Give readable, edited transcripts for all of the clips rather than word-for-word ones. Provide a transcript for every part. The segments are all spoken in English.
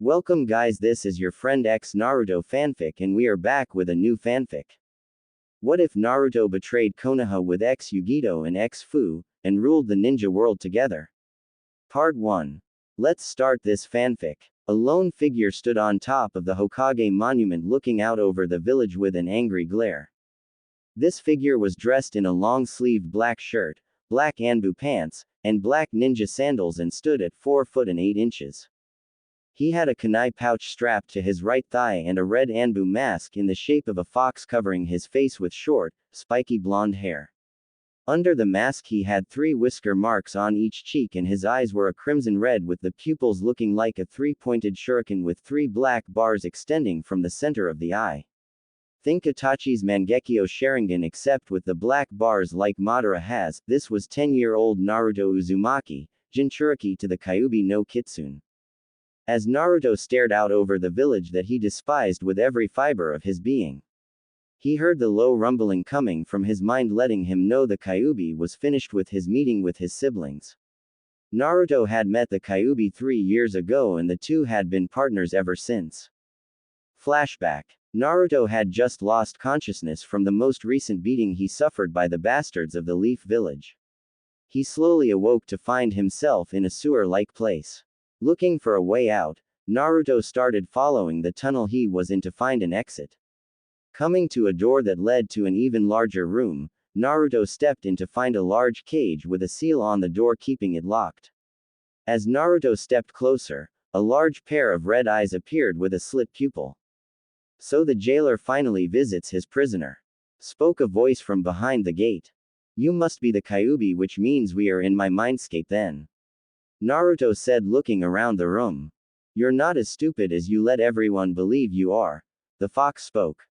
Welcome guys, this is your friend X Naruto fanfic and we are back with a new fanfic. What if Naruto betrayed Konoha with X Yugito and X Fu, and ruled the ninja world together? Part 1. Let's start this fanfic. A lone figure stood on top of the Hokage monument looking out over the village with an angry glare. This figure was dressed in a long-sleeved black shirt, black Anbu pants, and black ninja sandals and stood at 4 foot and 8 inches. He had a kunai pouch strapped to his right thigh and a red Anbu mask in the shape of a fox covering his face with short, spiky blonde hair. Under the mask he had 3 whisker marks on each cheek and his eyes were a crimson red with the pupils looking like a 3-pointed shuriken with 3 black bars extending from the center of the eye. Think Itachi's Mangekyo Sharingan except with the black bars like Madara has. This was 10-year-old Naruto Uzumaki, Jinchuriki to the Kyuubi no Kitsune. As Naruto stared out over the village that he despised with every fiber of his being, he heard the low rumbling coming from his mind letting him know the Kyuubi was finished with his meeting with his siblings. Naruto had met the Kyuubi 3 years ago and the two had been partners ever since. Flashback. Naruto had just lost consciousness from the most recent beating he suffered by the bastards of the Leaf Village. He slowly awoke to find himself in a sewer-like place. Looking for a way out, Naruto started following the tunnel he was in to find an exit. Coming to a door that led to an even larger room, Naruto stepped in to find a large cage with a seal on the door keeping it locked. As Naruto stepped closer, a large pair of red eyes appeared with a slit pupil. So the jailer finally visits his prisoner. Spoke a voice from behind the gate. You must be the Kyuubi, which means we are in my mindscape then. Naruto said looking around the room. You're not as stupid as you let everyone believe you are. The fox spoke.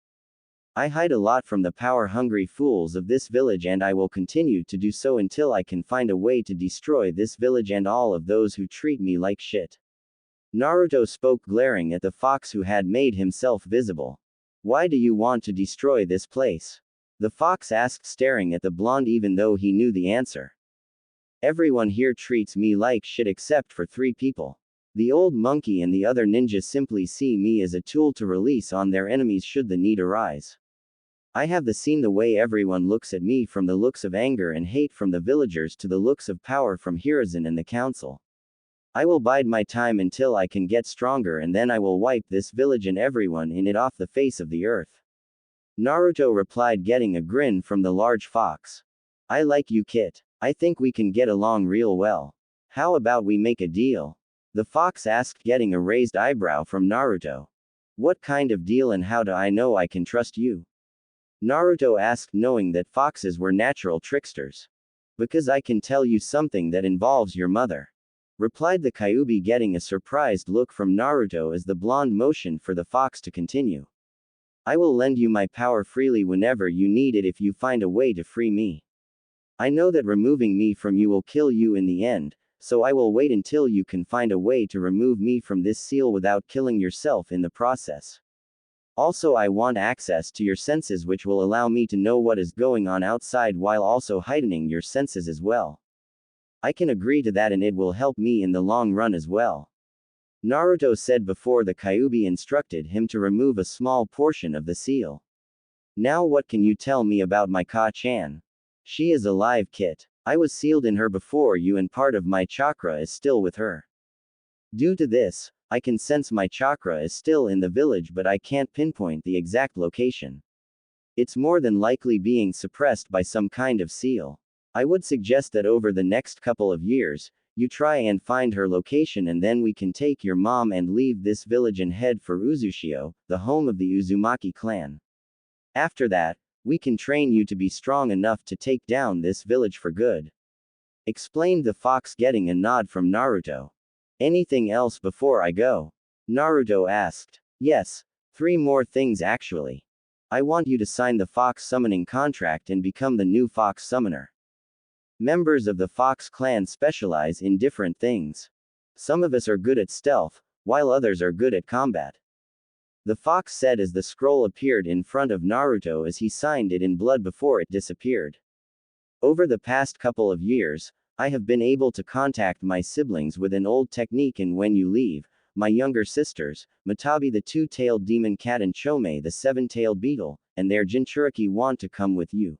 I hide a lot from the power-hungry fools of this village and I will continue to do so until I can find a way to destroy this village and all of those who treat me like shit. Naruto spoke glaring at the fox who had made himself visible. Why do you want to destroy this place? The fox asked staring at the blonde even though he knew the answer. Everyone here treats me like shit except for 3 people. The old monkey and the other ninjas simply see me as a tool to release on their enemies should the need arise. I have seen the way everyone looks at me, from the looks of anger and hate from the villagers to the looks of power from Hiruzen and the council. I will bide my time until I can get stronger and then I will wipe this village and everyone in it off the face of the earth. Naruto replied getting a grin from the large fox. I like you, Kit. I think we can get along real well. How about we make a deal? The fox asked getting a raised eyebrow from Naruto. What kind of deal and how do I know I can trust you? Naruto asked knowing that foxes were natural tricksters. Because I can tell you something that involves your mother. Replied the Kyuubi getting a surprised look from Naruto as the blonde motioned for the fox to continue. I will lend you my power freely whenever you need it if you find a way to free me. I know that removing me from you will kill you in the end, so I will wait until you can find a way to remove me from this seal without killing yourself in the process. Also, I want access to your senses, which will allow me to know what is going on outside while also heightening your senses as well. I can agree to that and it will help me in the long run as well. Naruto said before the Kyuubi instructed him to remove a small portion of the seal. Now what can you tell me about my Ka-chan? She is alive, Kit. I was sealed in her before you and part of my chakra is still with her. Due to this, I can sense my chakra is still in the village but I can't pinpoint the exact location. It's more than likely being suppressed by some kind of seal. I would suggest that over the next couple of years, you try and find her location and then we can take your mom and leave this village and head for Uzushio, the home of the Uzumaki clan. After that, we can train you to be strong enough to take down this village for good. Explained the fox getting a nod from Naruto. Anything else before I go? Naruto asked. Yes, 3 more things actually. I want you to sign the fox summoning contract and become the new fox summoner. Members of the Fox clan specialize in different things. Some of us are good at stealth, while others are good at combat. The fox said as the scroll appeared in front of Naruto as he signed it in blood before it disappeared. Over the past couple of years, I have been able to contact my siblings with an old technique, and when you leave, my younger sisters, Matabi the two-tailed demon cat and Chome the seven-tailed beetle, and their Jinchuriki want to come with you.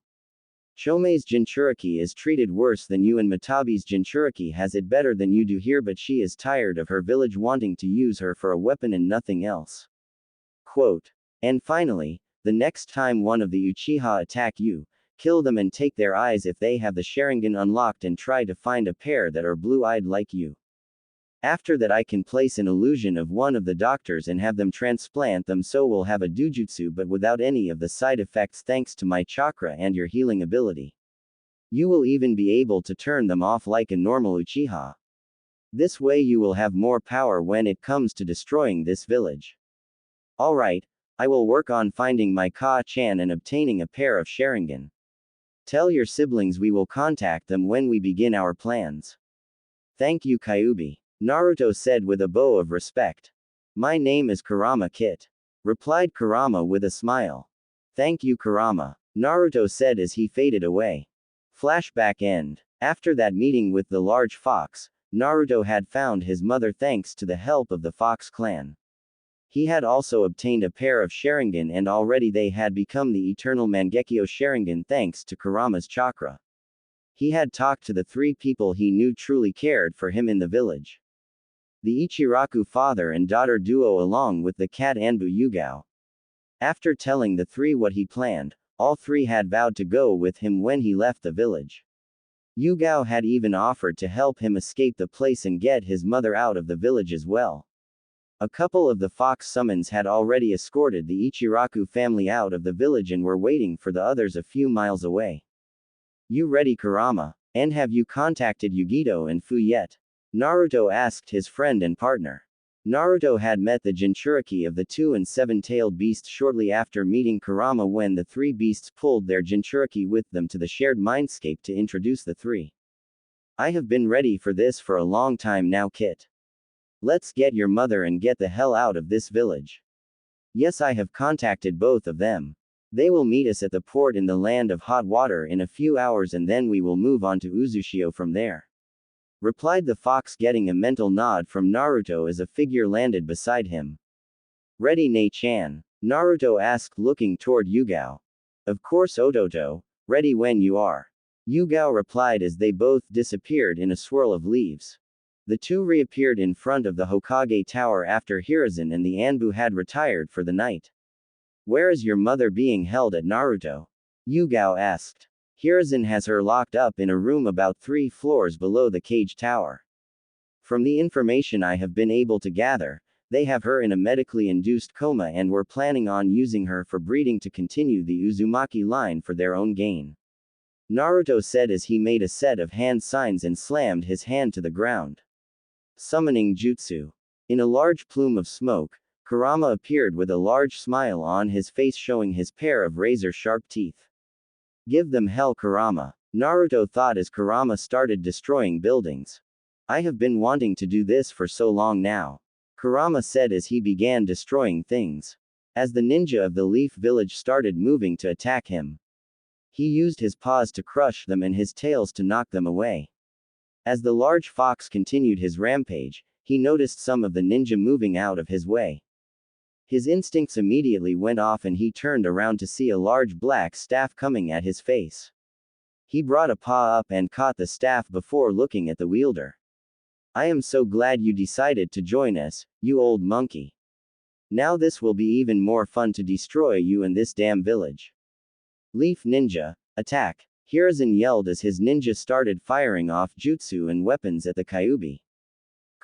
Chome's Jinchuriki is treated worse than you and Matabi's Jinchuriki has it better than you do here, but she is tired of her village wanting to use her for a weapon and nothing else. Quote. And finally, the next time one of the Uchiha attack you, kill them and take their eyes if they have the Sharingan unlocked and try to find a pair that are blue-eyed like you. After that I can place an illusion of one of the doctors and have them transplant them so we'll have a dojutsu but without any of the side effects thanks to my chakra and your healing ability. You will even be able to turn them off like a normal Uchiha. This way you will have more power when it comes to destroying this village. Alright, I will work on finding my Ka-chan and obtaining a pair of Sharingan. Tell your siblings we will contact them when we begin our plans. Thank you Kyuubi. Naruto said with a bow of respect. My name is Kurama Kit. Replied Kurama with a smile. Thank you Kurama. Naruto said as he faded away. Flashback end. After that meeting with the large fox, Naruto had found his mother thanks to the help of the Fox clan. He had also obtained a pair of Sharingan and already they had become the eternal Mangekyo Sharingan thanks to Kurama's chakra. He had talked to the three people he knew truly cared for him in the village. The Ichiraku father and daughter duo along with the cat Anbu Yugao. After telling the three what he planned, all three had vowed to go with him when he left the village. Yugao had even offered to help him escape the place and get his mother out of the village as well. A couple of the fox summons had already escorted the Ichiraku family out of the village and were waiting for the others a few miles away. You ready Kurama? And have you contacted Yugito and Fu yet? Naruto asked his friend and partner. Naruto had met the Jinchuriki of the two and seven-tailed beast shortly after meeting Kurama when the three beasts pulled their Jinchuriki with them to the shared mindscape to introduce the three. I have been ready for this for a long time now Kit. Let's get your mother and get the hell out of this village. Yes, I have contacted both of them. They will meet us at the port in the land of hot water in a few hours and then we will move on to Uzushio from there. Replied the fox getting a mental nod from Naruto as a figure landed beside him. Ready Ne-chan? Naruto asked looking toward Yugao. Of course Ototo, ready when you are. Yugao replied as they both disappeared in a swirl of leaves. The two reappeared in front of the Hokage Tower after Hiruzen and the Anbu had retired for the night. Where is your mother being held at Naruto? Yugao asked. Hiruzen has her locked up in a room about 3 floors below the cage tower. From the information I have been able to gather, they have her in a medically induced coma and were planning on using her for breeding to continue the Uzumaki line for their own gain. Naruto said as he made a set of hand signs and slammed his hand to the ground. Summoning Jutsu. In a large plume of smoke, Kurama appeared with a large smile on his face showing his pair of razor-sharp teeth. Give them hell Kurama. Naruto thought as Kurama started destroying buildings. I have been wanting to do this for so long now. Kurama said as he began destroying things. As the ninja of the Leaf Village started moving to attack him, he used his paws to crush them and his tails to knock them away. As the large fox continued his rampage, he noticed some of the ninja moving out of his way. His instincts immediately went off and he turned around to see a large black staff coming at his face. He brought a paw up and caught the staff before looking at the wielder. I am so glad you decided to join us, you old monkey. Now this will be even more fun to destroy you in this damn village. Leaf Ninja, attack! Hiruzen yelled as his ninja started firing off jutsu and weapons at the Kyuubi.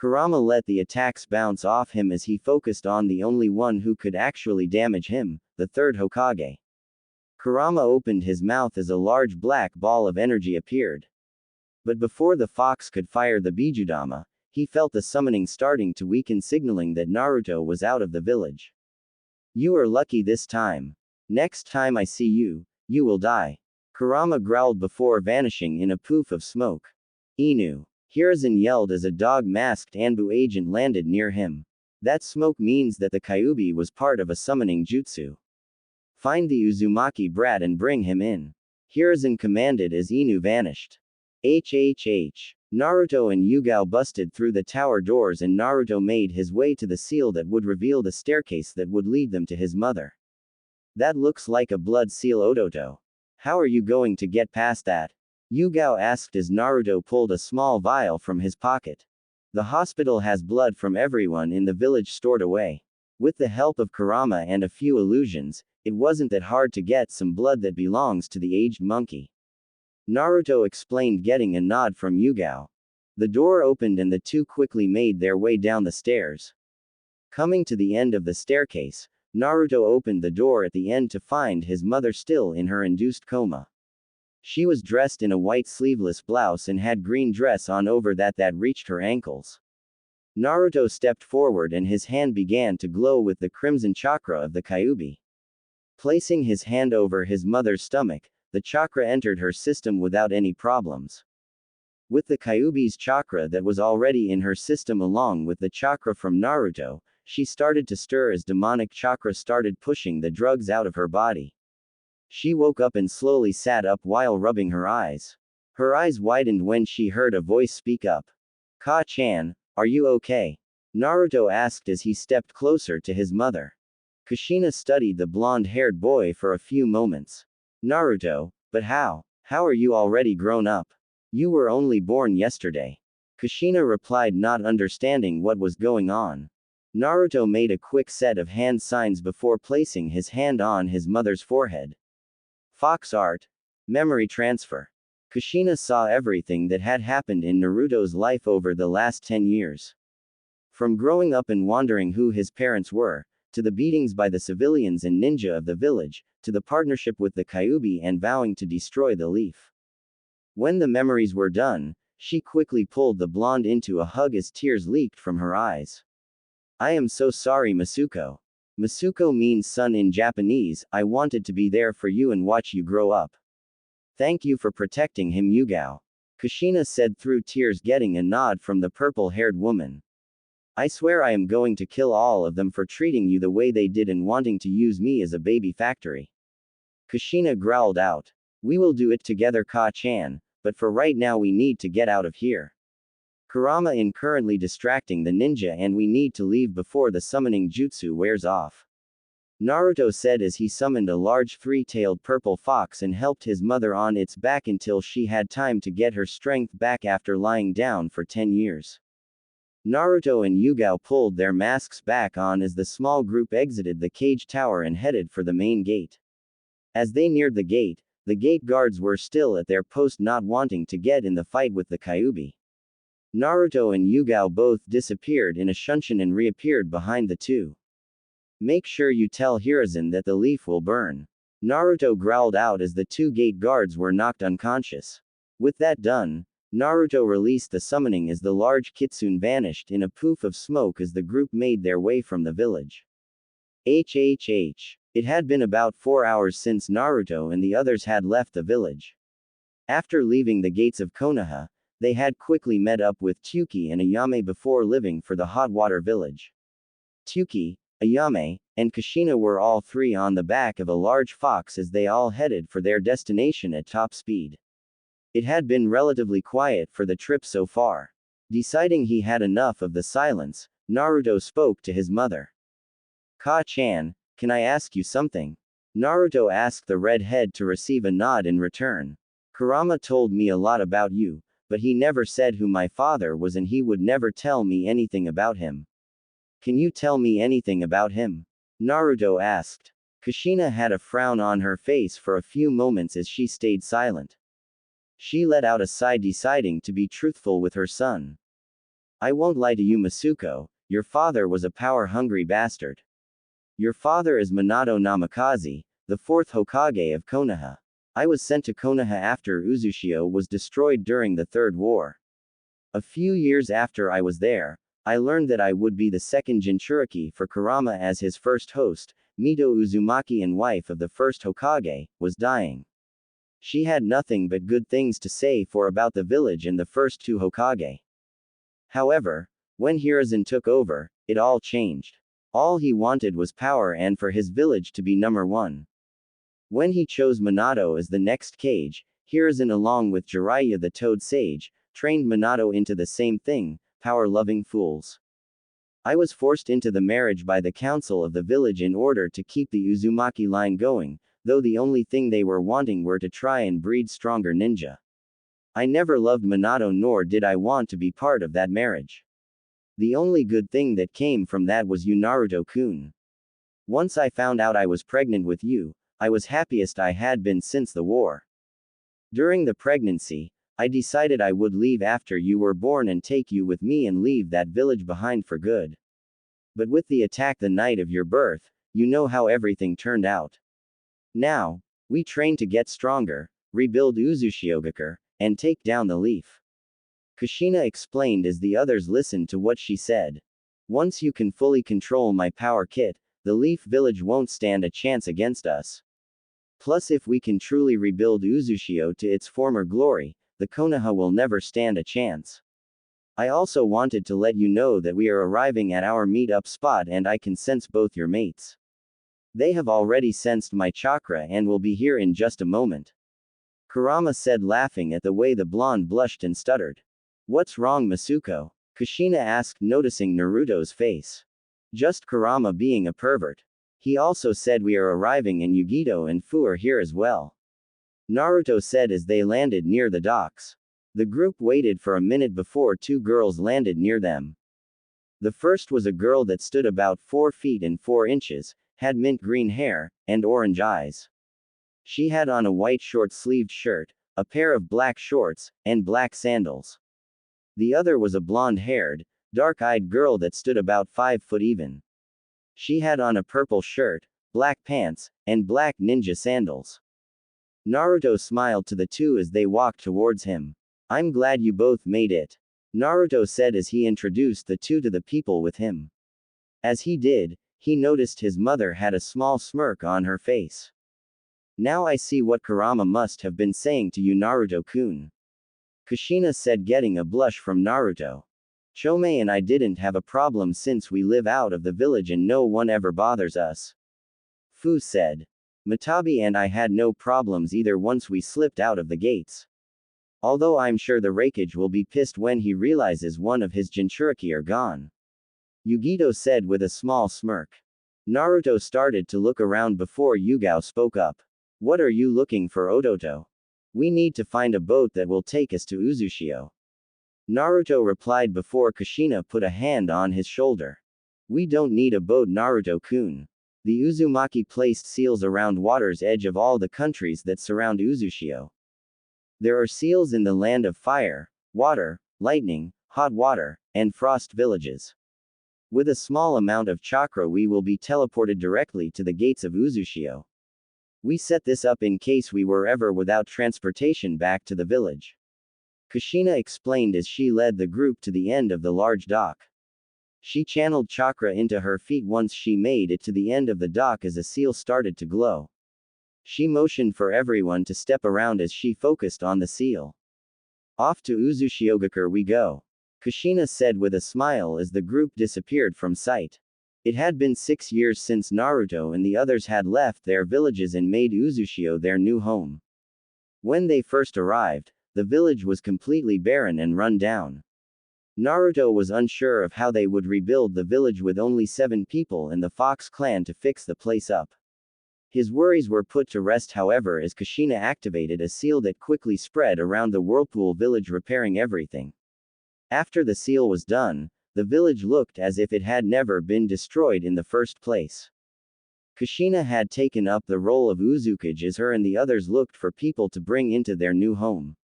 Kurama let the attacks bounce off him as he focused on the only one who could actually damage him, the third Hokage. Kurama opened his mouth as a large black ball of energy appeared. But before the fox could fire the Bijudama, he felt the summoning starting to weaken, signaling that Naruto was out of the village. You are lucky this time. Next time I see you, you will die. Kurama growled before vanishing in a poof of smoke. Inu. Hiruzen yelled as a dog-masked Anbu agent landed near him. That smoke means that the Kyuubi was part of a summoning jutsu. Find the Uzumaki brat and bring him in. Hiruzen commanded as Inu vanished. HHH. Naruto and Yugao busted through the tower doors and Naruto made his way to the seal that would reveal the staircase that would lead them to his mother. That looks like a blood seal Ototo. How are you going to get past that? Yugao asked as Naruto pulled a small vial from his pocket. The hospital has blood from everyone in the village stored away. With the help of Kurama and a few illusions, it wasn't that hard to get some blood that belongs to the aged monkey. Naruto explained, getting a nod from Yugao. The door opened and the two quickly made their way down the stairs. Coming to the end of the staircase, Naruto opened the door at the end to find his mother still in her induced coma. She was dressed in a white sleeveless blouse and had green dress on over that reached her ankles. Naruto stepped forward and his hand began to glow with the crimson chakra of the Kyuubi. Placing his hand over his mother's stomach, the chakra entered her system without any problems. With the Kyuubi's chakra that was already in her system along with the chakra from Naruto, she started to stir as demonic chakra started pushing the drugs out of her body. She woke up and slowly sat up while rubbing her eyes. Her eyes widened when she heard a voice speak up. "Ka-chan, are you okay?" Naruto asked as he stepped closer to his mother. Kushina studied the blonde-haired boy for a few moments. "Naruto, but how? How are you already grown up? You were only born yesterday." Kushina replied, not understanding what was going on. Naruto made a quick set of hand signs before placing his hand on his mother's forehead. Fox art. Memory transfer. Kushina saw everything that had happened in Naruto's life over the last 10 years. From growing up and wondering who his parents were, to the beatings by the civilians and ninja of the village, to the partnership with the Kyuubi and vowing to destroy the leaf. When the memories were done, she quickly pulled the blonde into a hug as tears leaked from her eyes. "I am so sorry, Masuko. Masuko means son in Japanese. I wanted to be there for you and watch you grow up. Thank you for protecting him, Yugao," Kushina said through tears, getting a nod from the purple-haired woman. "I swear I am going to kill all of them for treating you the way they did and wanting to use me as a baby factory." Kushina growled out. "We will do it together, Ka-chan, but for right now we need to get out of here. Kurama is currently distracting the ninja and we need to leave before the summoning jutsu wears off," Naruto said as he summoned a large three-tailed purple fox and helped his mother on its back until she had time to get her strength back after lying down for 10 years. Naruto and Yugao pulled their masks back on as the small group exited the cage tower and headed for the main gate. As they neared the gate guards were still at their post, not wanting to get in the fight with the Kyuubi. Naruto and Yugao both disappeared in a shunshin and reappeared behind the two. "Make sure you tell Hiruzen that the leaf will burn," Naruto growled out as the two gate guards were knocked unconscious. With that done, Naruto released the summoning as the large kitsune vanished in a poof of smoke as the group made their way from the village. It had been about 4 hours since Naruto and the others had left the village. After leaving the gates of Konoha, they had quickly met up with Tsuki and Ayame before leaving for the hot water village. Tsuki, Ayame, and Kushina were all three on the back of a large fox as they all headed for their destination at top speed. It had been relatively quiet for the trip so far. Deciding he had enough of the silence, Naruto spoke to his mother. "Ka-chan, can I ask you something?" Naruto asked the redhead to receive a nod in return. "Kurama told me a lot about you, but he never said who my father was and he would never tell me anything about him. Can you tell me anything about him?" Naruto asked. Kushina had a frown on her face for a few moments as she stayed silent. She let out a sigh, deciding to be truthful with her son. "I won't lie to you, Masuko, your father was a power-hungry bastard. Your father is Minato Namikaze, the 4th Hokage of Konoha. I was sent to Konoha after Uzushio was destroyed during the Third War. A few years after I was there, I learned that I would be the second Jinchuriki for Kurama as his first host. Mito Uzumaki, and wife of the first Hokage, was dying. She had nothing but good things to say for about the village and the first two Hokage. However, when Hiruzen took over, it all changed. All he wanted was power and for his village to be number one. When he chose Minato as the next Kage, Hiruzen along with Jiraiya the Toad Sage, trained Minato into the same thing, power-loving fools. I was forced into the marriage by the council of the village in order to keep the Uzumaki line going, though the only thing they were wanting were to try and breed stronger ninja. I never loved Minato nor did I want to be part of that marriage. The only good thing that came from that was you, Naruto-kun. Once I found out I was pregnant with you, I was happiest I had been since the war. During the pregnancy, I decided I would leave after you were born and take you with me and leave that village behind for good. But with the attack the night of your birth, you know how everything turned out. Now, we train to get stronger, rebuild Uzushiogakure, and take down the leaf. Kushina explained as the others listened to what she said. Once you can fully control my power kit, the leaf village won't stand a chance against us. Plus if we can truly rebuild Uzushio to its former glory, the Konoha will never stand a chance. I also wanted to let you know that we are arriving at our meet-up spot and I can sense both your mates. They have already sensed my chakra and will be here in just a moment. Kurama said, laughing at the way the blonde blushed and stuttered. What's wrong, Masuko? Kushina asked, noticing Naruto's face. Just Kurama being a pervert. He also said we are arriving and Yugito and Fu are here as well. Naruto said as they landed near the docks. The group waited for a minute before two girls landed near them. The first was a girl that stood about 4 feet and 4 inches, had mint green hair, and orange eyes. She had on a white short-sleeved shirt, a pair of black shorts, and black sandals. The other was a blonde-haired, dark-eyed girl that stood about 5 foot even. She had on a purple shirt, black pants, and black ninja sandals. Naruto smiled to the two as they walked towards him. I'm glad you both made it. Naruto said as he introduced the two to the people with him. As he did, he noticed his mother had a small smirk on her face. Now I see what Kurama must have been saying to you, Naruto-kun. Kushina said, getting a blush from Naruto. Chome and I didn't have a problem since we live out of the village and no one ever bothers us. Fu said. Matabi and I had no problems either once we slipped out of the gates. Although I'm sure the Raikage will be pissed when he realizes one of his Jinchuriki are gone. Yugito said with a small smirk. Naruto started to look around before Yugao spoke up. What are you looking for, Ototo? We need to find a boat that will take us to Uzushio. Naruto replied before Kushina put a hand on his shoulder. We don't need a boat, Naruto-kun. The Uzumaki placed seals around water's edge of all the countries that surround Uzushio. There are seals in the land of fire, water, lightning, hot water, and frost villages. With a small amount of chakra we will be teleported directly to the gates of Uzushio. We set this up in case we were ever without transportation back to the village. Kushina explained as she led the group to the end of the large dock. She channeled chakra into her feet once she made it to the end of the dock as a seal started to glow. She motioned for everyone to step around as she focused on the seal. Off to Uzushiogakure we go. Kushina said with a smile as the group disappeared from sight. It had been 6 years since Naruto and the others had left their villages and made Uzushio their new home. When they first arrived, the village was completely barren and run down. Naruto was unsure of how they would rebuild the village with only 7 people and the Fox clan to fix the place up. His worries were put to rest however as Kushina activated a seal that quickly spread around the Whirlpool village repairing everything. After the seal was done, the village looked as if it had never been destroyed in the first place. Kushina had taken up the role of Uzukage as her and the others looked for people to bring into their new home.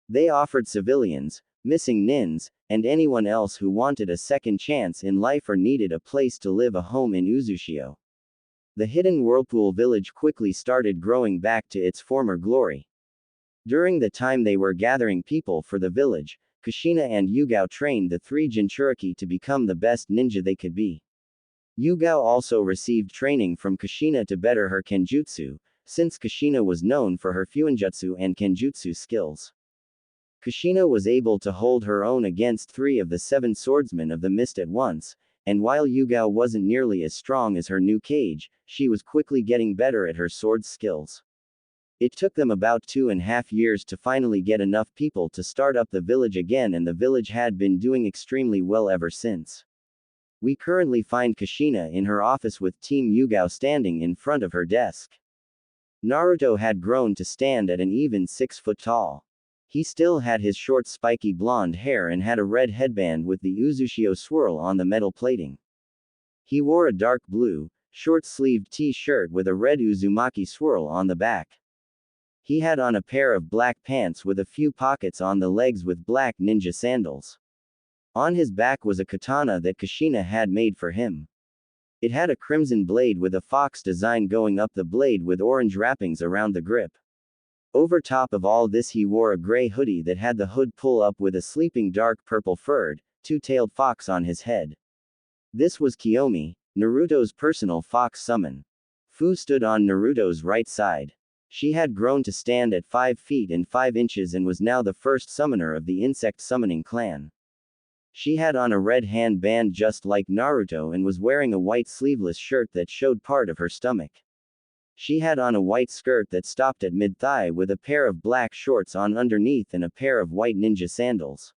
They offered civilians, missing nins, and anyone else who wanted a second chance in life or needed a place to live a home in Uzushio. The hidden Whirlpool village quickly started growing back to its former glory. During the time they were gathering people for the village, Kushina and Yugao trained the 3 Jinchuriki to become the best ninja they could be. Yugao also received training from Kushina to better her Kenjutsu, since Kushina was known for her Fuinjutsu and Kenjutsu skills. Kushina was able to hold her own against 3 of the 7 swordsmen of the mist at once, and while Yugao wasn't nearly as strong as her new Kage, she was quickly getting better at her sword skills. It took them about 2.5 years to finally get enough people to start up the village again, and the village had been doing extremely well ever since. We currently find Kushina in her office with Team Yugao standing in front of her desk. Naruto had grown to stand at an even 6 foot tall. He still had his short spiky blonde hair and had a red headband with the Uzushio swirl on the metal plating. He wore a dark blue, short-sleeved t-shirt with a red Uzumaki swirl on the back. He had on a pair of black pants with a few pockets on the legs with black ninja sandals. On his back was a katana that Kushina had made for him. It had a crimson blade with a fox design going up the blade with orange wrappings around the grip. Over top of all this he wore a gray hoodie that had the hood pull up with a sleeping dark purple furred, two-tailed fox on his head. This was Kiyomi, Naruto's personal fox summon. Fu stood on Naruto's right side. She had grown to stand at 5 feet and 5 inches and was now the first summoner of the insect summoning clan. She had on a red handband just like Naruto and was wearing a white sleeveless shirt that showed part of her stomach. She had on a white skirt that stopped at mid-thigh with a pair of black shorts on underneath and a pair of white ninja sandals.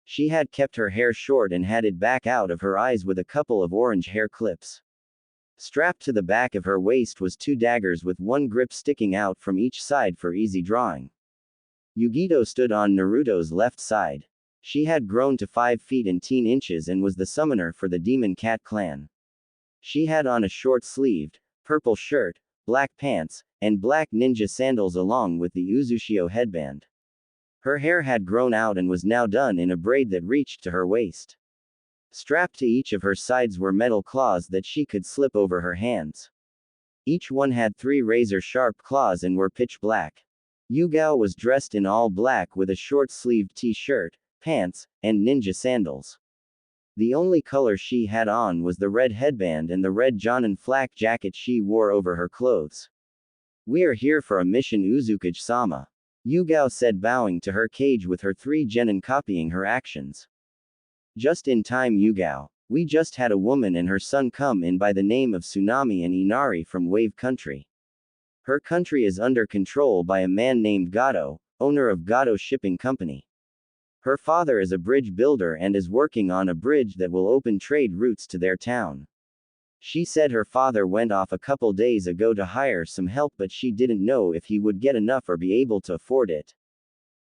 She had kept her hair short and had it back out of her eyes with a couple of orange hair clips. Strapped to the back of her waist was 2 daggers with one grip sticking out from each side for easy drawing. Yugito stood on Naruto's left side. She had grown to 5 feet and 10 inches and was the summoner for the Demon Cat clan. She had on a short-sleeved, purple shirt, black pants, and black ninja sandals along with the Uzushio headband. Her hair had grown out and was now done in a braid that reached to her waist. Strapped to each of her sides were metal claws that she could slip over her hands. Each one had 3 razor-sharp claws and were pitch black. Yugao was dressed in all black with a short-sleeved t-shirt, pants, and ninja sandals. The only color she had on was the red headband and the red Jonin flak jacket she wore over her clothes. "We are here for a mission, Uzukage-sama," Yugao said, bowing to her cage with her 3 genin copying her actions. "Just in time, Yugao. We just had a woman and her son come in by the name of Tsunami and Inari from Wave Country. Her country is under control by a man named Gato, owner of Gato Shipping Company. Her father is a bridge builder and is working on a bridge that will open trade routes to their town. She said her father went off a couple days ago to hire some help, but she didn't know if he would get enough or be able to afford it."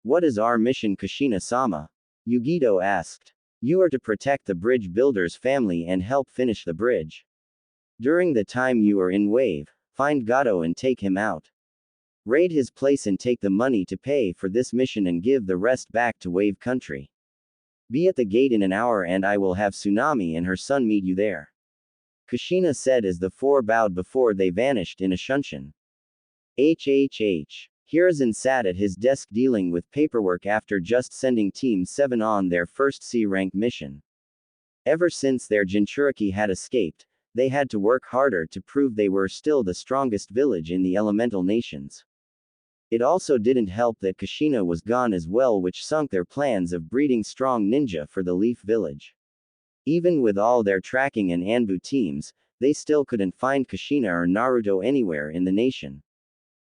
"What is our mission, Kushina-sama?" Yugito asked. "You are to protect the bridge builder's family and help finish the bridge. During the time you are in Wave, find Gato and take him out. Raid his place and take the money to pay for this mission and give the rest back to Wave Country. Be at the gate in an hour and I will have Tsunami and her son meet you there." Kushina said as the 4 bowed before they vanished in a shunshin. Hiruzen sat at his desk dealing with paperwork after just sending Team 7 on their first C-rank mission. Ever since their Jinchuriki had escaped, they had to work harder to prove they were still the strongest village in the elemental nations. It also didn't help that Kushina was gone as well, which sunk their plans of breeding strong ninja for the Leaf Village. Even with all their tracking and Anbu teams, they still couldn't find Kushina or Naruto anywhere in the nation.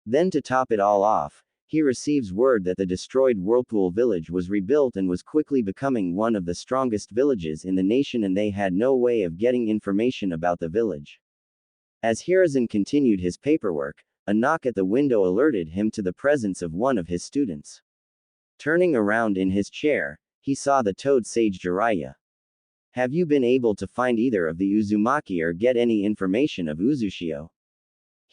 Then to top it all off, he receives word that the destroyed Whirlpool village was rebuilt and was quickly becoming one of the strongest villages in the nation, and they had no way of getting information about the village. As Hiruzen continued his paperwork, a knock at the window alerted him to the presence of one of his students. Turning around in his chair, he saw the Toad Sage Jiraiya. "Have you been able to find either of the Uzumaki or get any information of Uzushio?"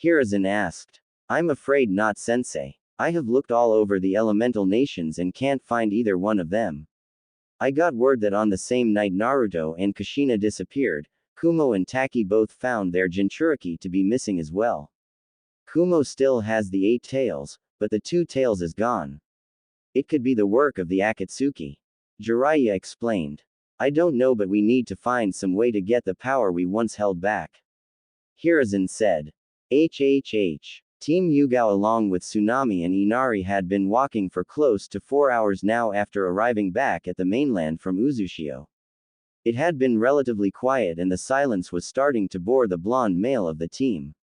Hiruzen asked. "I'm afraid not, sensei. I have looked all over the elemental nations and can't find either one of them. I got word that on the same night Naruto and Kushina disappeared, Kumo and Taki both found their Jinchuriki to be missing as well. Kumo still has the 8 tails, but the 2 tails is gone. It could be the work of the Akatsuki," Jiraiya explained. "I don't know, but we need to find some way to get the power we once held back," Hiruzen said. Team Yugao along with Tsunami and Inari had been walking for close to 4 hours now after arriving back at the mainland from Uzushio. It had been relatively quiet and the silence was starting to bore the blonde male of the team.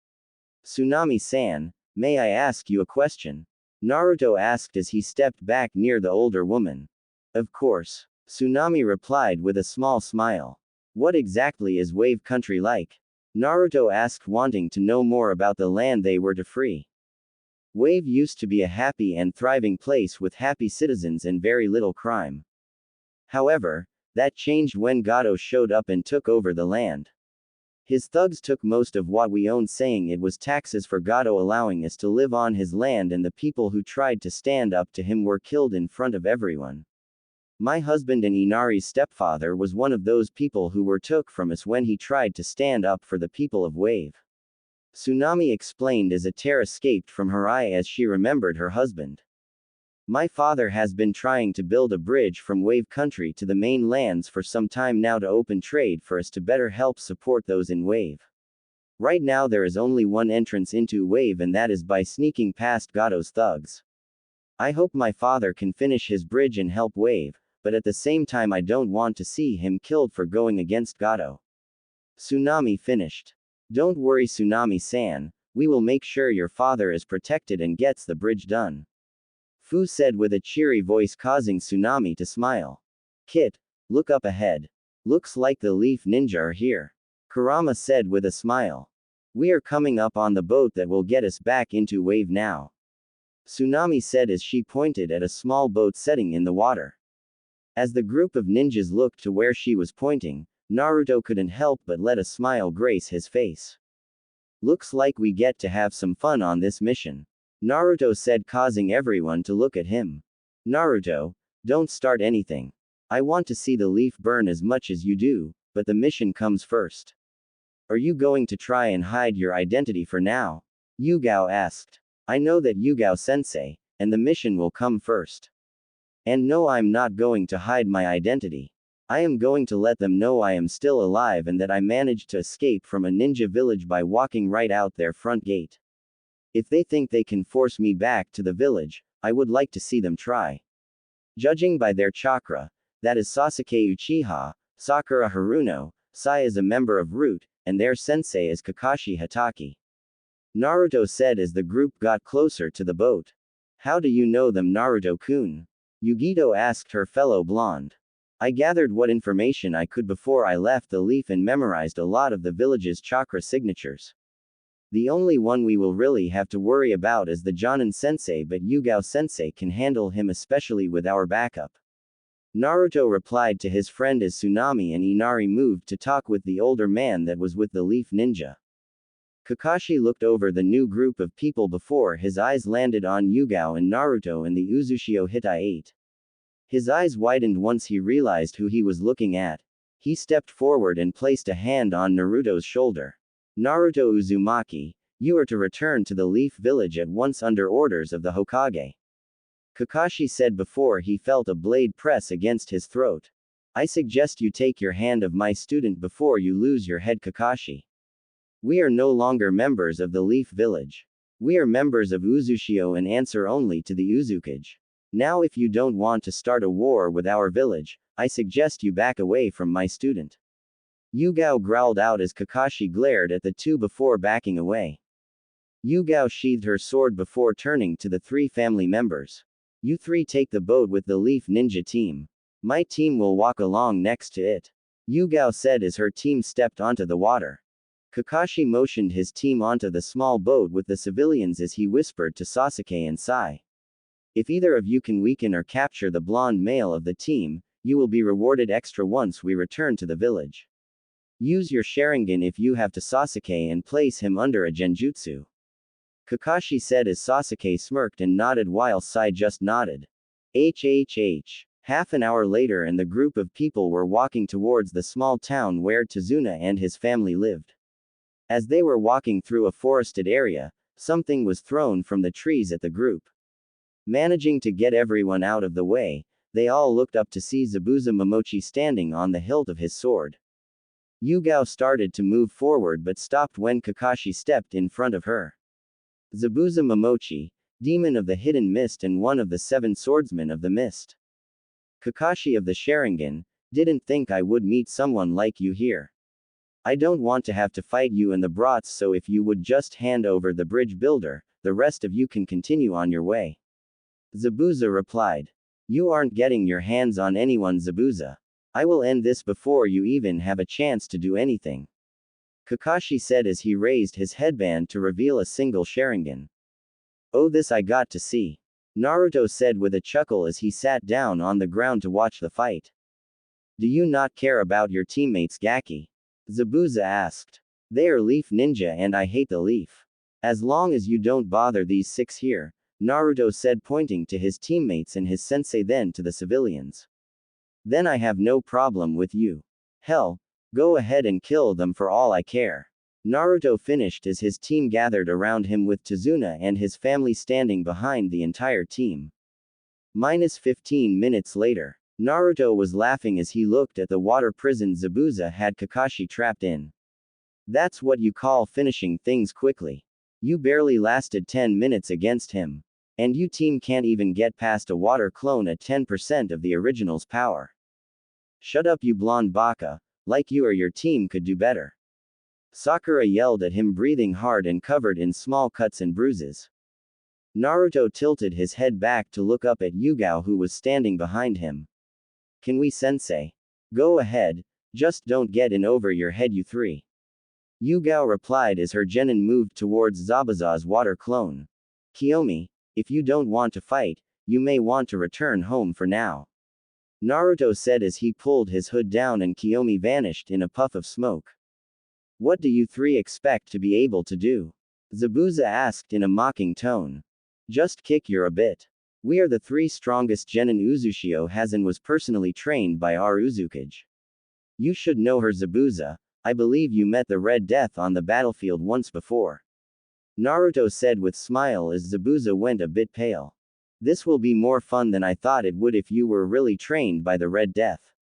"Tsunami-san, May I ask you a question? Naruto asked as he stepped back near the older woman. Of course. Tsunami replied with a small smile. What exactly is Wave Country like? Naruto asked, wanting to know more about the land they were to free. Wave used to be a happy and thriving place with happy citizens and very little crime. However, that changed when Gato showed up and took over the land. His thugs took most of what we owned, saying it was taxes for Gato, allowing us to live on his land, and the people who tried to stand up to him were killed in front of everyone. My husband and Inari's stepfather was one of those people who were took from us when he tried to stand up for the people of Wave. Tsunami explained as a tear escaped from her eye as she remembered her husband. My father has been trying to build a bridge from Wave Country to the main lands for some time now to open trade for us to better help support those in Wave. Right now there is only one entrance into Wave, and that is by sneaking past Gato's thugs. I hope my father can finish his bridge and help Wave, but at the same time I don't want to see him killed for going against Gato. Tsunami finished. Don't worry, Tsunami-san, we will make sure your father is protected and gets the bridge done. Fu said with a cheery voice, causing Tsunami to smile. Kit, look up ahead. Looks like the Leaf Ninja are here. Kurama said with a smile. We are coming up on the boat that will get us back into Wave now. Tsunami said as she pointed at a small boat setting in the water. As the group of ninjas looked to where she was pointing, Naruto couldn't help but let a smile grace his face. Looks like we get to have some fun on this mission. Naruto said, causing everyone to look at him. Naruto, don't start anything. I want to see the leaf burn as much as you do, but the mission comes first. Are you going to try and hide your identity for now? Yugao asked. I know that, Yugao-sensei, and the mission will come first. And no, I'm not going to hide my identity. I am going to let them know I am still alive and that I managed to escape from a ninja village by walking right out their front gate. If they think they can force me back to the village, I would like to see them try. Judging by their chakra, that is Sasuke Uchiha, Sakura Haruno, Sai is a member of Root, and their sensei is Kakashi Hatake. Naruto said as the group got closer to the boat. How do you know them, Naruto-kun? Yugito asked her fellow blonde. I gathered what information I could before I left the leaf and memorized a lot of the village's chakra signatures. The only one we will really have to worry about is the Jonin-sensei, but Yugao-sensei can handle him, especially with our backup. Naruto replied to his friend as Tsunami and Inari moved to talk with the older man that was with the leaf ninja. Kakashi looked over the new group of people before his eyes landed on Yugao and Naruto and the Uzushio Hitai 8. His eyes widened once he realized who he was looking at. He stepped forward and placed a hand on Naruto's shoulder. Naruto Uzumaki, you are to return to the Leaf Village at once under orders of the Hokage. Kakashi said before he felt a blade press against his throat. I suggest you take your hand of my student before you lose your head, Kakashi. We are no longer members of the Leaf Village. We are members of Uzushio and answer only to the Uzukage. Now if you don't want to start a war with our village, I suggest you back away from my student. Yugao growled out as Kakashi glared at the two before backing away. Yugao sheathed her sword before turning to the three family members. You three take the boat with the Leaf Ninja team. My team will walk along next to it. Yugao said as her team stepped onto the water. Kakashi motioned his team onto the small boat with the civilians as he whispered to Sasuke and Sai. If either of you can weaken or capture the blonde male of the team, you will be rewarded extra once we return to the village. Use your Sharingan if you have to, Sasuke, and place him under a genjutsu. Kakashi said as Sasuke smirked and nodded while Sai just nodded. HHH. Half an hour later and the group of people were walking towards the small town where Tazuna and his family lived. As they were walking through a forested area, something was thrown from the trees at the group. Managing to get everyone out of the way, they all looked up to see Zabuza Momochi standing on the hilt of his sword. Yugao started to move forward but stopped when Kakashi stepped in front of her. Zabuza Momochi, demon of the hidden mist and one of the 7 swordsmen of the mist. Kakashi of the Sharingan, didn't think I would meet someone like you here. I don't want to have to fight you and the brats, so if you would just hand over the bridge builder, the rest of you can continue on your way. Zabuza replied. You aren't getting your hands on anyone, Zabuza. I will end this before you even have a chance to do anything. Kakashi said as he raised his headband to reveal a single Sharingan. Oh, this I got to see. Naruto said with a chuckle as he sat down on the ground to watch the fight. Do you not care about your teammates, Gaki? Zabuza asked. They are Leaf Ninja and I hate the Leaf. As long as you don't bother these 6 here, Naruto said, pointing to his teammates and his sensei, then to the civilians. Then I have no problem with you. Hell, go ahead and kill them for all I care. Naruto finished as his team gathered around him with Tazuna and his family standing behind the entire team. Minus 15 minutes later, Naruto was laughing as he looked at the water prison Zabuza had Kakashi trapped in. That's what you call finishing things quickly. You barely lasted 10 minutes against him. And you team can't even get past a water clone at 10% of the original's power. Shut up, you blonde baka, like you or your team could do better. Sakura yelled at him, breathing hard and covered in small cuts and bruises. Naruto tilted his head back to look up at Yugao, who was standing behind him. Can we, sensei? Go ahead, just don't get in over your head, you three. Yugao replied as her genin moved towards Zabuza's water clone. Kiyomi, if you don't want to fight, you may want to return home for now. Naruto said as he pulled his hood down and Kiyomi vanished in a puff of smoke. What do you three expect to be able to do? Zabuza asked in a mocking tone. Just kick your a bit. We are the 3 strongest genin Uzushio has and was personally trained by our Uzukage. You should know her, Zabuza. I believe you met the Red Death on the battlefield once before. Naruto said with smile as Zabuza went a bit pale. This will be more fun than I thought it would if you were really trained by the Red Death.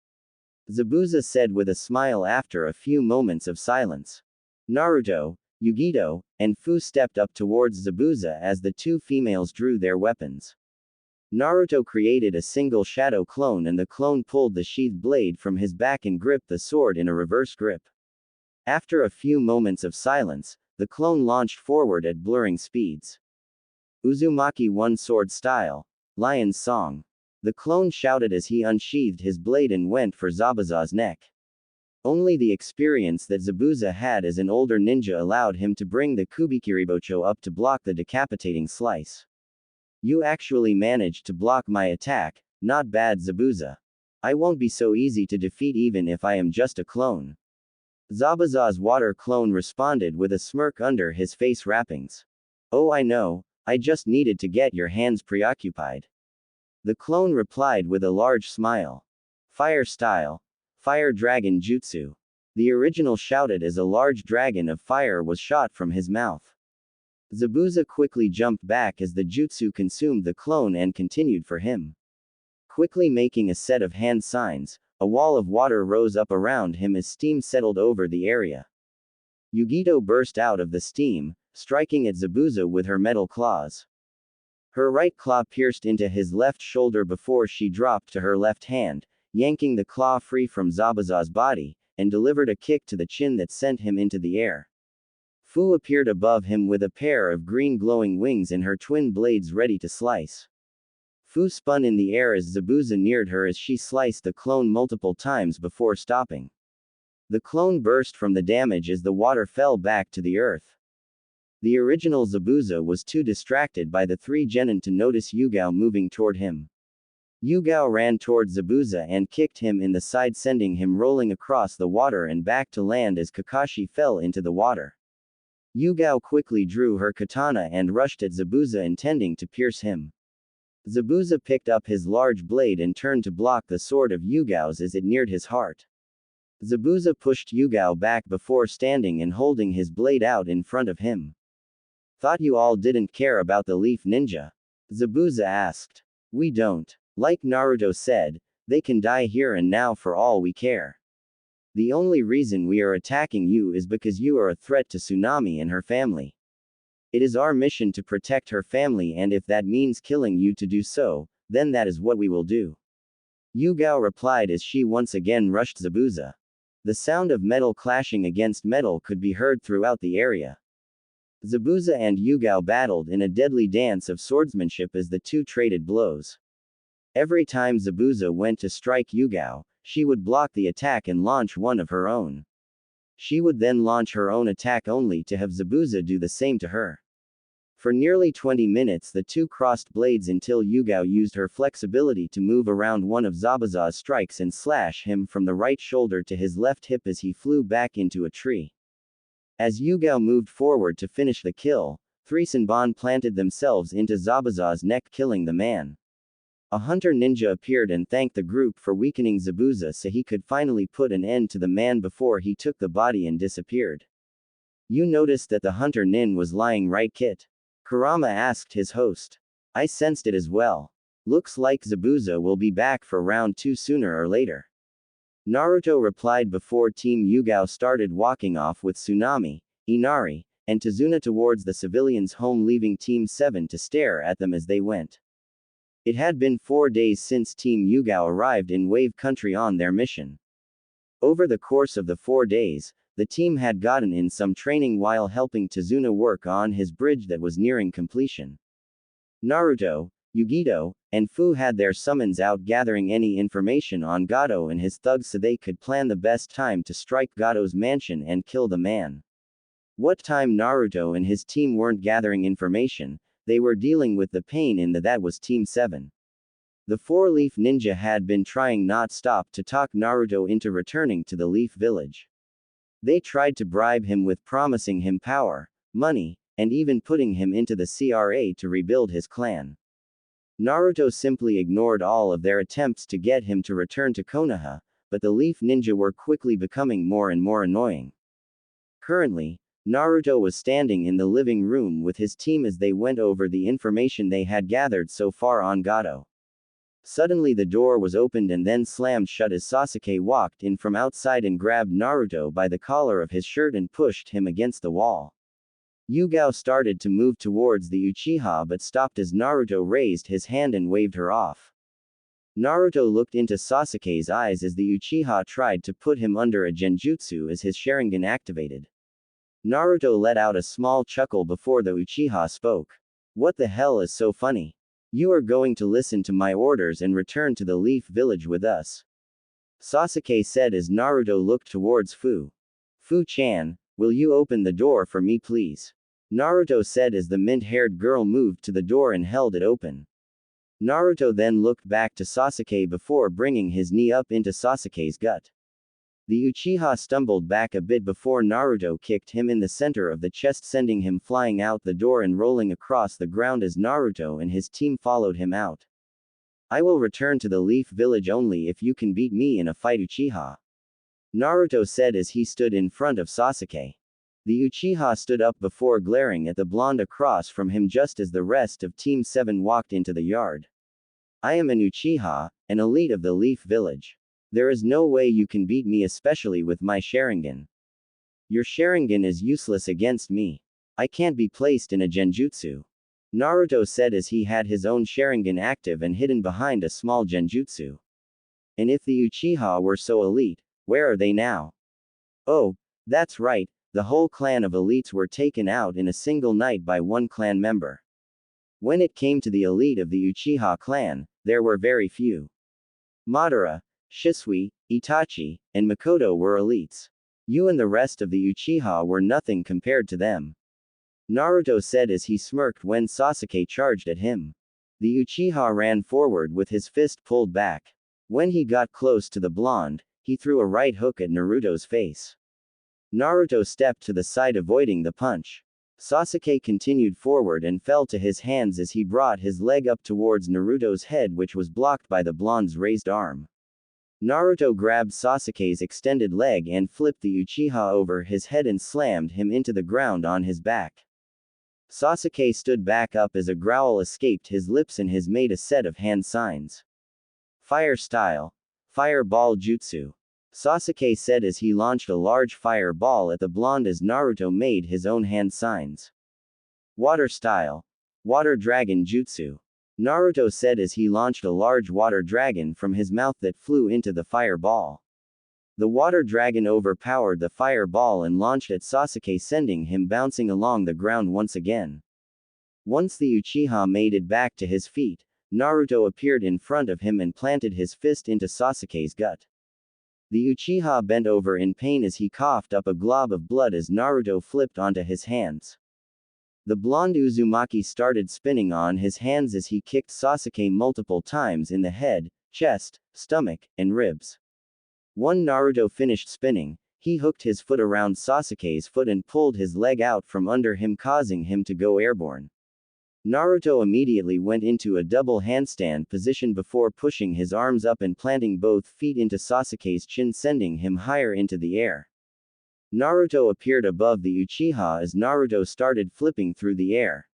Zabuza said with a smile after a few moments of silence. Naruto, Yugito, and Fu stepped up towards Zabuza as the 2 females drew their weapons. Naruto created a single shadow clone and the clone pulled the sheathed blade from his back and gripped the sword in a reverse grip. After a few moments of silence, the clone launched forward at blurring speeds. Uzumaki One Sword Style. Lion's Song. The clone shouted as he unsheathed his blade and went for Zabuza's neck. Only the experience that Zabuza had as an older ninja allowed him to bring the Kubikiribocho up to block the decapitating slice. You actually managed to block my attack, not bad, Zabuza. I won't be so easy to defeat even if I am just a clone. Zabuza's water clone responded with a smirk under his face wrappings. Oh, I know, I just needed to get your hands preoccupied. The clone replied with a large smile. Fire Style. Fire Dragon Jutsu. The original shouted as a large dragon of fire was shot from his mouth. Zabuza quickly jumped back as the jutsu consumed the clone and continued for him. Quickly making a set of hand signs, a wall of water rose up around him as steam settled over the area. Yugito burst out of the steam, striking at Zabuza with her metal claws. Her right claw pierced into his left shoulder before she dropped to her left hand, yanking the claw free from Zabuza's body, and delivered a kick to the chin that sent him into the air. Fu appeared above him with a pair of green glowing wings and her twin blades ready to slice. Fu spun in the air as Zabuza neared her as she sliced the clone multiple times before stopping. The clone burst from the damage as the water fell back to the earth. The original Zabuza was too distracted by the 3 genin to notice Yugao moving toward him. Yugao ran towards Zabuza and kicked him in the side, sending him rolling across the water and back to land as Kakashi fell into the water. Yugao quickly drew her katana and rushed at Zabuza, intending to pierce him. Zabuza picked up his large blade and turned to block the sword of Yugao's as it neared his heart. Zabuza pushed Yugao back before standing and holding his blade out in front of him. Thought you all didn't care about the Leaf Ninja? Zabuza asked. We don't. Like Naruto said, they can die here and now for all we care. The only reason we are attacking you is because you are a threat to Tsunami and her family. It is our mission to protect her family, and if that means killing you to do so, then that is what we will do. Yugao replied as she once again rushed Zabuza. The sound of metal clashing against metal could be heard throughout the area. Zabuza and Yugao battled in a deadly dance of swordsmanship as the two traded blows. Every time Zabuza went to strike Yugao, she would block the attack and launch one of her own. She would then launch her own attack only to have Zabuza do the same to her. For nearly 20 minutes the two crossed blades until Yugao used her flexibility to move around one of Zabuza's strikes and slash him from the right shoulder to his left hip as he flew back into a tree. As Yugao moved forward to finish the kill, three Senbon planted themselves into Zabuza's neck, killing the man. A hunter ninja appeared and thanked the group for weakening Zabuza so he could finally put an end to the man before he took the body and disappeared. You noticed that the hunter nin was lying, right, Kit? Kurama asked his host. I sensed it as well. Looks like Zabuza will be back for round 2 sooner or later. Naruto replied before Team Yugao started walking off with Tsunami, Inari, and Tazuna towards the civilians' home, leaving Team 7 to stare at them as they went. It had been 4 days since Team Yugao arrived in Wave Country on their mission. Over the course of the 4 days, the team had gotten in some training while helping Tazuna work on his bridge that was nearing completion. Naruto, Yugito, and Fu had their summons out gathering any information on Gato and his thugs so they could plan the best time to strike Gato's mansion and kill the man. What time Naruto and his team weren't gathering information, they were dealing with the pain in that was Team 7. The four-leaf ninja had been trying not stop to talk Naruto into returning to the Leaf Village. They tried to bribe him with promising him power, money, and even putting him into the CRA to rebuild his clan. Naruto simply ignored all of their attempts to get him to return to Konoha, but the Leaf Ninja were quickly becoming more and more annoying. Currently, Naruto was standing in the living room with his team as they went over the information they had gathered so far on Gato. Suddenly the door was opened and then slammed shut as Sasuke walked in from outside and grabbed Naruto by the collar of his shirt and pushed him against the wall. Yugao started to move towards the Uchiha but stopped as Naruto raised his hand and waved her off. Naruto looked into Sasuke's eyes as the Uchiha tried to put him under a genjutsu as his Sharingan activated. Naruto let out a small chuckle before the Uchiha spoke. What the hell is so funny? You are going to listen to my orders and return to the Leaf Village with us. Sasuke said as Naruto looked towards Fu. Fu-chan, will you open the door for me please? Naruto said as the mint-haired girl moved to the door and held it open. Naruto then looked back to Sasuke before bringing his knee up into Sasuke's gut. The Uchiha stumbled back a bit before Naruto kicked him in the center of the chest, sending him flying out the door and rolling across the ground as Naruto and his team followed him out. I will return to the Leaf Village only if you can beat me in a fight, Uchiha. Naruto said as he stood in front of Sasuke. The Uchiha stood up before glaring at the blonde across from him just as the rest of Team 7 walked into the yard. I am an Uchiha, an elite of the Leaf Village. There is no way you can beat me, especially with my Sharingan. Your Sharingan is useless against me. I can't be placed in a genjutsu. Naruto said as he had his own Sharingan active and hidden behind a small genjutsu. And if the Uchiha were so elite, where are they now? Oh, that's right, the whole clan of elites were taken out in a single night by one clan member. When it came to the elite of the Uchiha clan, there were very few. Madara, Shisui, Itachi, and Makoto were elites. You and the rest of the Uchiha were nothing compared to them. Naruto said as he smirked when Sasuke charged at him. The Uchiha ran forward with his fist pulled back. When he got close to the blonde, he threw a right hook at Naruto's face. Naruto stepped to the side avoiding the punch. Sasuke continued forward and fell to his hands as he brought his leg up towards Naruto's head, which was blocked by the blonde's raised arm. Naruto grabbed Sasuke's extended leg and flipped the Uchiha over his head and slammed him into the ground on his back. Sasuke stood back up as a growl escaped his lips and his made a set of hand signs. Fire style. Fireball jutsu. Sasuke said as he launched a large fireball at the blonde as Naruto made his own hand signs. Water style. Water dragon jutsu. Naruto said as he launched a large water dragon from his mouth that flew into the fireball. The water dragon overpowered the fireball and launched at Sasuke, sending him bouncing along the ground once again. Once the Uchiha made it back to his feet, Naruto appeared in front of him and planted his fist into Sasuke's gut. The Uchiha bent over in pain as he coughed up a glob of blood as Naruto flipped onto his hands. The blonde Uzumaki started spinning on his hands as he kicked Sasuke multiple times in the head, chest, stomach, and ribs. When Naruto finished spinning, he hooked his foot around Sasuke's foot and pulled his leg out from under him, causing him to go airborne. Naruto immediately went into a double handstand position before pushing his arms up and planting both feet into Sasuke's chin, sending him higher into the air. Naruto appeared above the Uchiha as Naruto started flipping through the air.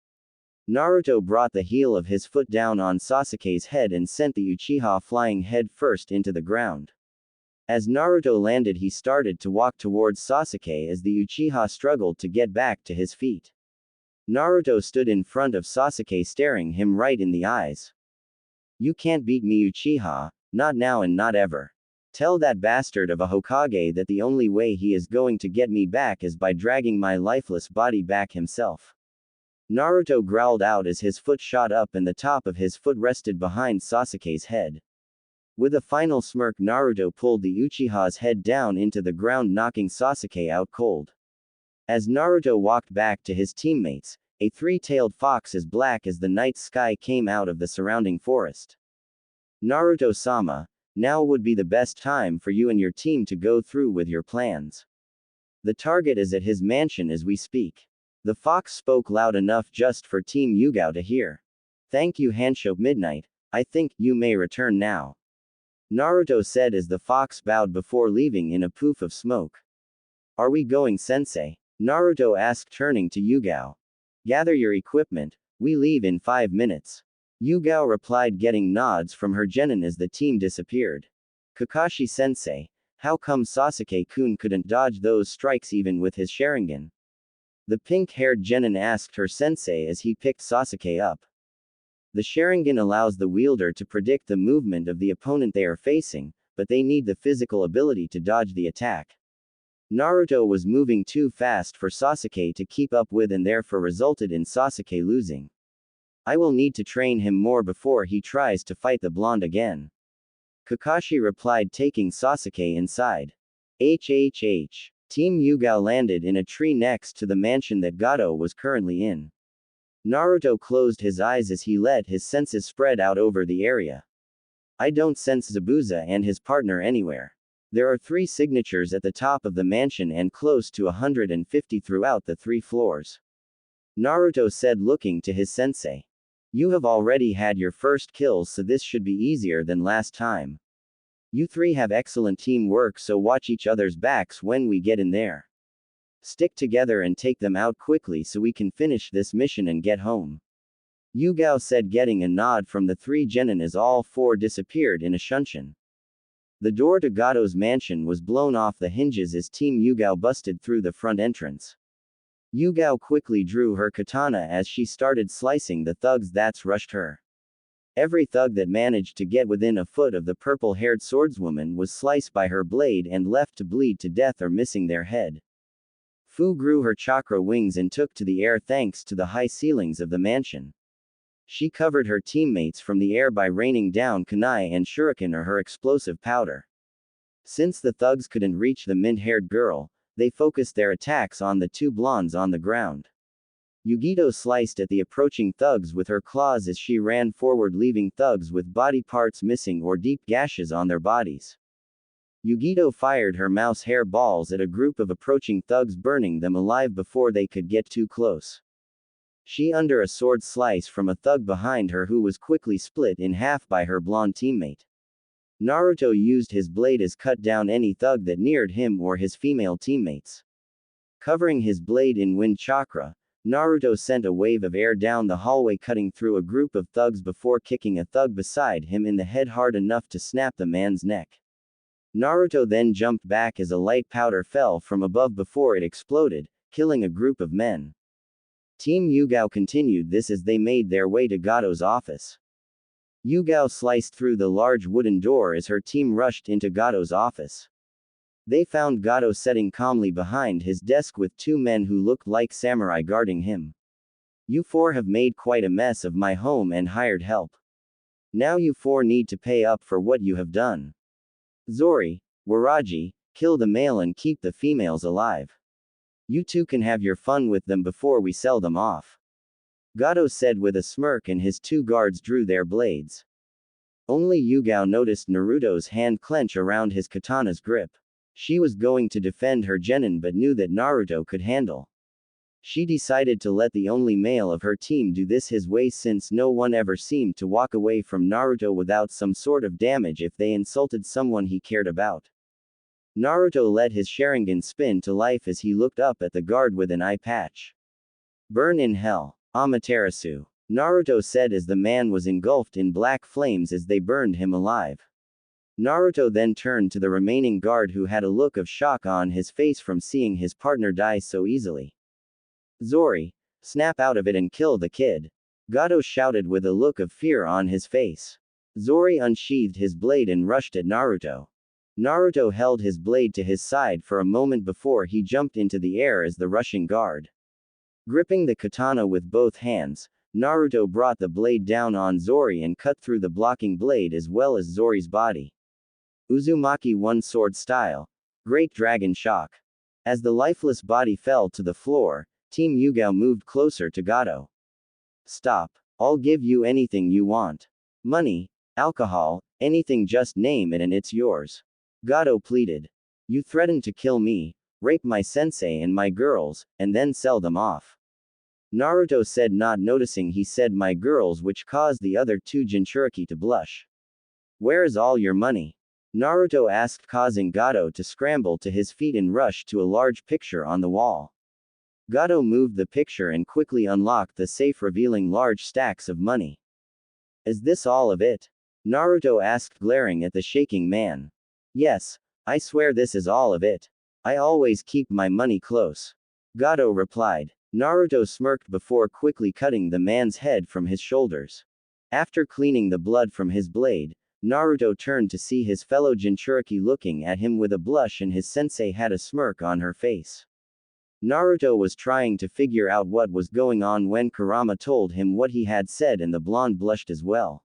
Naruto brought the heel of his foot down on Sasuke's head and sent the Uchiha flying head first into the ground. As Naruto landed, he started to walk towards Sasuke as the Uchiha struggled to get back to his feet. Naruto stood in front of Sasuke, staring him right in the eyes. "You can't beat me, Uchiha, not now and not ever. Tell that bastard of a Hokage that the only way he is going to get me back is by dragging my lifeless body back himself." Naruto growled out as his foot shot up and the top of his foot rested behind Sasuke's head. With a final smirk, Naruto pulled the Uchiha's head down into the ground, knocking Sasuke out cold. As Naruto walked back to his teammates, a three-tailed fox as black as the night sky came out of the surrounding forest. "Naruto-sama, now would be the best time for you and your team to go through with your plans. The target is at his mansion as we speak." The fox spoke loud enough just for Team Yugao to hear. "Thank you, Hansho Midnight, I think you may return now," Naruto said as the fox bowed before leaving in a poof of smoke. "Are we going, sensei?" Naruto asked, turning to Yugao. "Gather your equipment, we leave in 5 minutes." Yugao replied, getting nods from her genin as the team disappeared. "Kakashi-sensei, how come Sasuke-kun couldn't dodge those strikes even with his Sharingan?" The pink-haired genin asked her sensei as he picked Sasuke up. The Sharingan allows the wielder to predict the movement of the opponent they are facing, but they need the physical ability to dodge the attack. Naruto was moving too fast for Sasuke to keep up with and therefore resulted in Sasuke losing. "I will need to train him more before he tries to fight the blonde again," Kakashi replied, taking Sasuke inside. HHH. Team Yugao landed in a tree next to the mansion that Gato was currently in. Naruto closed his eyes as he let his senses spread out over the area. "I don't sense Zabuza and his partner anywhere. There are 3 signatures at the top of the mansion and close to 150 throughout the 3 floors," Naruto said, looking to his sensei. "You have already had your first kills, so this should be easier than last time. You 3 have excellent teamwork, so watch each other's backs when we get in there. Stick together and take them out quickly so we can finish this mission and get home," Yugao said, getting a nod from the 3 genin as all 4 disappeared in a shunshin. The door to Gato's mansion was blown off the hinges as Team Yugao busted through the front entrance. Yugao quickly drew her katana as she started slicing the thugs that rushed her. Every thug that managed to get within a foot of the purple-haired swordswoman was sliced by her blade and left to bleed to death or missing their head. Fu grew her chakra wings and took to the air thanks to the high ceilings of the mansion. She covered her teammates from the air by raining down kunai and shuriken, or her explosive powder. Since the thugs couldn't reach the mint-haired girl, they focused their attacks on the 2 blondes on the ground. Yugito sliced at the approaching thugs with her claws as she ran forward, leaving thugs with body parts missing or deep gashes on their bodies. Yugito fired her mouse hair balls at a group of approaching thugs, burning them alive before they could get too close. She under a sword slice from a thug behind her who was quickly split in half by her blonde teammate. Naruto used his blade as cut down any thug that neared him or his female teammates. Covering his blade in wind chakra, Naruto sent a wave of air down the hallway, cutting through a group of thugs before kicking a thug beside him in the head hard enough to snap the man's neck. Naruto then jumped back as a light powder fell from above before it exploded, killing a group of men. Team Yugao continued this as they made their way to Gato's office. Yugao sliced through the large wooden door as her team rushed into Gato's office. They found Gato sitting calmly behind his desk with two men who looked like samurai guarding him. You four have made quite a mess of my home and hired help. Now you four need to pay up for what you have done. Zori, Waraji, kill the male and keep the females alive. You two can have your fun with them before we sell them off. Gato said with a smirk, and his two guards drew their blades. Only Yugao noticed Naruto's hand clench around his katana's grip. She was going to defend her genin but knew that Naruto could handle. She decided to let the only male of her team do this his way, since no one ever seemed to walk away from Naruto without some sort of damage if they insulted someone he cared about. Naruto let his Sharingan spin to life as he looked up at the guard with an eye patch. Burn in hell, Amaterasu, Naruto said as the man was engulfed in black flames as they burned him alive. Naruto then turned to the remaining guard, who had a look of shock on his face from seeing his partner die so easily. Zori, snap out of it and kill the kid, Gato shouted with a look of fear on his face. Zori unsheathed his blade and rushed at Naruto. Naruto held his blade to his side for a moment before he jumped into the air as the rushing guard. Gripping the katana with both hands, Naruto brought the blade down on Zori and cut through the blocking blade as well as Zori's body. Uzumaki one sword style. Great Dragon Shock. As the lifeless body fell to the floor, Team Yugao moved closer to Gato. Stop. I'll give you anything you want. Money, alcohol, anything, just name it and it's yours. Gato pleaded. You threatened to kill me, rape my sensei and my girls, and then sell them off. Naruto said, not noticing he said my girls, which caused the other two Jinchuriki to blush. Where is all your money? Naruto asked, causing Gato to scramble to his feet and rush to a large picture on the wall. Gato moved the picture and quickly unlocked the safe, revealing large stacks of money. Is this all of it? Naruto asked, glaring at the shaking man. Yes, I swear this is all of it. I always keep my money close. Gato replied. Naruto smirked before quickly cutting the man's head from his shoulders. After cleaning the blood from his blade, Naruto turned to see his fellow Jinchuriki looking at him with a blush, and his sensei had a smirk on her face. Naruto was trying to figure out what was going on when Kurama told him what he had said, and the blonde blushed as well.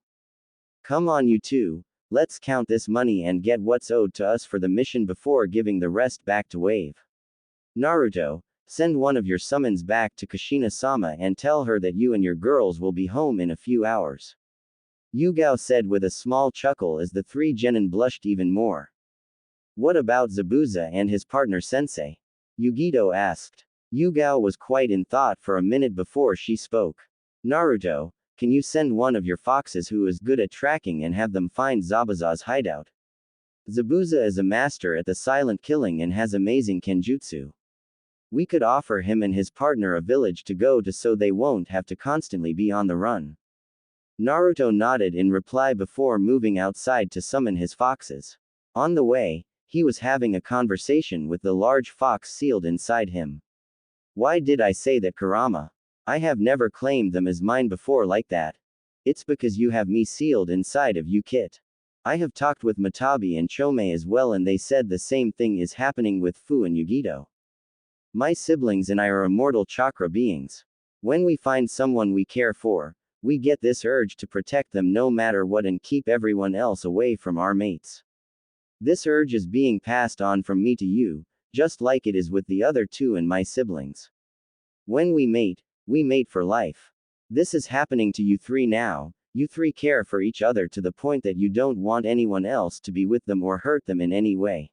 Come on you two, let's count this money and get what's owed to us for the mission before giving the rest back to Wave. Naruto, send one of your summons back to Kushina-sama and tell her that you and your girls will be home in a few hours. Yugao said with a small chuckle as the three genin blushed even more. What about Zabuza and his partner sensei? Yugito asked. Yugao was quite in thought for a minute before she spoke. Naruto, can you send one of your foxes who is good at tracking and have them find Zabuza's hideout? Zabuza is a master at the silent killing and has amazing kenjutsu. We could offer him and his partner a village to go to so they won't have to constantly be on the run. Naruto nodded in reply before moving outside to summon his foxes. On the way, he was having a conversation with the large fox sealed inside him. Why did I say that, Kurama? I have never claimed them as mine before like that. It's because you have me sealed inside of you, Kit. I have talked with Matabi and Chome as well, and they said the same thing is happening with Fu and Yugito. My siblings and I are immortal chakra beings. When we find someone we care for, we get this urge to protect them no matter what and keep everyone else away from our mates. This urge is being passed on from me to you, just like it is with the other two and my siblings. When we mate for life. This is happening to you three now. You three care for each other to the point that you don't want anyone else to be with them or hurt them in any way.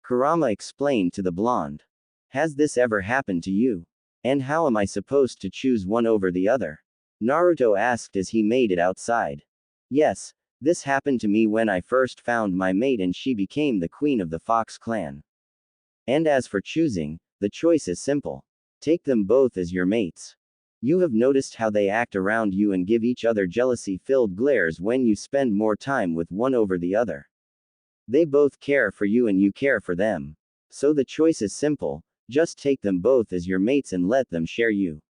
Kurama explained to the blonde. Has this ever happened to you? And how am I supposed to choose one over the other? Naruto asked as he made it outside. Yes, this happened to me when I first found my mate and she became the queen of the Fox clan. And as for choosing, the choice is simple. Take them both as your mates. You have noticed how they act around you and give each other jealousy-filled glares when you spend more time with one over the other. They both care for you and you care for them. So the choice is simple, just take them both as your mates and let them share you.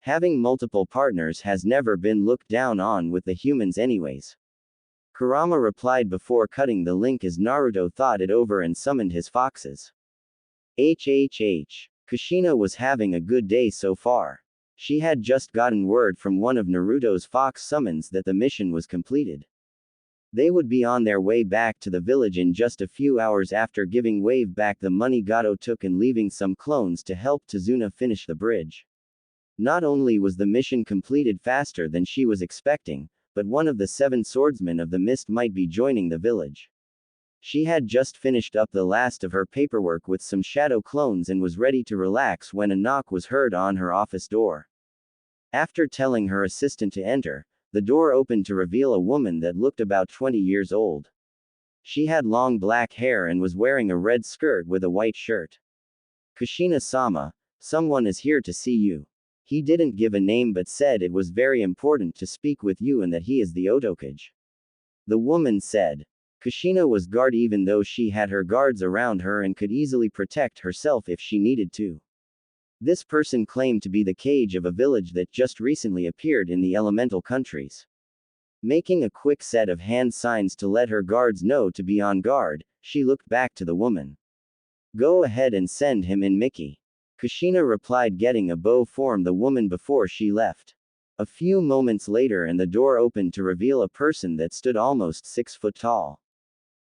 Having multiple partners has never been looked down on with the humans anyways. Kurama replied before cutting the link as Naruto thought it over and summoned his foxes. HHH. Kushina was having a good day so far. She had just gotten word from one of Naruto's fox summons that the mission was completed. They would be on their way back to the village in just a few hours after giving Wave back the money Gato took and leaving some clones to help Tazuna finish the bridge. Not only was the mission completed faster than she was expecting, but one of the 7 swordsmen of the mist might be joining the village. She had just finished up the last of her paperwork with some shadow clones and was ready to relax when a knock was heard on her office door. After telling her assistant to enter, the door opened to reveal a woman that looked about 20 years old. She had long black hair and was wearing a red skirt with a white shirt. Kushina-sama, someone is here to see you. He didn't give a name but said it was very important to speak with you and that he is the Otokage. The woman said. Kushina was guard even though she had her guards around her and could easily protect herself if she needed to. This person claimed to be the Kage of a village that just recently appeared in the elemental countries. Making a quick set of hand signs to let her guards know to be on guard, she looked back to the woman. Go ahead and send him in, Mickey. Kushina replied, getting a bow from the woman before she left. A few moments later and the door opened to reveal a person that stood almost 6 foot tall.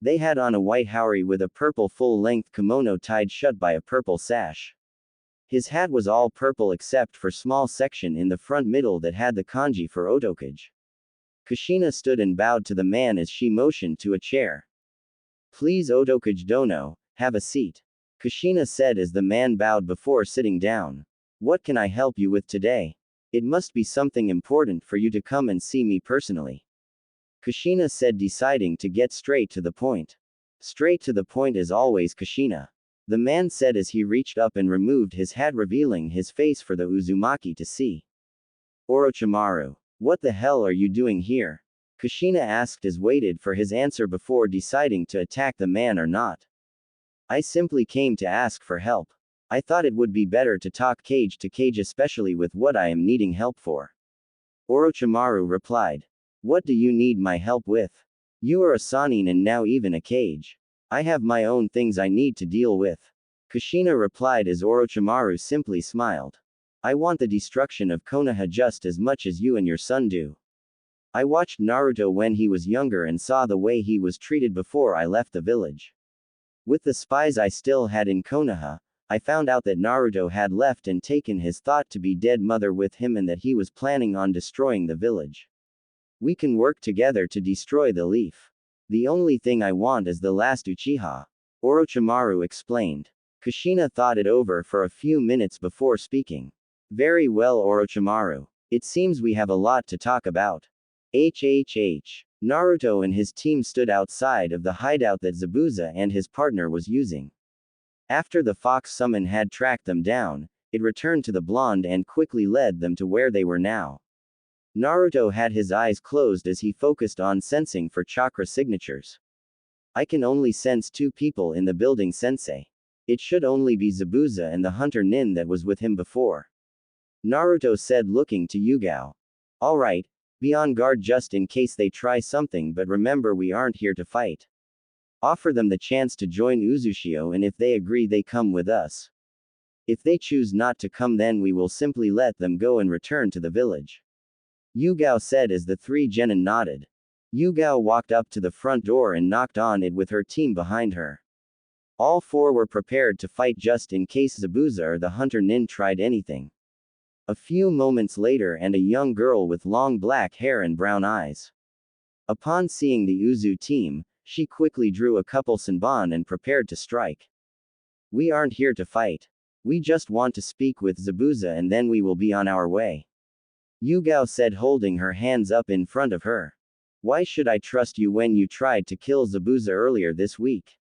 They had on a white haori with a purple full-length kimono tied shut by a purple sash. His hat was all purple except for small section in the front middle that had the kanji for Otokage. Kushina stood and bowed to the man as she motioned to a chair. Please Otokage Dono, have a seat. Kushina said as the man bowed before sitting down. What can I help you with today? It must be something important for you to come and see me personally. Kushina said, deciding to get straight to the point. Straight to the point as always, Kushina. The man said as he reached up and removed his hat, revealing his face for the Uzumaki to see. Orochimaru. What the hell are you doing here? Kushina asked as waited for his answer before deciding to attack the man or not. I simply came to ask for help. I thought it would be better to talk cage to cage, especially with what I am needing help for. Orochimaru replied. What do you need my help with? You are a Sanin and now even a cage. I have my own things I need to deal with. Kushina replied as Orochimaru simply smiled. I want the destruction of Konoha just as much as you and your son do. I watched Naruto when he was younger and saw the way he was treated before I left the village. With the spies I still had in Konoha, I found out that Naruto had left and taken his thought to be dead mother with him and that he was planning on destroying the village. We can work together to destroy the leaf. The only thing I want is the last Uchiha. Orochimaru explained. Kushina thought it over for a few minutes before speaking. Very well, Orochimaru. It seems we have a lot to talk about. HHH. Naruto and his team stood outside of the hideout that Zabuza and his partner was using. After the fox summon had tracked them down, it returned to the blonde and quickly led them to where they were now. Naruto had his eyes closed as he focused on sensing for chakra signatures. I can only sense 2 people in the building, sensei. It should only be Zabuza and the hunter Nin that was with him before. Naruto said, looking to Yugao. Alright, be on guard just in case they try something, but remember we aren't here to fight. Offer them the chance to join Uzushio, and if they agree they come with us. If they choose not to come, then we will simply let them go and return to the village. Yugao said as the 3 genin nodded. Yugao walked up to the front door and knocked on it with her team behind her. All 4 were prepared to fight just in case Zabuza or the hunter Nin tried anything. A few moments later and a young girl with long black hair and brown eyes. Upon seeing the Uzu team, she quickly drew a couple senbon and prepared to strike. We aren't here to fight. We just want to speak with Zabuza and then we will be on our way. Yugao said, holding her hands up in front of her. Why should I trust you when you tried to kill Zabuza earlier this week?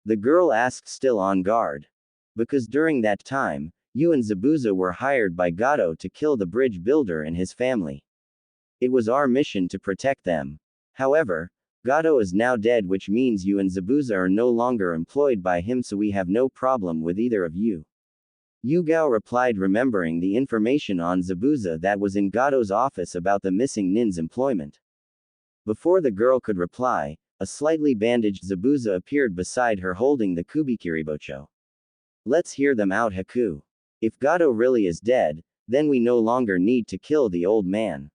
The girl asked, still on guard. Because during that time, you and Zabuza were hired by Gato to kill the bridge builder and his family. It was our mission to protect them. However, Gato is now dead, which means you and Zabuza are no longer employed by him, so we have no problem with either of you. Yugao replied, remembering the information on Zabuza that was in Gato's office about the missing Nin's employment. Before the girl could reply, a slightly bandaged Zabuza appeared beside her holding the Kubikiribocho. Let's hear them out, Haku. If Gato really is dead, then we no longer need to kill the old man.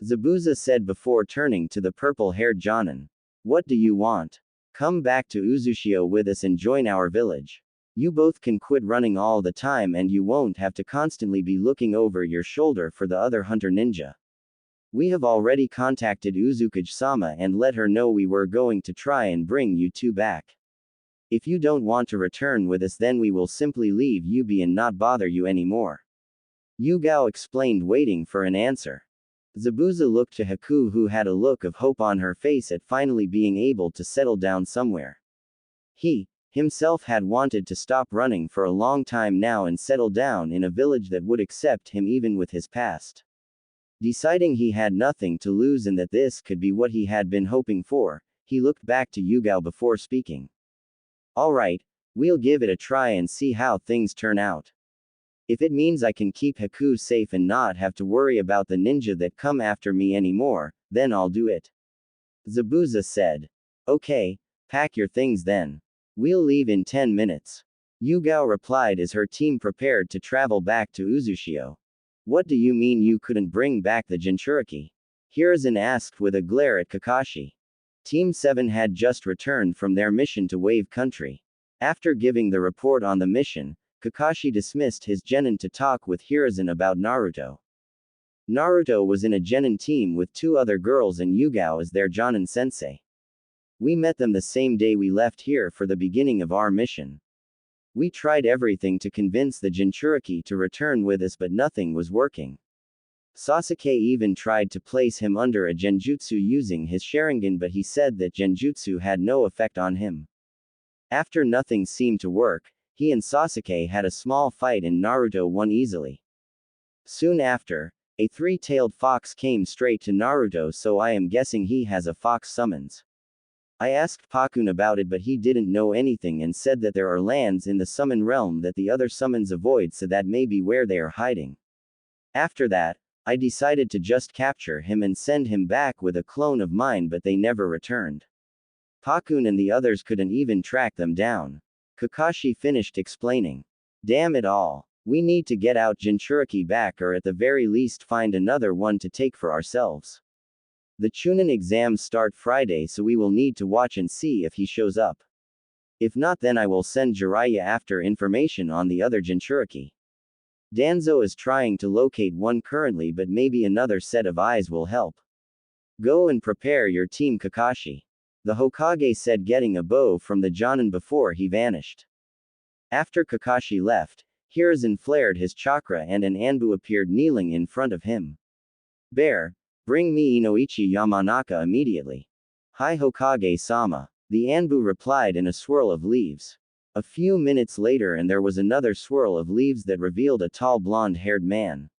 Zabuza said before turning to the purple-haired Jonin. What do you want? Come back to Uzushio with us and join our village. You both can quit running all the time and you won't have to constantly be looking over your shoulder for the other hunter ninja. We have already contacted Uzukage-sama and let her know we were going to try and bring you two back. If you don't want to return with us, then we will simply leave you be and not bother you anymore. Yugao explained, waiting for an answer. Zabuza looked to Haku, who had a look of hope on her face at finally being able to settle down somewhere. He, himself, had wanted to stop running for a long time now and settle down in a village that would accept him even with his past. Deciding he had nothing to lose and that this could be what he had been hoping for, he looked back to Yugao before speaking. Alright, we'll give it a try and see how things turn out. If it means I can keep Haku safe and not have to worry about the ninja that come after me anymore, then I'll do it. Zabuza said. Okay, pack your things then. We'll leave in 10 minutes. Yugao replied as her team prepared to travel back to Uzushio. What do you mean you couldn't bring back the Jinchuriki? Hiruzen asked with a glare at Kakashi. Team 7 had just returned from their mission to Wave Country. After giving the report on the mission, Kakashi dismissed his genin to talk with Hiruzen about Naruto. Naruto was in a genin team with 2 other girls and Yugao as their jonin sensei. We met them the same day we left here for the beginning of our mission. We tried everything to convince the Jinchuriki to return with us, but nothing was working. Sasuke even tried to place him under a genjutsu using his Sharingan, but he said that genjutsu had no effect on him. After nothing seemed to work, he and Sasuke had a small fight and Naruto won easily. Soon after, a 3-tailed fox came straight to Naruto, so I am guessing he has a fox summons. I asked Pakun about it, but he didn't know anything and said that there are lands in the summon realm that the other summons avoid, so that may be where they are hiding. After that, I decided to just capture him and send him back with a clone of mine, but they never returned. Pakun and the others couldn't even track them down. Kakashi finished explaining. Damn it all. We need to get out Jinchuriki back, or at the very least find another one to take for ourselves. The Chunin exams start Friday, so we will need to watch and see if he shows up. If not, then I will send Jiraiya after information on the other Jinchuriki. Danzo is trying to locate one currently, but maybe another set of eyes will help. Go and prepare your team, Kakashi. The Hokage said, getting a bow from the Jonin before he vanished. After Kakashi left, Hiruzen flared his chakra and an Anbu appeared kneeling in front of him. Bear, bring me Inoichi Yamanaka immediately. Hi Hokage-sama. The Anbu replied in a swirl of leaves. A few minutes later and there was another swirl of leaves that revealed a tall blonde-haired man.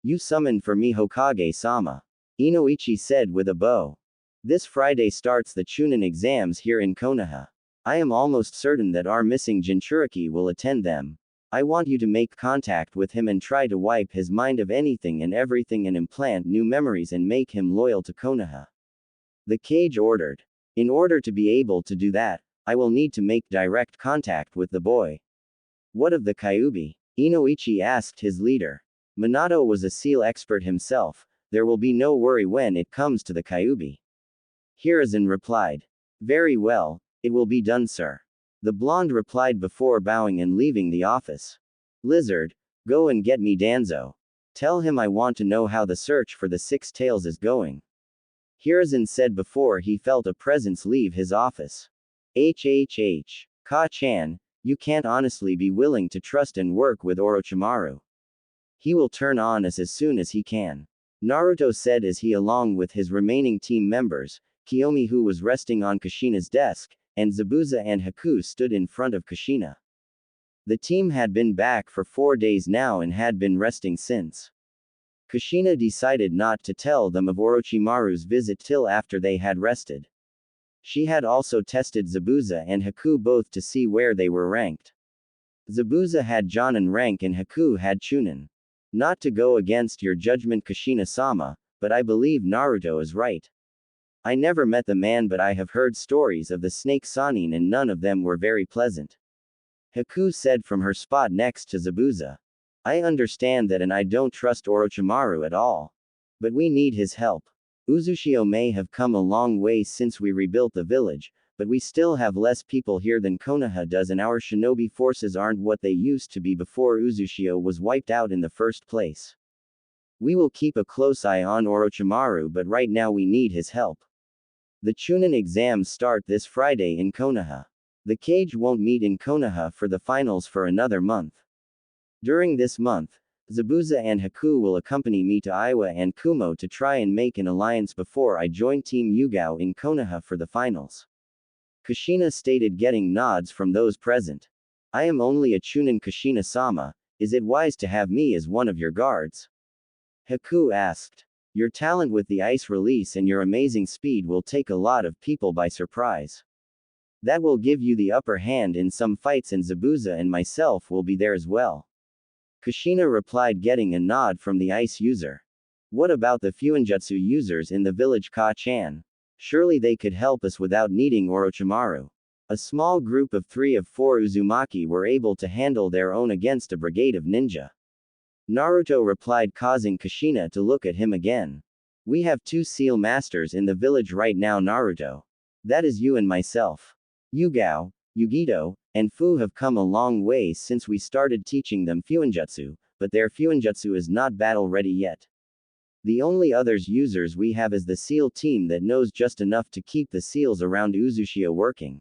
You summoned for me, Hokage-sama. Inoichi said with a bow. This Friday starts the Chunin exams here in Konoha. I am almost certain that our missing Jinchuriki will attend them. I want you to make contact with him and try to wipe his mind of anything and everything and implant new memories and make him loyal to Konoha. The Cage ordered. In order to be able to do that, I will need to make direct contact with the boy. What of the Kyuubi? Inoichi asked his leader. Minato was a seal expert himself. There will be no worry when it comes to the Kyuubi. Hiruzen replied. Very well, it will be done, sir. The blonde replied before bowing and leaving the office. Lizard, go and get me Danzo. Tell him I want to know how the search for the 6 tails is going. Hiruzen said before he felt a presence leave his office. Ka-chan, you can't honestly be willing to trust and work with Orochimaru. He will turn on us as soon as he can. Naruto said as he, along with his remaining team members, Kiyomi, who was resting on Kushina's desk, and Zabuza and Haku stood in front of Kushina. The team had been back for 4 days now and had been resting since. Kushina decided not to tell them of Orochimaru's visit till after they had rested. She had also tested Zabuza and Haku both to see where they were ranked. Zabuza had Jonin rank and Haku had Chunin. Not to go against your judgment, Kushina-sama, but I believe Naruto is right. I never met the man, but I have heard stories of the snake Sanin and none of them were very pleasant. Haku said from her spot next to Zabuza. I understand that and I don't trust Orochimaru at all. But we need his help. Uzushio may have come a long way since we rebuilt the village, but we still have less people here than Konoha does and our shinobi forces aren't what they used to be before Uzushio was wiped out in the first place. We will keep a close eye on Orochimaru but right now we need his help. The Chunin exams start this Friday in Konoha. The cage won't meet in Konoha for the finals for another month. During this month, Zabuza and Haku will accompany me to Iwa and Kumo to try and make an alliance before I join Team Yugao in Konoha for the finals. Kushina stated, getting nods from those present. I am only a Chunin, Kushina-sama. Is it wise to have me as one of your guards? Haku asked. Your talent with the ice release and your amazing speed will take a lot of people by surprise. That will give you the upper hand in some fights and Zabuza and myself will be there as well. Kushina replied, getting a nod from the ice user. What about the Fuinjutsu users in the village, Ka-chan? Surely they could help us without needing Orochimaru. A small group of 3 of 4 Uzumaki were able to handle their own against a brigade of ninja. Naruto replied, causing Kushina to look at him again. We have 2 seal masters in the village right now, Naruto. That is you and myself. Yugao, Yugito, and Fu have come a long way since we started teaching them Fuinjutsu, but their Fuinjutsu is not battle ready yet. The only others users we have is the SEAL team that knows just enough to keep the SEALs around Uzushio working.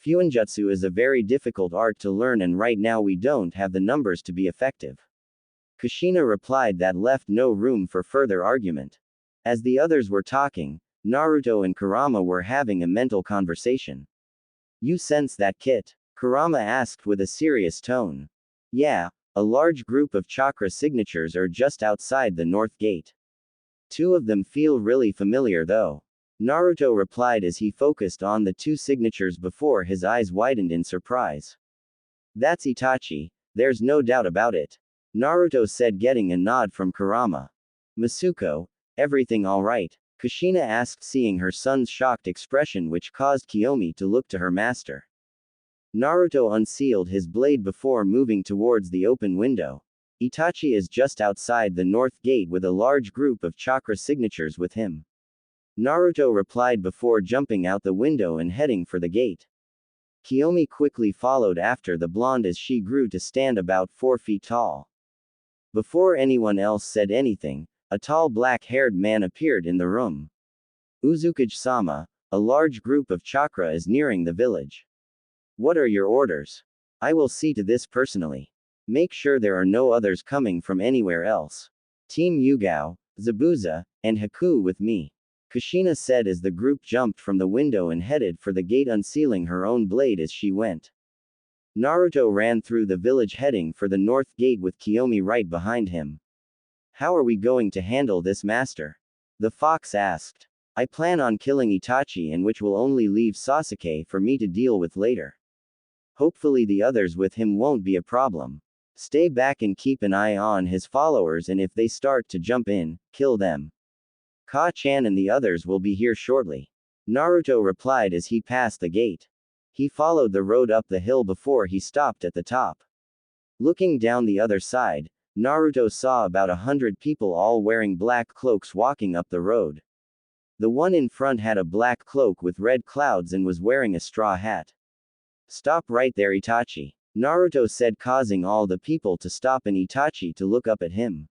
Fuinjutsu is a very difficult art to learn and right now we don't have the numbers to be effective. Kushina replied that left no room for further argument. As the others were talking, Naruto and Kurama were having a mental conversation. You sense that, Kit? Kurama asked with a serious tone. Yeah, a large group of chakra signatures are just outside the north gate. 2 of them feel really familiar though. Naruto replied as he focused on the 2 signatures before his eyes widened in surprise. That's Itachi, there's no doubt about it. Naruto said, getting a nod from Kurama. Masuko, everything alright? Kushina asked, seeing her son's shocked expression which caused Kiyomi to look to her master. Naruto unsealed his blade before moving towards the open window. Itachi is just outside the north gate with a large group of chakra signatures with him. Naruto replied before jumping out the window and heading for the gate. Kiyomi quickly followed after the blonde as she grew to stand about 4 feet tall. Before anyone else said anything, a tall black-haired man appeared in the room. Uzukage-sama, a large group of chakra is nearing the village. What are your orders? I will see to this personally. Make sure there are no others coming from anywhere else. Team Yugao, Zabuza, and Haku with me. Kushina said as the group jumped from the window and headed for the gate, unsealing her own blade as she went. Naruto ran through the village heading for the north gate with Kiyomi right behind him. How are we going to handle this, master? The fox asked. I plan on killing Itachi, and which will only leave Sasuke for me to deal with later. Hopefully the others with him won't be a problem. Stay back and keep an eye on his followers, and if they start to jump in, kill them. Ka-chan and the others will be here shortly. Naruto replied as he passed the gate. He followed the road up the hill before he stopped at the top. Looking down the other side, Naruto saw about 100 people all wearing black cloaks walking up the road. The one in front had a black cloak with red clouds and was wearing a straw hat. Stop right there, Itachi, Naruto said, causing all the people to stop and Itachi to look up at him.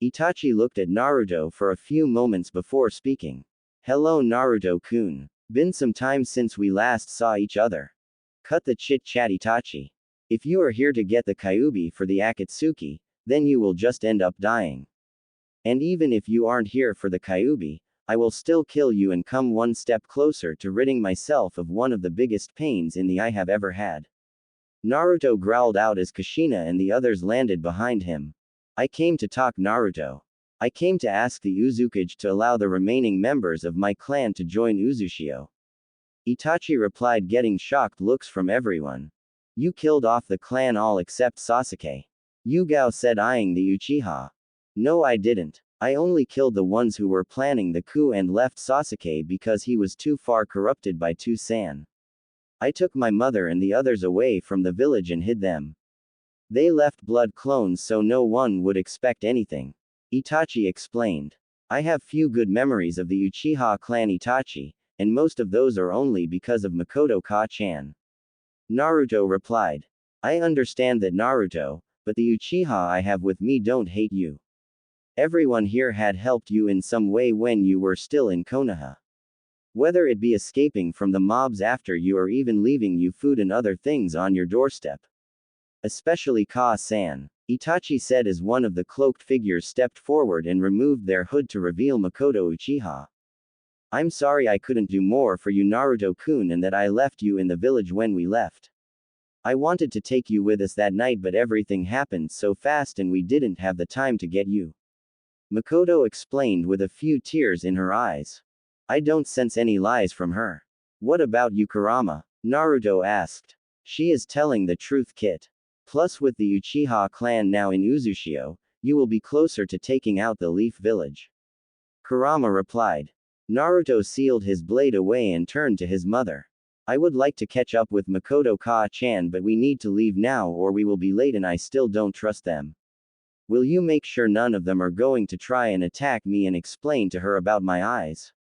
Itachi looked at Naruto for a few moments before speaking. Hello Naruto-kun. Been some time since we last saw each other. Cut the chit-chat, Itachi. If you are here to get the Kyuubi for the Akatsuki, then you will just end up dying. And even if you aren't here for the Kyuubi, I will still kill you and come one step closer to ridding myself of one of the biggest pains in the I have ever had. Naruto growled out as Kushina and the others landed behind him. I came to talk, Naruto. I came to ask the Uzukage to allow the remaining members of my clan to join Uzushio. Itachi replied, getting shocked looks from everyone. You killed off the clan all except Sasuke. Yugao said, eyeing the Uchiha. No, I didn't. I only killed the ones who were planning the coup and left Sasuke because he was too far corrupted by Toussaint. I took my mother and the others away from the village and hid them. They left blood clones so no one would expect anything. Itachi explained. I have few good memories of the Uchiha clan Itachi, and most of those are only because of Makoto Ka-chan. Naruto replied. I understand that, Naruto, but the Uchiha I have with me don't hate you. Everyone here had helped you in some way when you were still in Konoha. Whether it be escaping from the mobs after you or even leaving you food and other things on your doorstep. Especially Ka-san, Itachi said as one of the cloaked figures stepped forward and removed their hood to reveal Makoto Uchiha. I'm sorry I couldn't do more for you, Naruto-kun, and that I left you in the village when we left. I wanted to take you with us that night, but everything happened so fast and we didn't have the time to get you. Makoto explained with a few tears in her eyes. I don't sense any lies from her. What about you, Kurama? Naruto asked. She is telling the truth, Kit. Plus, with the Uchiha clan now in Uzushio, you will be closer to taking out the Leaf Village. Kurama replied. Naruto sealed his blade away and turned to his mother. I would like to catch up with Makoto Ka-chan, but we need to leave now or we will be late and I still don't trust them. Will you make sure none of them are going to try and attack me and explain to her about my eyes?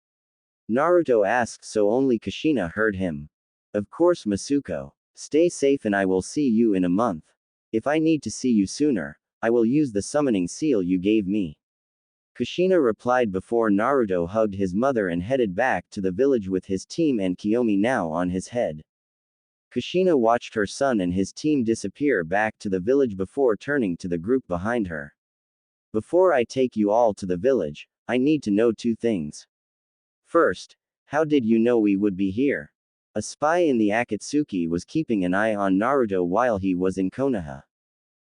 Naruto asked so only Kushina heard him. Of course, Masuko. Stay safe and I will see you in a month. If I need to see you sooner, I will use the summoning seal you gave me. Kushina replied before Naruto hugged his mother and headed back to the village with his team and Kiyomi now on his head. Kushina watched her son and his team disappear back to the village before turning to the group behind her. Before I take you all to the village, I need to know two things. First, how did you know we would be here? A spy in the Akatsuki was keeping an eye on Naruto while he was in Konoha.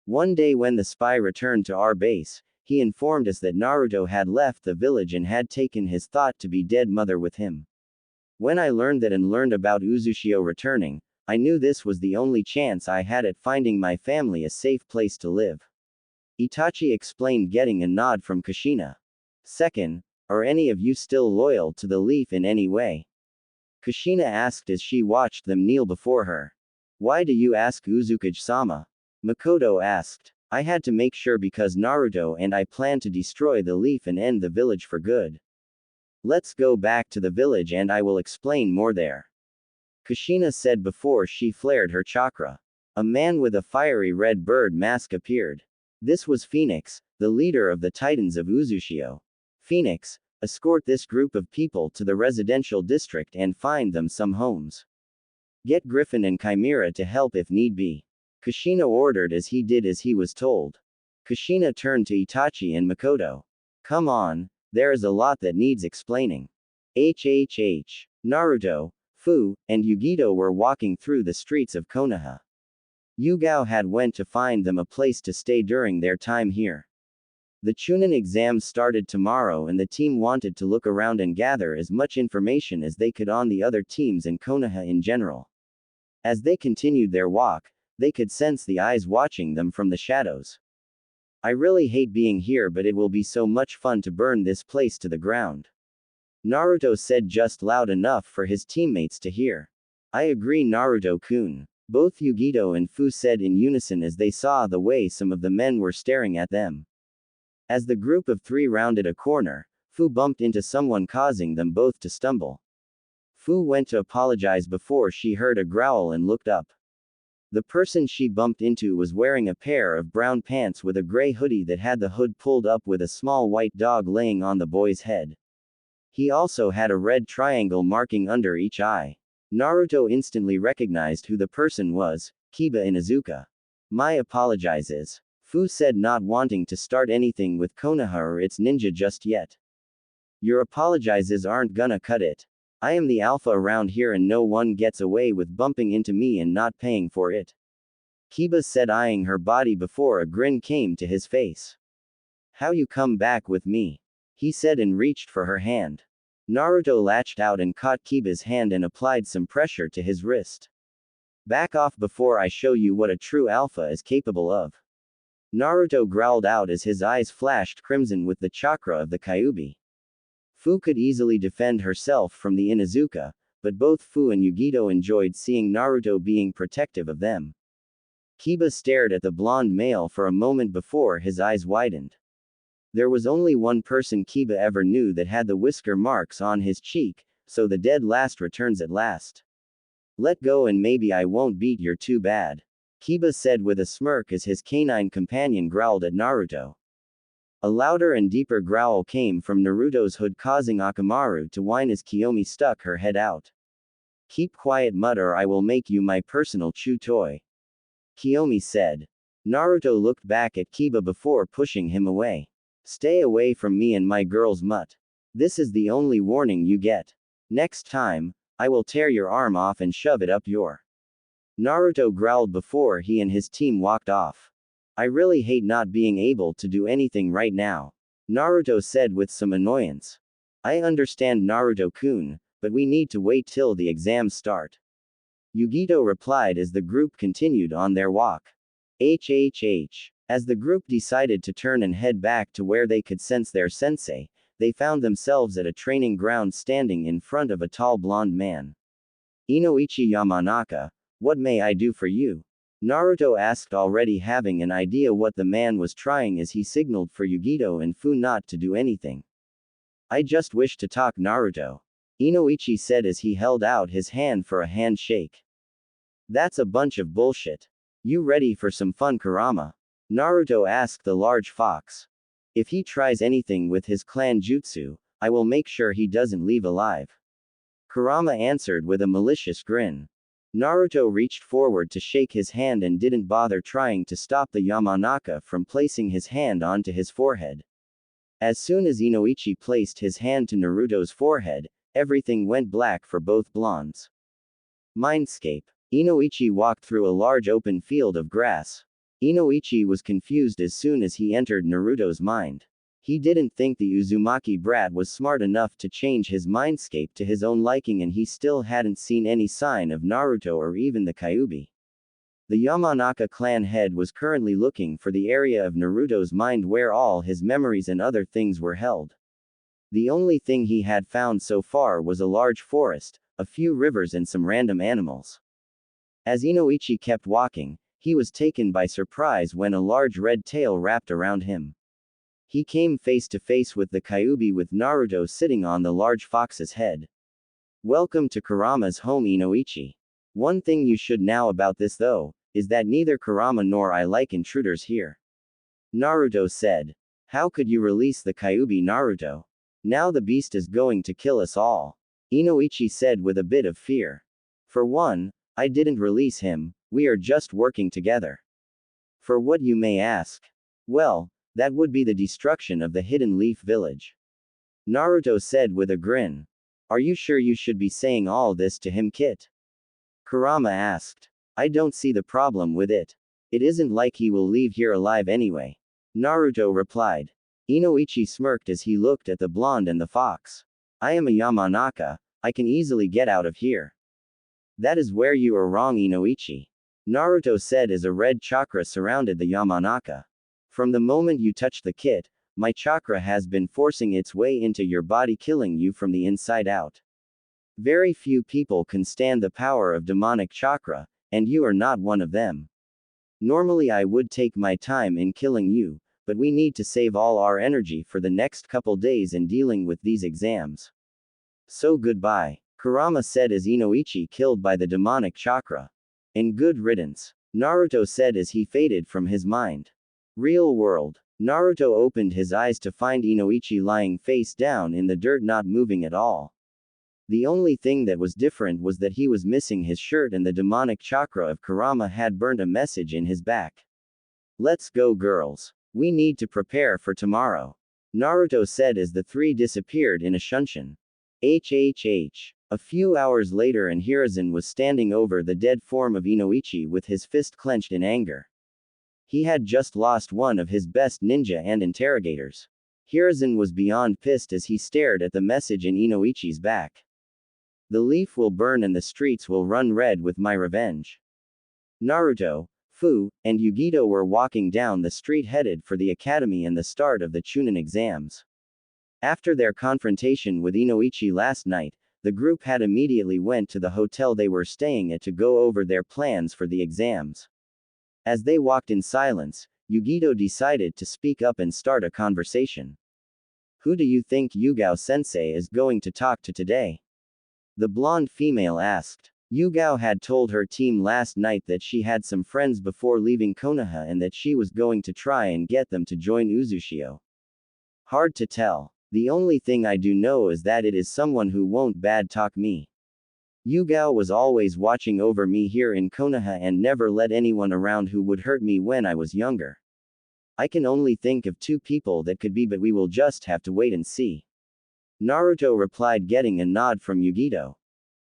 One day when the spy returned to our base, he informed us that Naruto had left the village and had taken his thought-to-be dead mother with him. When I learned that and learned about Uzushio returning, I knew this was the only chance I had at finding my family a safe place to live. Itachi explained, getting a nod from Kushina. Second, are any of you still loyal to the Leaf in any way? Kushina asked as she watched them kneel before her. Why do you ask, Uzukage-sama? Makoto asked. I had to make sure because Naruto and I plan to destroy the Leaf and end the village for good. Let's go back to the village and I will explain more there. Kushina said before she flared her chakra. A man with a fiery red bird mask appeared. This was Phoenix, the leader of the Titans of Uzushio. Phoenix, escort this group of people to the residential district and find them some homes. Get Griffin and Chimera to help if need be. Kushina ordered as he did as he was told. Kushina turned to Itachi and Makoto. Come on, there is a lot that needs explaining. Naruto, Fu, and Yugito were walking through the streets of Konoha. Yugao had went to find them a place to stay during their time here. The Chunin exams started tomorrow and the team wanted to look around and gather as much information as they could on the other teams and Konoha in general. As they continued their walk, they could sense the eyes watching them from the shadows. I really hate being here, but it will be so much fun to burn this place to the ground. Naruto said just loud enough for his teammates to hear. I agree, Naruto-kun. Both Yugito and Fu said in unison as they saw the way some of the men were staring at them. As the group of three rounded a corner, Fu bumped into someone causing them both to stumble. Fu went to apologize before she heard a growl and looked up. The person she bumped into was wearing a pair of brown pants with a gray hoodie that had the hood pulled up with a small white dog laying on the boy's head. He also had a red triangle marking under each eye. Naruto instantly recognized who the person was, Kiba Inuzuka. My apologizes. Fu said, not wanting to start anything with Konoha or its ninja just yet. Your apologizes aren't gonna cut it. I am the alpha around here and no one gets away with bumping into me and not paying for it. Kiba said, eyeing her body before a grin came to his face. How you come back with me? He said and reached for her hand. Naruto latched out and caught Kiba's hand and applied some pressure to his wrist. Back off before I show you what a true alpha is capable of. Naruto growled out as his eyes flashed crimson with the chakra of the Kyuubi. Fu could easily defend herself from the Inuzuka, but both Fu and Yugito enjoyed seeing Naruto being protective of them. Kiba stared at the blonde male for a moment before his eyes widened. There was only one person Kiba ever knew that had the whisker marks on his cheek, so the dead last returns at last. Let go and maybe I won't beat your too bad. Kiba said with a smirk as his canine companion growled at Naruto. A louder and deeper growl came from Naruto's hood, causing Akamaru to whine as Kiyomi stuck her head out. Keep quiet, mud, or I will make you my personal chew toy. Kiyomi said. Naruto looked back at Kiba before pushing him away. Stay away from me and my girl's mutt. This is the only warning you get. Next time, I will tear your arm off and shove it up your. Naruto growled before he and his team walked off. I really hate not being able to do anything right now. Naruto said with some annoyance. I understand, Naruto-kun, but we need to wait till the exams start. Yugito replied as the group continued on their walk. As the group decided to turn and head back to where they could sense their sensei, they found themselves at a training ground standing in front of a tall blonde man. Inoichi Yamanaka, what may I do for you? Naruto asked, already having an idea what the man was trying as he signaled for Yugito and Fu not to do anything. I just wish to talk, Naruto. Inoichi said as he held out his hand for a handshake. That's a bunch of bullshit. You ready for some fun, Kurama? Naruto asked the large fox. If he tries anything with his clan jutsu, I will make sure he doesn't leave alive. Kurama answered with a malicious grin. Naruto reached forward to shake his hand and didn't bother trying to stop the Yamanaka from placing his hand onto his forehead. As soon as Inoichi placed his hand to Naruto's forehead, everything went black for both blondes. Mindscape. Inoichi walked through a large open field of grass. Inoichi was confused as soon as he entered Naruto's mind. He didn't think the Uzumaki brat was smart enough to change his mindscape to his own liking, and he still hadn't seen any sign of Naruto or even the Kyuubi. The Yamanaka clan head was currently looking for the area of Naruto's mind where all his memories and other things were held. The only thing he had found so far was a large forest, a few rivers and some random animals. As Inoichi kept walking, he was taken by surprise when a large red tail wrapped around him. He came face to face with the Kyuubi with Naruto sitting on the large fox's head. Welcome to Kurama's home, Inoichi. One thing you should know about this though, is that neither Kurama nor I like intruders here. Naruto said. How could you release the Kyuubi, Naruto? Now the beast is going to kill us all. Inoichi said with a bit of fear. For one, I didn't release him, we are just working together. For what, you may ask? Well, that would be the destruction of the Hidden Leaf Village. Naruto said with a grin. Are you sure you should be saying all this to him, Kit? Kurama asked. I don't see the problem with it. It isn't like he will leave here alive anyway. Naruto replied. Inoichi smirked as he looked at the blonde and the fox. I am a Yamanaka, I can easily get out of here. That is where you are wrong, Inoichi. Naruto said as a red chakra surrounded the Yamanaka. From the moment you touched the kit, my chakra has been forcing its way into your body, killing you from the inside out. Very few people can stand the power of demonic chakra, and you are not one of them. Normally I would take my time in killing you, but we need to save all our energy for the next couple days in dealing with these exams. So goodbye, Kurama said as Inoichi killed by the demonic chakra. And good riddance, Naruto said as he faded from his mind. Real world. Naruto opened his eyes to find Inoichi lying face down in the dirt, not moving at all. The only thing that was different was that he was missing his shirt and the demonic chakra of Kurama had burned a message in his back. Let's go, girls. We need to prepare for tomorrow. Naruto said as the three disappeared in a shunshin. A few hours later, and Hiruzen was standing over the dead form of Inoichi with his fist clenched in anger. He had just lost one of his best ninja and interrogators. Hiruzen was beyond pissed as he stared at the message in Inoichi's back. The leaf will burn and the streets will run red with my revenge. Naruto, Fu and Yugito were walking down the street headed for the academy and the start of the Chunin exams. After their confrontation with Inoichi last night, the group had immediately went to the hotel they were staying at to go over their plans for the exams. As they walked in silence, Yugito decided to speak up and start a conversation. Who do you think Yugao-sensei is going to talk to today? The blonde female asked. Yugao had told her team last night that she had some friends before leaving Konoha and that she was going to try and get them to join Uzushio. Hard to tell. The only thing I do know is that it is someone who won't bad talk me. Yugao was always watching over me here in Konoha and never let anyone around who would hurt me when I was younger. I can only think of two people that could be, but we will just have to wait and see. Naruto replied, getting a nod from Yugito.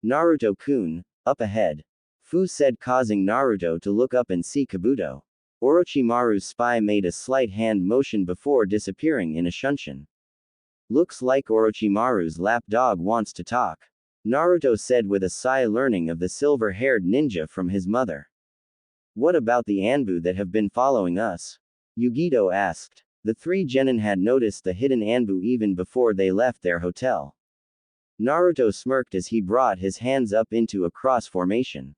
Naruto-kun, up ahead. Fu said, causing Naruto to look up and see Kabuto. Orochimaru's spy made a slight hand motion before disappearing in a shunshin. Looks like Orochimaru's lapdog wants to talk. Naruto said with a sigh, learning of the silver-haired ninja from his mother. What about the Anbu that have been following us? Yugito asked. The three genin had noticed the hidden Anbu even before they left their hotel. Naruto smirked as he brought his hands up into a cross formation.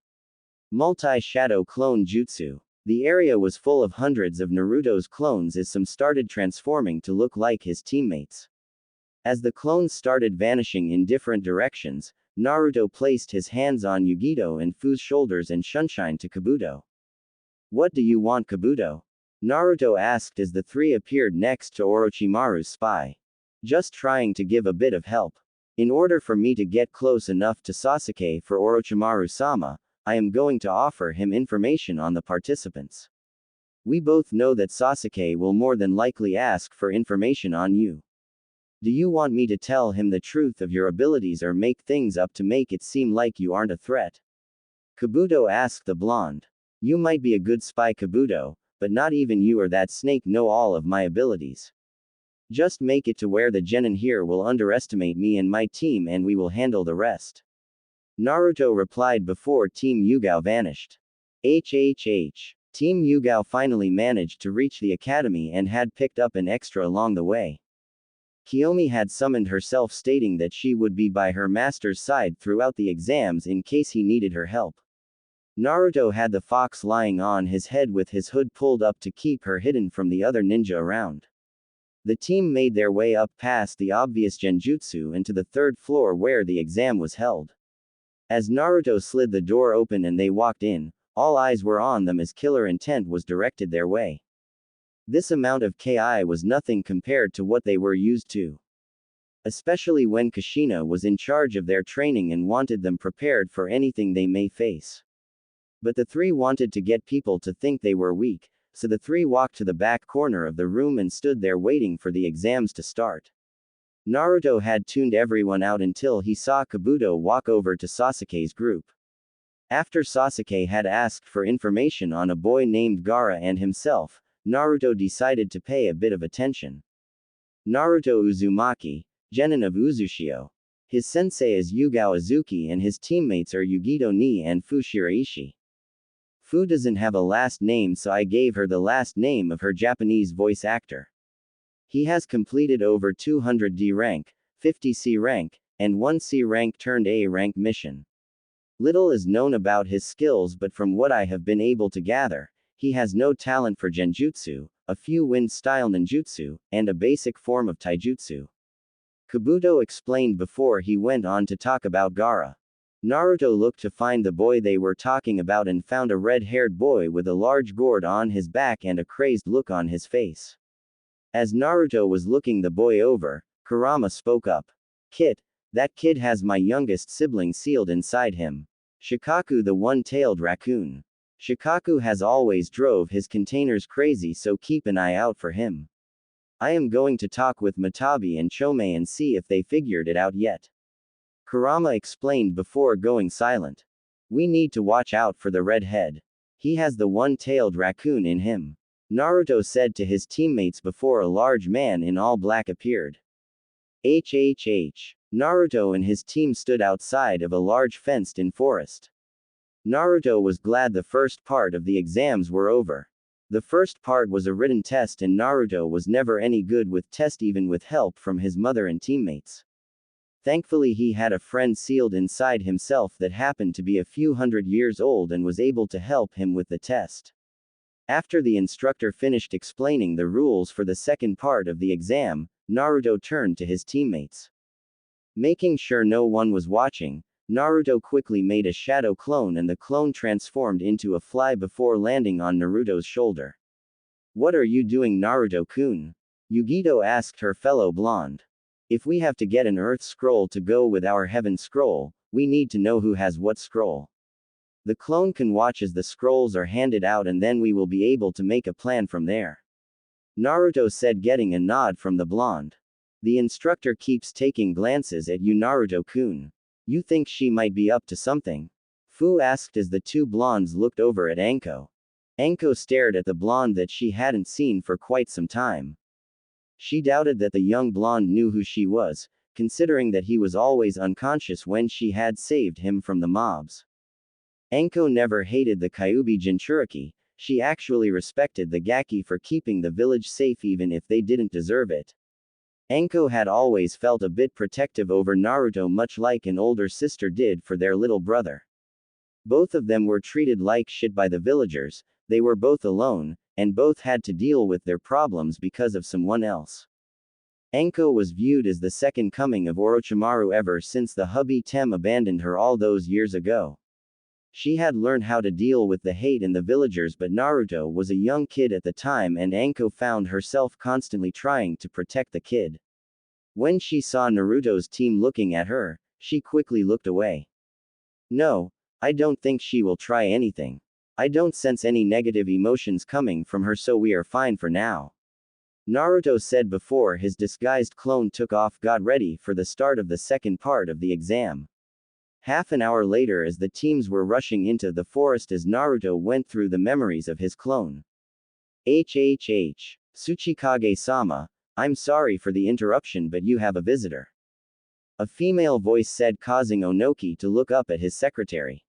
Multi-shadow clone jutsu. The area was full of hundreds of Naruto's clones as some started transforming to look like his teammates. As the clones started vanishing in different directions, Naruto placed his hands on Yugito and Fu's shoulders and Sunshine to Kabuto. What do you want, Kabuto? Naruto asked as the three appeared next to Orochimaru's spy. Just trying to give a bit of help. In order for me to get close enough to Sasuke for Orochimaru-sama, I am going to offer him information on the participants. We both know that Sasuke will more than likely ask for information on you. Do you want me to tell him the truth of your abilities or make things up to make it seem like you aren't a threat? Kabuto asked the blonde. You might be a good spy, Kabuto, but not even you or that snake know all of my abilities. Just make it to where the genin here will underestimate me and my team and we will handle the rest. Naruto replied before Team Yugao vanished. Team Yugao finally managed to reach the academy and had picked up an extra along the way. Kiyomi had summoned herself, stating that she would be by her master's side throughout the exams in case he needed her help. Naruto had the fox lying on his head with his hood pulled up to keep her hidden from the other ninja around. The team made their way up past the obvious genjutsu and to the third floor where the exam was held. As Naruto slid the door open and they walked in, all eyes were on them as killer intent was directed their way. This amount of KI was nothing compared to what they were used to. Especially when Kushina was in charge of their training and wanted them prepared for anything they may face. But the three wanted to get people to think they were weak, so the three walked to the back corner of the room and stood there waiting for the exams to start. Naruto had tuned everyone out until he saw Kabuto walk over to Sasuke's group. After Sasuke had asked for information on a boy named Gaara and himself, Naruto decided to pay a bit of attention. Naruto Uzumaki, genin of Uzushio. His sensei is Yugao Azuki and his teammates are Yugito Ni and Fu Shiraishi. Fu doesn't have a last name, so I gave her the last name of her Japanese voice actor. He has completed over 200 D rank, 50 C rank, and 1 C rank turned A rank mission. Little is known about his skills, but from what I have been able to gather, he has no talent for genjutsu, a few wind-style ninjutsu, and a basic form of taijutsu. Kabuto explained before he went on to talk about Gaara. Naruto looked to find the boy they were talking about and found a red-haired boy with a large gourd on his back and a crazed look on his face. As Naruto was looking the boy over, Kurama spoke up. Kit, that kid has my youngest sibling sealed inside him. Shikaku, the one-tailed raccoon. Shikaku has always drove his containers crazy, so keep an eye out for him. I am going to talk with Matabi and Chome and see if they figured it out yet. Kurama explained before going silent. We need to watch out for the redhead. He has the one-tailed raccoon in him. Naruto said to his teammates before a large man in all black appeared. Naruto and his team stood outside of a large fenced-in forest. Naruto was glad the first part of the exams were over. The first part was a written test and Naruto was never any good with test even with help from his mother and teammates. Thankfully he had a friend sealed inside himself that happened to be a few hundred years old and was able to help him with the test. After the instructor finished explaining the rules for the second part of the exam, Naruto turned to his teammates. Making sure no one was watching, Naruto quickly made a shadow clone and the clone transformed into a fly before landing on Naruto's shoulder. "What are you doing, Naruto-kun?" Yugito asked her fellow blonde. "If we have to get an Earth scroll to go with our Heaven scroll, we need to know who has what scroll. The clone can watch as the scrolls are handed out and then we will be able to make a plan from there," Naruto said, getting a nod from the blonde. "The instructor keeps taking glances at you, Naruto-kun. You think she might be up to something?" Fu asked as the two blondes looked over at Anko. Anko stared at the blonde that she hadn't seen for quite some time. She doubted that the young blonde knew who she was, considering that he was always unconscious when she had saved him from the mobs. Anko never hated the Kyuubi Jinchuriki, she actually respected the Gaki for keeping the village safe even if they didn't deserve it. Anko had always felt a bit protective over Naruto, much like an older sister did for their little brother. Both of them were treated like shit by the villagers, they were both alone, and both had to deal with their problems because of someone else. Anko was viewed as the second coming of Orochimaru ever since the hubby Tem abandoned her all those years ago. She had learned how to deal with the hate in the villagers, but Naruto was a young kid at the time and Anko found herself constantly trying to protect the kid. When she saw Naruto's team looking at her, she quickly looked away. "No, I don't think she will try anything. I don't sense any negative emotions coming from her, so we are fine for now," Naruto said before his disguised clone took off, got ready for the start of the second part of the exam. Half an hour later, as the teams were rushing into the forest as Naruto went through the memories of his clone. "HHH. Tsuchikage-sama, I'm sorry for the interruption, but you have a visitor," a female voice said, causing Onoki to look up at his secretary.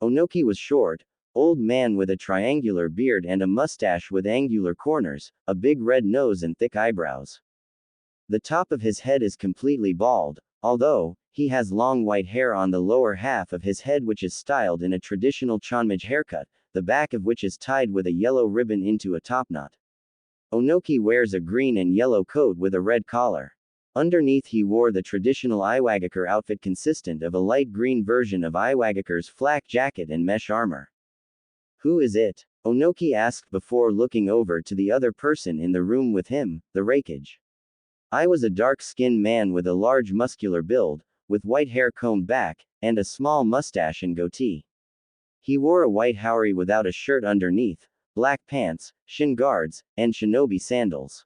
Onoki was short, old man with a triangular beard and a mustache with angular corners, a big red nose and thick eyebrows. The top of his head is completely bald, although he has long white hair on the lower half of his head which is styled in a traditional Chanmage haircut, the back of which is tied with a yellow ribbon into a topknot. Onoki wears a green and yellow coat with a red collar. Underneath he wore the traditional Iwagakure outfit consistent of a light green version of Iwagakure's flak jacket and mesh armor. "Who is it?" Onoki asked before looking over to the other person in the room with him, the Raikage. I was a dark-skinned man with a large muscular build, with white hair combed back, and a small mustache and goatee. He wore a white haori without a shirt underneath, black pants, shin guards, and shinobi sandals.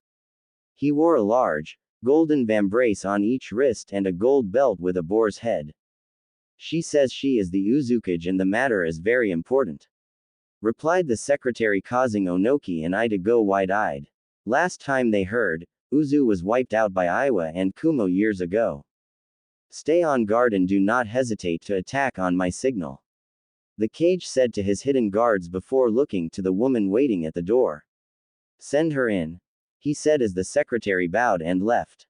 He wore a large, golden vambrace on each wrist and a gold belt with a boar's head. "She says she is the Uzukage and the matter is very important," replied the secretary, causing Onoki and I to go wide-eyed. Last time they heard, Uzu was wiped out by Iwa and Kumo years ago. "Stay on guard and do not hesitate to attack on my signal," the Cage said to his hidden guards before looking to the woman waiting at the door. "Send her in," he said as the secretary bowed and left.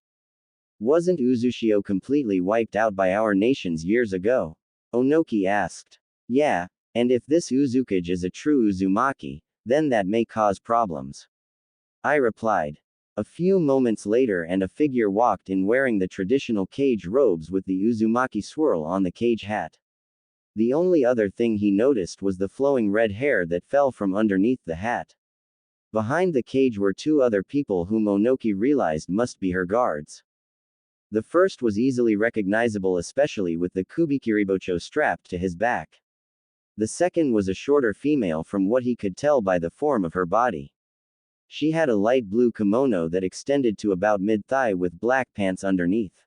"Wasn't Uzushio completely wiped out by our nations years ago?" Onoki asked. "Yeah, and if this Uzukage is a true Uzumaki, then that may cause problems," I replied. A few moments later and a figure walked in wearing the traditional Cage robes with the Uzumaki swirl on the Cage hat. The only other thing he noticed was the flowing red hair that fell from underneath the hat. Behind the Cage were two other people whom Onoki realized must be her guards. The first was easily recognizable, especially with the Kubikiribocho strapped to his back. The second was a shorter female from what he could tell by the form of her body. She had a light blue kimono that extended to about mid-thigh with black pants underneath.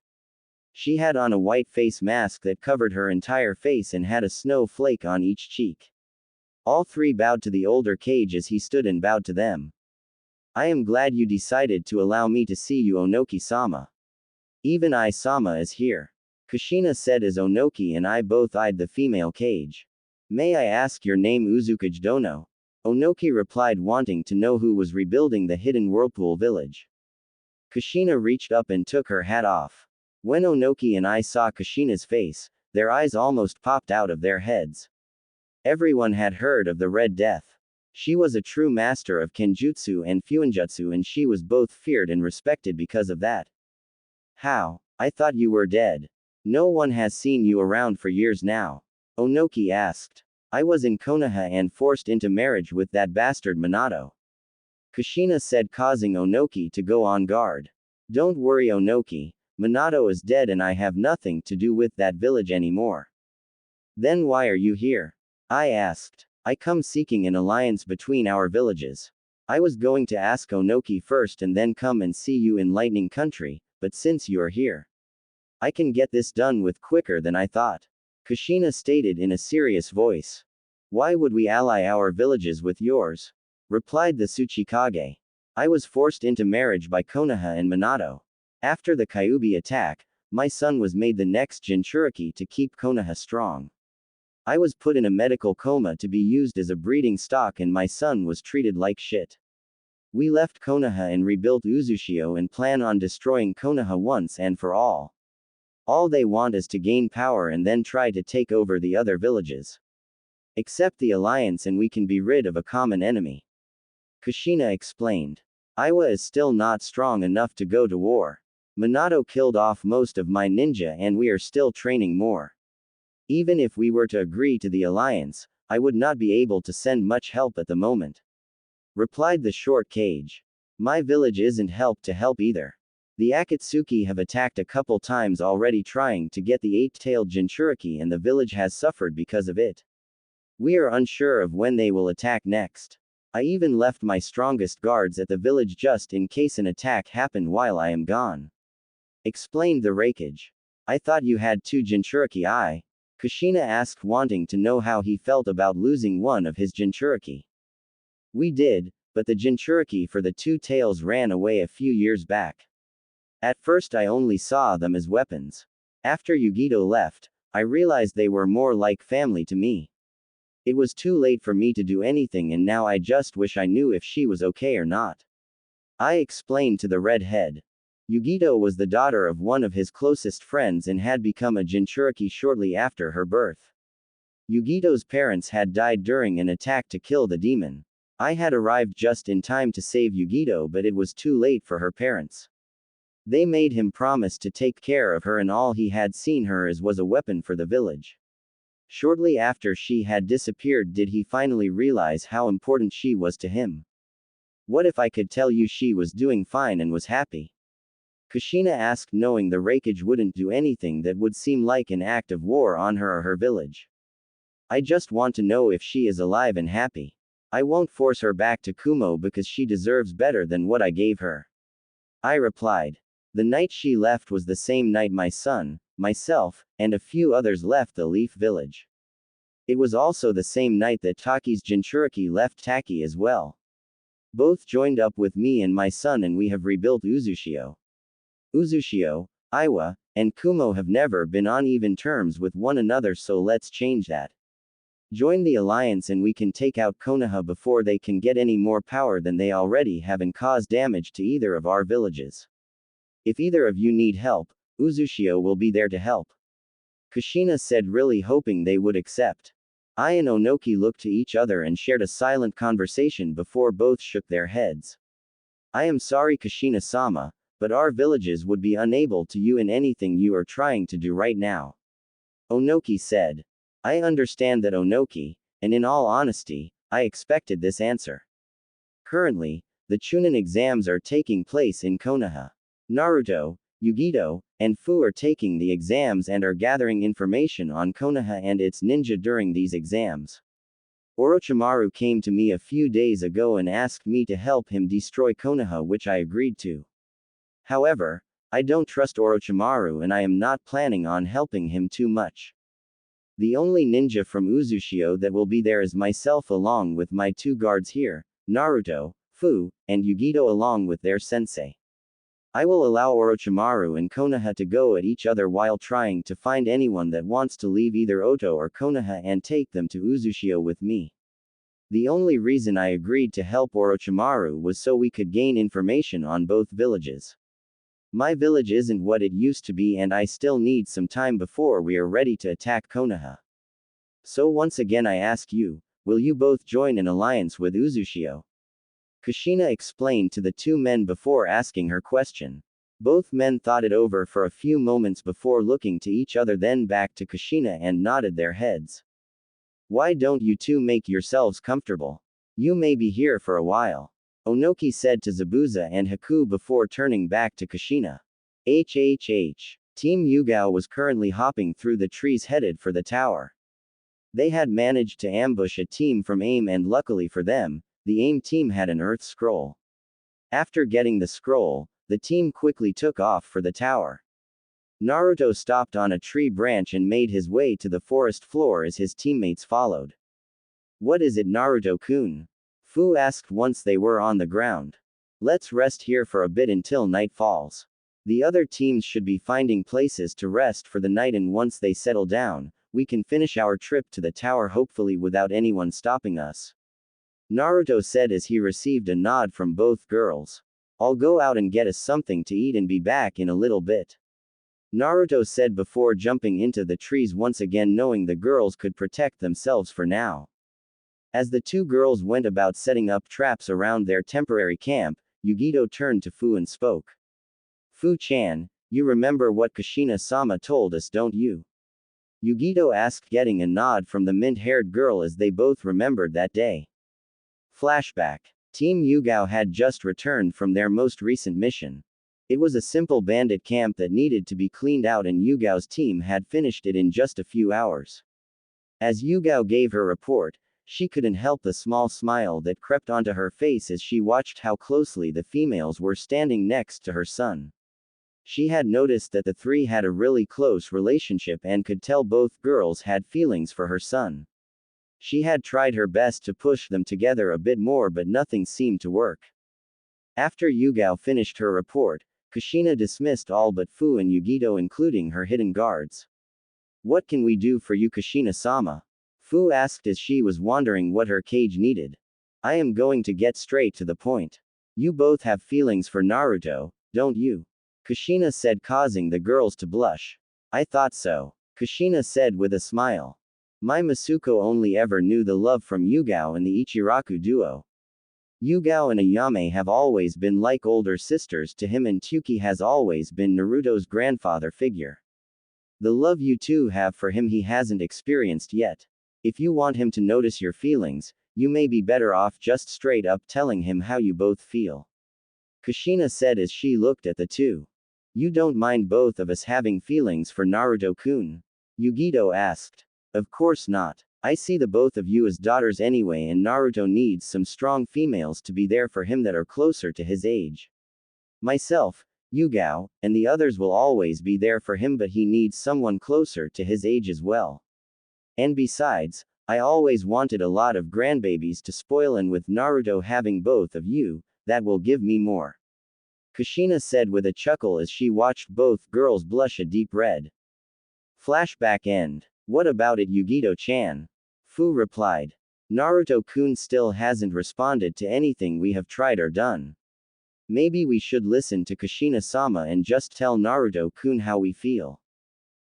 She had on a white face mask that covered her entire face and had a snow flake on each cheek. All three bowed to the older Cage as he stood and bowed to them. "I am glad you decided to allow me to see you, Onoki-sama. Even I-sama is here," Kushina said as Onoki and I both eyed the female Cage. May I ask your name Uzukage Dono? Onoki replied, wanting to know who was rebuilding the hidden whirlpool village. Kushina reached up and took her hat off. When Onoki and I saw Kushina's face, their eyes almost popped out of their heads. Everyone had heard of the Red Death. She was a true master of Kenjutsu and Fuinjutsu, and she was both feared and respected because of that. How? I thought you were dead. No one has seen you around for years now. Onoki asked. I was in Konoha and forced into marriage with that bastard Minato. Kushina said, causing Onoki to go on guard. Don't worry, Onoki. Minato is dead and I have nothing to do with that village anymore. Then why are you here? I asked. I come seeking an alliance between our villages. I was going to ask Onoki first and then come and see you in Lightning Country, but since you are here, I can get this done with quicker than I thought. Kushina stated in a serious voice. Why would we ally our villages with yours? Replied the Tsuchikage. I was forced into marriage by Konoha and Minato. After the Kyuubi attack, my son was made the next Jinchuriki to keep Konoha strong. I was put in a medical coma to be used as a breeding stock and my son was treated like shit. We left Konoha and rebuilt Uzushio and plan on destroying Konoha once and for all. All they want is to gain power and then try to take over the other villages. Accept the alliance and we can be rid of a common enemy. Kushina explained. Iwa is still not strong enough to go to war. Minato killed off most of my ninja and we are still training more. Even if we were to agree to the alliance, I would not be able to send much help at the moment. Replied the short Kage. My village isn't help either. The Akatsuki have attacked a couple times already trying to get the eight-tailed Jinchuriki and the village has suffered because of it. We are unsure of when they will attack next. I even left my strongest guards at the village just in case an attack happened while I am gone. Explained the Raikage. I thought you had two Jinchuriki. Kushina asked, wanting to know how he felt about losing one of his Jinchuriki. We did, but the Jinchuriki for the two tails ran away a few years back. At first I only saw them as weapons. After Yugito left, I realized they were more like family to me. It was too late for me to do anything and now I just wish I knew if she was okay or not. I explained to the redhead. Yugito was the daughter of one of his closest friends and had become a Jinchuriki shortly after her birth. Yugito's parents had died during an attack to kill the demon. I had arrived just in time to save Yugito, but it was too late for her parents. They made him promise to take care of her and all he had seen her as was a weapon for the village. Shortly after she had disappeared did he finally realize how important she was to him. What if I could tell you she was doing fine and was happy? Kushina asked, knowing the Raikage wouldn't do anything that would seem like an act of war on her or her village. I just want to know if she is alive and happy. I won't force her back to Kumo because she deserves better than what I gave her. I replied. The night she left was the same night my son, myself, and a few others left the Leaf Village. It was also the same night that Taki's Jinchuriki left Taki as well. Both joined up with me and my son and we have rebuilt Uzushio. Uzushio, Iwa, and Kumo have never been on even terms with one another, so let's change that. Join the alliance and we can take out Konoha before they can get any more power than they already have and cause damage to either of our villages. If either of you need help, Uzushio will be there to help. Kushina said, really hoping they would accept. I and Onoki looked to each other and shared a silent conversation before both shook their heads. I am sorry, Kushina-sama, but our villages would be unable to you in anything you are trying to do right now. Onoki said. I understand that, Onoki, and in all honesty, I expected this answer. Currently, the Chunin exams are taking place in Konoha. Naruto, Yugito, and Fu are taking the exams and are gathering information on Konoha and its ninja during these exams. Orochimaru came to me a few days ago and asked me to help him destroy Konoha, which I agreed to. However, I don't trust Orochimaru and I am not planning on helping him too much. The only ninja from Uzushio that will be there is myself along with my two guards here, Naruto, Fu, and Yugito along with their sensei. I will allow Orochimaru and Konoha to go at each other while trying to find anyone that wants to leave either Oto or Konoha and take them to Uzushio with me. The only reason I agreed to help Orochimaru was so we could gain information on both villages. My village isn't what it used to be and I still need some time before we are ready to attack Konoha. So once again I ask you, will you both join an alliance with Uzushio? Kushina explained to the two men before asking her question. Both men thought it over for a few moments before looking to each other, then back to Kushina and nodded their heads. Why don't you two make yourselves comfortable? You may be here for a while. Onoki said to Zabuza and Haku before turning back to Kushina. Team Yugao was currently hopping through the trees headed for the tower. They had managed to ambush a team from AIM and luckily for them, the AIM team had an earth scroll. After getting the scroll, the team quickly took off for the tower. Naruto stopped on a tree branch and made his way to the forest floor as his teammates followed. What is it, Naruto-kun? Fu asked once they were on the ground. Let's rest here for a bit until night falls. The other teams should be finding places to rest for the night, and once they settle down, we can finish our trip to the tower hopefully without anyone stopping us. Naruto said as he received a nod from both girls. I'll go out and get us something to eat and be back in a little bit. Naruto said before jumping into the trees once again, knowing the girls could protect themselves for now. As the two girls went about setting up traps around their temporary camp, Yugito turned to Fu and spoke. Fu-chan, you remember what Kushina-sama told us, don't you? Yugito asked, getting a nod from the mint-haired girl as they both remembered that day. Flashback. Team Yugao had just returned from their most recent mission. It was a simple bandit camp that needed to be cleaned out, and Yugao's team had finished it in just a few hours. As Yugao gave her report, she couldn't help the small smile that crept onto her face as she watched how closely the females were standing next to her son. She had noticed that the three had a really close relationship and could tell both girls had feelings for her son. She had tried her best to push them together a bit more, but nothing seemed to work. After Yugao finished her report, Kushina dismissed all but Fu and Yugito, including her hidden guards. What can we do for you, Kushina-sama? Fu asked as she was wondering what her cage needed. I am going to get straight to the point. You both have feelings for Naruto, don't you? Kushina said, causing the girls to blush. I thought so. Kushina said with a smile. My Masuko only ever knew the love from Yugao and the Ichiraku duo. Yugao and Ayame have always been like older sisters to him, and Tsuki has always been Naruto's grandfather figure. The love you two have for him he hasn't experienced yet. If you want him to notice your feelings, you may be better off just straight up telling him how you both feel. Kushina said as she looked at the two. You don't mind both of us having feelings for Naruto-kun? Yugito asked. Of course not. I see the both of you as daughters anyway, and Naruto needs some strong females to be there for him that are closer to his age. Myself, Yugao, and the others will always be there for him, but he needs someone closer to his age as well. And besides, I always wanted a lot of grandbabies to spoil, and with Naruto having both of you, that will give me more. Kushina said with a chuckle as she watched both girls blush a deep red. Flashback end. What about it, Yugito-chan? Fu replied. Naruto-kun still hasn't responded to anything we have tried or done. Maybe we should listen to Kushina-sama and just tell Naruto-kun how we feel.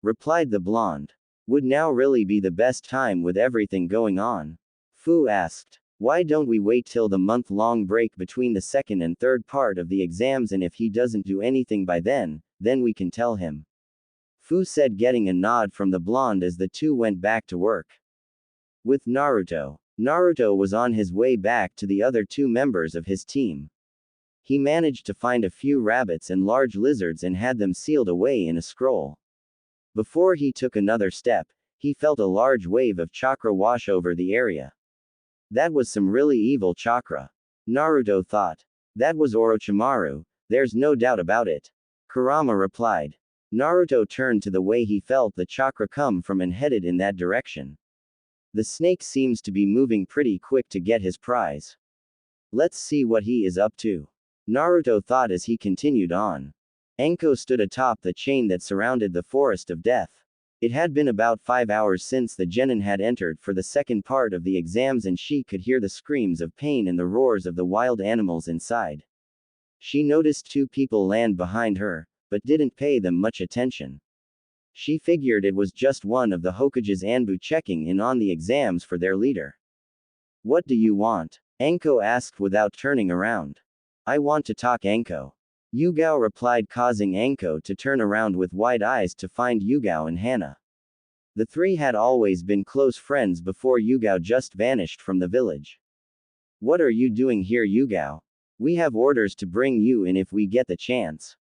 Replied the blonde. Would now really be the best time with everything going on? Fu asked. Why don't we wait till the month-long break between the second and third part of the exams, and if he doesn't do anything by then we can tell him. Fu said, getting a nod from the blonde as the two went back to work. With Naruto. Naruto was on his way back to the other two members of his team. He managed to find a few rabbits and large lizards and had them sealed away in a scroll. Before he took another step, he felt a large wave of chakra wash over the area. That was some really evil chakra. Naruto thought. That was Orochimaru, there's no doubt about it. Kurama replied. Naruto turned to the way he felt the chakra come from and headed in that direction. The snake seems to be moving pretty quick to get his prize. Let's see what he is up to. Naruto thought as he continued on. Anko stood atop the chain that surrounded the forest of death. It had been about 5 hours since the genin had entered for the second part of the exams, and she could hear the screams of pain and the roars of the wild animals inside. She noticed 2 people land behind her, but didn't pay them much attention. She figured it was just one of the Hokage's Anbu checking in on the exams for their leader. What do you want? Anko asked without turning around. I want to talk, Anko. Yugao replied, causing Anko to turn around with wide eyes to find Yugao and Hana. The 3 had always been close friends before Yugao just vanished from the village. What are you doing here, Yugao? We have orders to bring you in if we get the chance.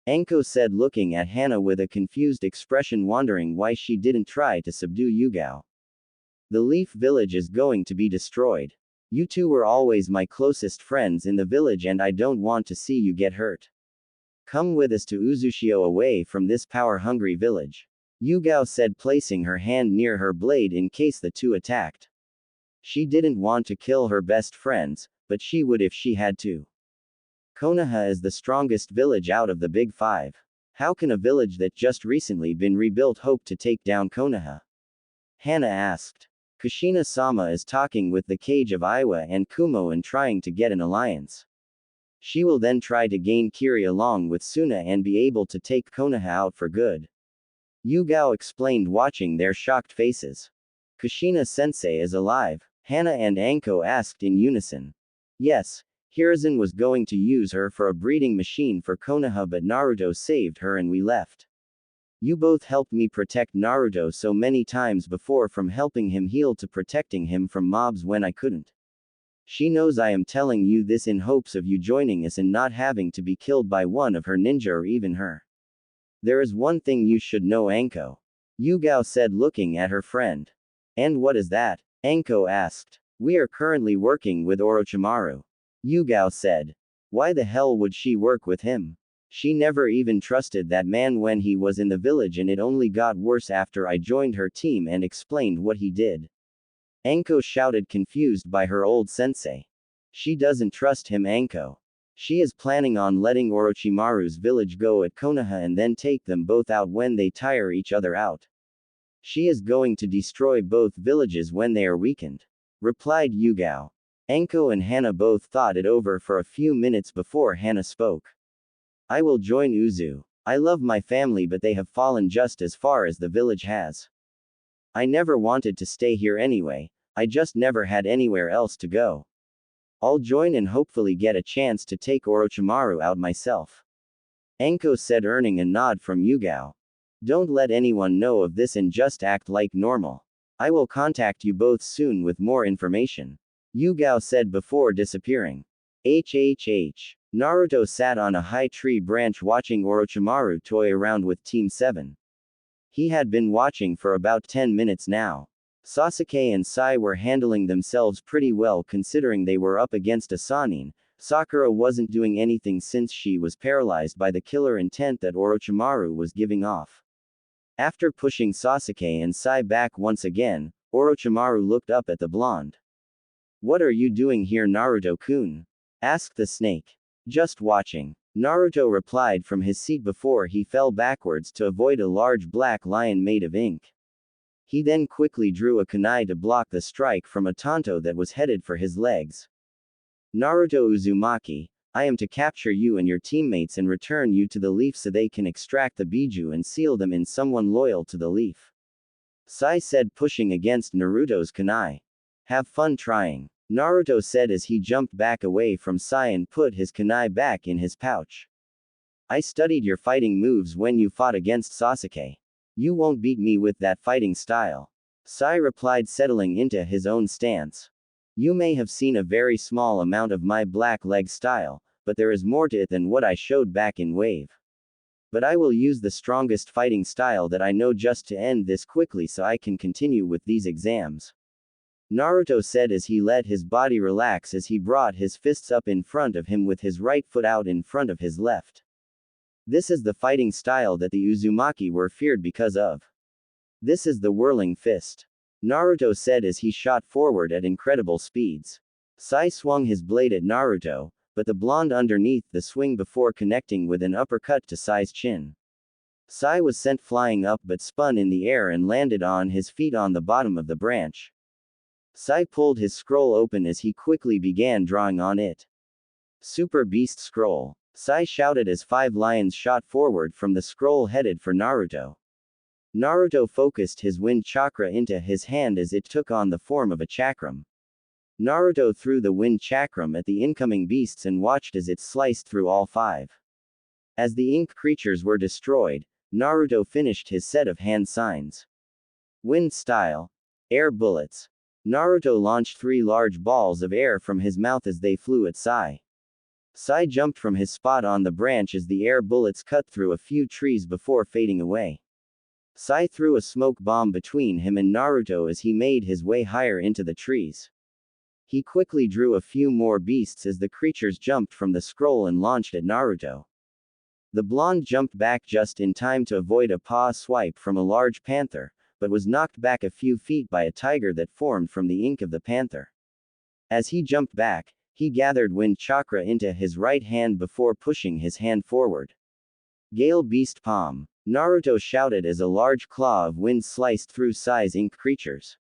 Anko said, looking at Hana with a confused expression, wondering why she didn't try to subdue Yugao. The Leaf Village is going to be destroyed. You 2 were always my closest friends in the village, and I don't want to see you get hurt. Come with us to Uzushio, away from this power-hungry village. Yugao said, placing her hand near her blade in case the 2 attacked. She didn't want to kill her best friends, but she would if she had to. Konoha is the strongest village out of the big 5. How can a village that just recently been rebuilt hope to take down Konoha? Hana asked. Kushina-sama is talking with the cage of Iwa and Kumo and trying to get an alliance. She will then try to gain Kiri along with Suna and be able to take Konoha out for good. Yugao explained, watching their shocked faces. Kushina-sensei is alive? Hana and Anko asked in unison. Yes, Hiruzen was going to use her for a breeding machine for Konoha, but Naruto saved her and we left. You both helped me protect Naruto so many times before, from helping him heal to protecting him from mobs when I couldn't. She knows I am telling you this in hopes of you joining us and not having to be killed by one of her ninja or even her. There is one thing you should know, Anko. Yugao said, looking at her friend. And what is that? Anko asked. We are currently working with Orochimaru. Yugao said. Why the hell would she work with him? She never even trusted that man when he was in the village, and it only got worse after I joined her team and explained what he did. Anko shouted, confused by her old sensei. She doesn't trust him, Anko. She is planning on letting Orochimaru's village go at Konoha and then take them both out when they tire each other out. She is going to destroy both villages when they are weakened, replied Yugao. Anko and Hana both thought it over for a few minutes before Hana spoke. I will join Uzu. I love my family, but they have fallen just as far as the village has. I never wanted to stay here anyway, I just never had anywhere else to go. I'll join and hopefully get a chance to take Orochimaru out myself. Anko said, earning a nod from Yugao. Don't let anyone know of this and just act like normal. I will contact you both soon with more information. Yugao said before disappearing. Naruto sat on a high tree branch watching Orochimaru toy around with Team 7. He had been watching for about 10 minutes now. Sasuke and Sai were handling themselves pretty well considering they were up against a Sannin. Sakura wasn't doing anything since she was paralyzed by the killer intent that Orochimaru was giving off. After pushing Sasuke and Sai back once again, Orochimaru looked up at the blonde. What are you doing here, Naruto-kun? Asked the snake. Just watching. Naruto replied from his seat before he fell backwards to avoid a large black lion made of ink. He then quickly drew a kunai to block the strike from a Tonto that was headed for his legs. Naruto Uzumaki, I am to capture you and your teammates and return you to the leaf so they can extract the Biju and seal them in someone loyal to the leaf. Sai said, pushing against Naruto's kunai. Have fun trying. Naruto said as he jumped back away from Sai and put his kunai back in his pouch. I studied your fighting moves when you fought against Sasuke. You won't beat me with that fighting style. Sai replied, settling into his own stance. You may have seen a very small amount of my black leg style, but there is more to it than what I showed back in Wave. But I will use the strongest fighting style that I know just to end this quickly so I can continue with these exams. Naruto said as he let his body relax as he brought his fists up in front of him with his right foot out in front of his left. This is the fighting style that the Uzumaki were feared because of. This is the whirling fist. Naruto said as he shot forward at incredible speeds. Sai swung his blade at Naruto, but the blonde underneath the swing before connecting with an uppercut to Sai's chin. Sai was sent flying up but spun in the air and landed on his feet on the bottom of the branch. Sai pulled his scroll open as he quickly began drawing on it. Super Beast Scroll. Sai shouted as 5 lions shot forward from the scroll headed for Naruto. Naruto focused his wind chakra into his hand as it took on the form of a chakram. Naruto threw the wind chakram at the incoming beasts and watched as it sliced through all 5. As the ink creatures were destroyed, Naruto finished his set of hand signs. Wind Style. Air Bullets. Naruto launched 3 large balls of air from his mouth as they flew at Sai. Sai jumped from his spot on the branch as the air bullets cut through a few trees before fading away. Sai threw a smoke bomb between him and Naruto as he made his way higher into the trees. He quickly drew a few more beasts as the creatures jumped from the scroll and launched at Naruto. The blonde jumped back just in time to avoid a paw swipe from a large panther, but was knocked back a few feet by a tiger that formed from the ink of the panther. As he jumped back, he gathered wind chakra into his right hand before pushing his hand forward. Gale Beast Palm. Naruto shouted as a large claw of wind sliced through Sai's ink creatures.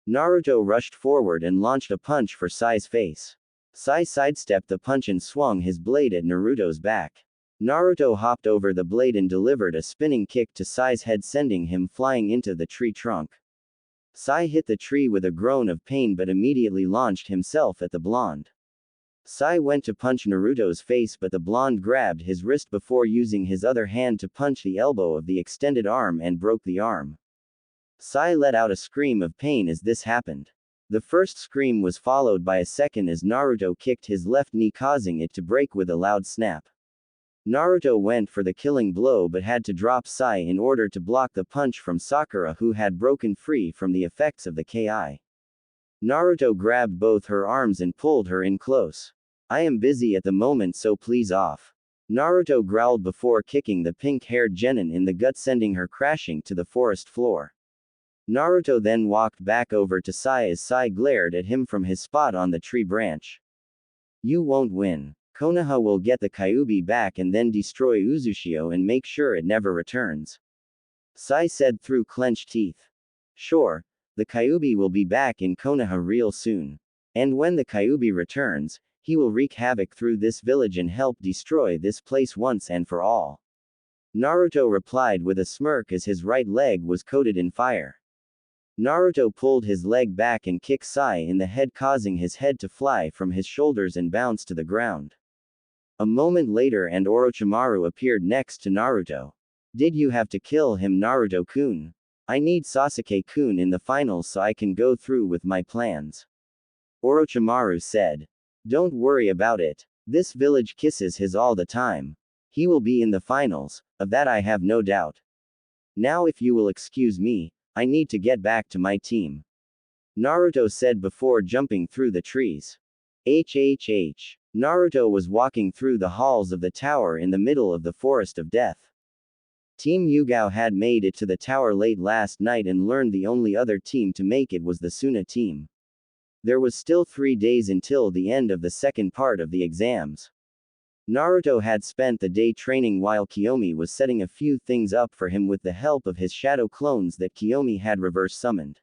Naruto rushed forward and launched a punch for Sai's face. Sai sidestepped the punch and swung his blade at Naruto's back. Naruto hopped over the blade and delivered a spinning kick to Sai's head, sending him flying into the tree trunk. Sai hit the tree with a groan of pain but immediately launched himself at the blonde. Sai went to punch Naruto's face, but the blonde grabbed his wrist before using his other hand to punch the elbow of the extended arm and broke the arm. Sai let out a scream of pain as this happened. The first scream was followed by a second as Naruto kicked his left knee, causing it to break with a loud snap. Naruto went for the killing blow but had to drop Sai in order to block the punch from Sakura, who had broken free from the effects of the Ki. Naruto grabbed both her arms and pulled her in close. "I am busy at the moment, so please off." Naruto growled before kicking the pink-haired genin in the gut, sending her crashing to the forest floor. Naruto then walked back over to Sai as Sai glared at him from his spot on the tree branch. "You won't win. Konoha will get the Kyuubi back and then destroy Uzushio and make sure it never returns," Sai said through clenched teeth. "Sure, the Kyuubi will be back in Konoha real soon. And when the Kyuubi returns, he will wreak havoc through this village and help destroy this place once and for all," Naruto replied with a smirk as his right leg was coated in fire. Naruto pulled his leg back and kicked Sai in the head, causing his head to fly from his shoulders and bounce to the ground. A moment later and Orochimaru appeared next to Naruto. "Did you have to kill him, Naruto-kun? I need Sasuke-kun in the finals so I can go through with my plans," Orochimaru said. "Don't worry about it. This village kisses his all the time. He will be in the finals, of that I have no doubt. Now if you will excuse me, I need to get back to my team," Naruto said before jumping through the trees. Naruto was walking through the halls of the tower in the middle of the Forest of Death. Team Yugao had made it to the tower late last night and learned the only other team to make it was the Suna team. There was still 3 days until the end of the second part of the exams. Naruto had spent the day training while Kiyomi was setting a few things up for him with the help of his shadow clones that Kiyomi had reverse summoned.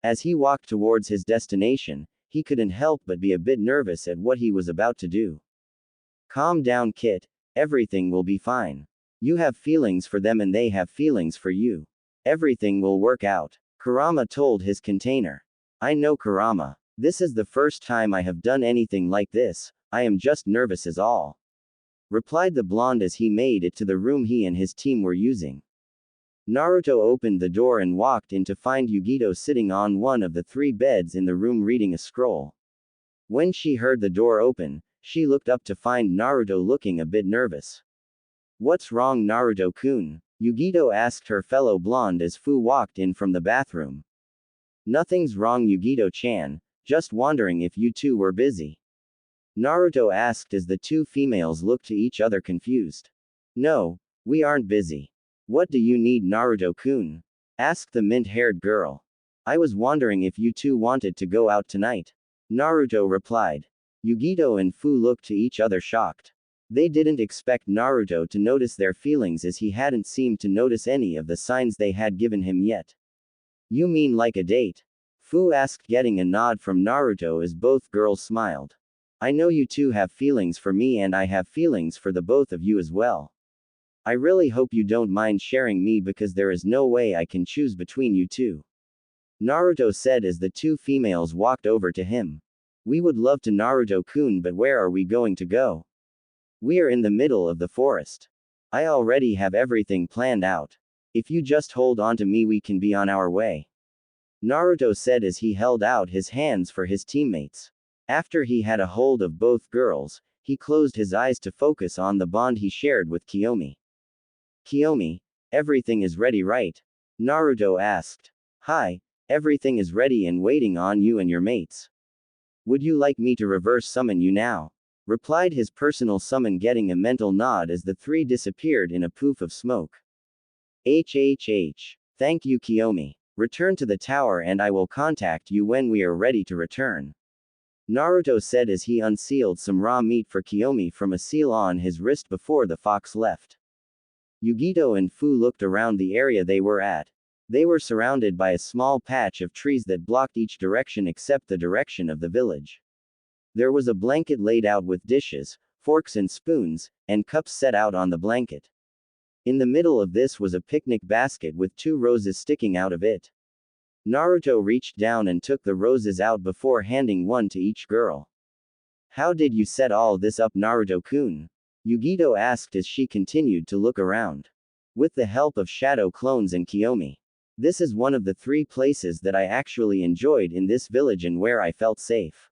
As he walked towards his destination, he couldn't help but be a bit nervous at what he was about to do. "Calm down, Kit. Everything will be fine. You have feelings for them and they have feelings for you. Everything will work out," Kurama told his container. "I know, Kurama. This is the first time I have done anything like this. I am just nervous as all," replied the blonde as he made it to the room he and his team were using. Naruto opened the door and walked in to find Yugito sitting on one of the 3 beds in the room reading a scroll. When she heard the door open, she looked up to find Naruto looking a bit nervous. "What's wrong, Naruto-kun?" Yugito asked her fellow blonde as Fu walked in from the bathroom. "Nothing's wrong, Yugito-chan, just wondering if you two were busy," Naruto asked as the 2 females looked to each other confused. "No, we aren't busy. What do you need, Naruto-kun?" asked the mint-haired girl. "I was wondering if you two wanted to go out tonight," Naruto replied. Yugito and Fu looked to each other shocked. They didn't expect Naruto to notice their feelings as he hadn't seemed to notice any of the signs they had given him yet. You mean like a date? Fu asked, getting a nod from Naruto as both girls smiled. I know you two have feelings for me and I have feelings for the both of you as well. I really hope you don't mind sharing me because there is no way I can choose between you two. Naruto said as the two females walked over to him. We would love to, Naruto-kun, but where are we going to go? We are in the middle of the forest. I already have everything planned out. If you just hold on to me, we can be on our way. Naruto said as he held out his hands for his teammates. After he had a hold of both girls, he closed his eyes to focus on the bond he shared with Kiyomi. Kiyomi, everything is ready, right? Naruto asked. Hi, everything is ready and waiting on you and your mates. Would you like me to reverse summon you now? Replied his personal summon, getting a mental nod as the three disappeared in a poof of smoke. Thank you, Kiyomi. Return to the tower and I will contact you when we are ready to return. Naruto said as he unsealed some raw meat for Kiyomi from a seal on his wrist before the fox left. Yugito and Fu looked around the area they were at. They were surrounded by a small patch of trees that blocked each direction except the direction of the village. There was a blanket laid out with dishes, forks and spoons, and cups set out on the blanket. In the middle of this was a picnic basket with 2 roses sticking out of it. Naruto reached down and took the roses out before handing one to each girl. How did you set all this up, Naruto-kun? Yugito asked as she continued to look around. With the help of shadow clones and Kiyomi. This is one of the 3 places that I actually enjoyed in this village and where I felt safe.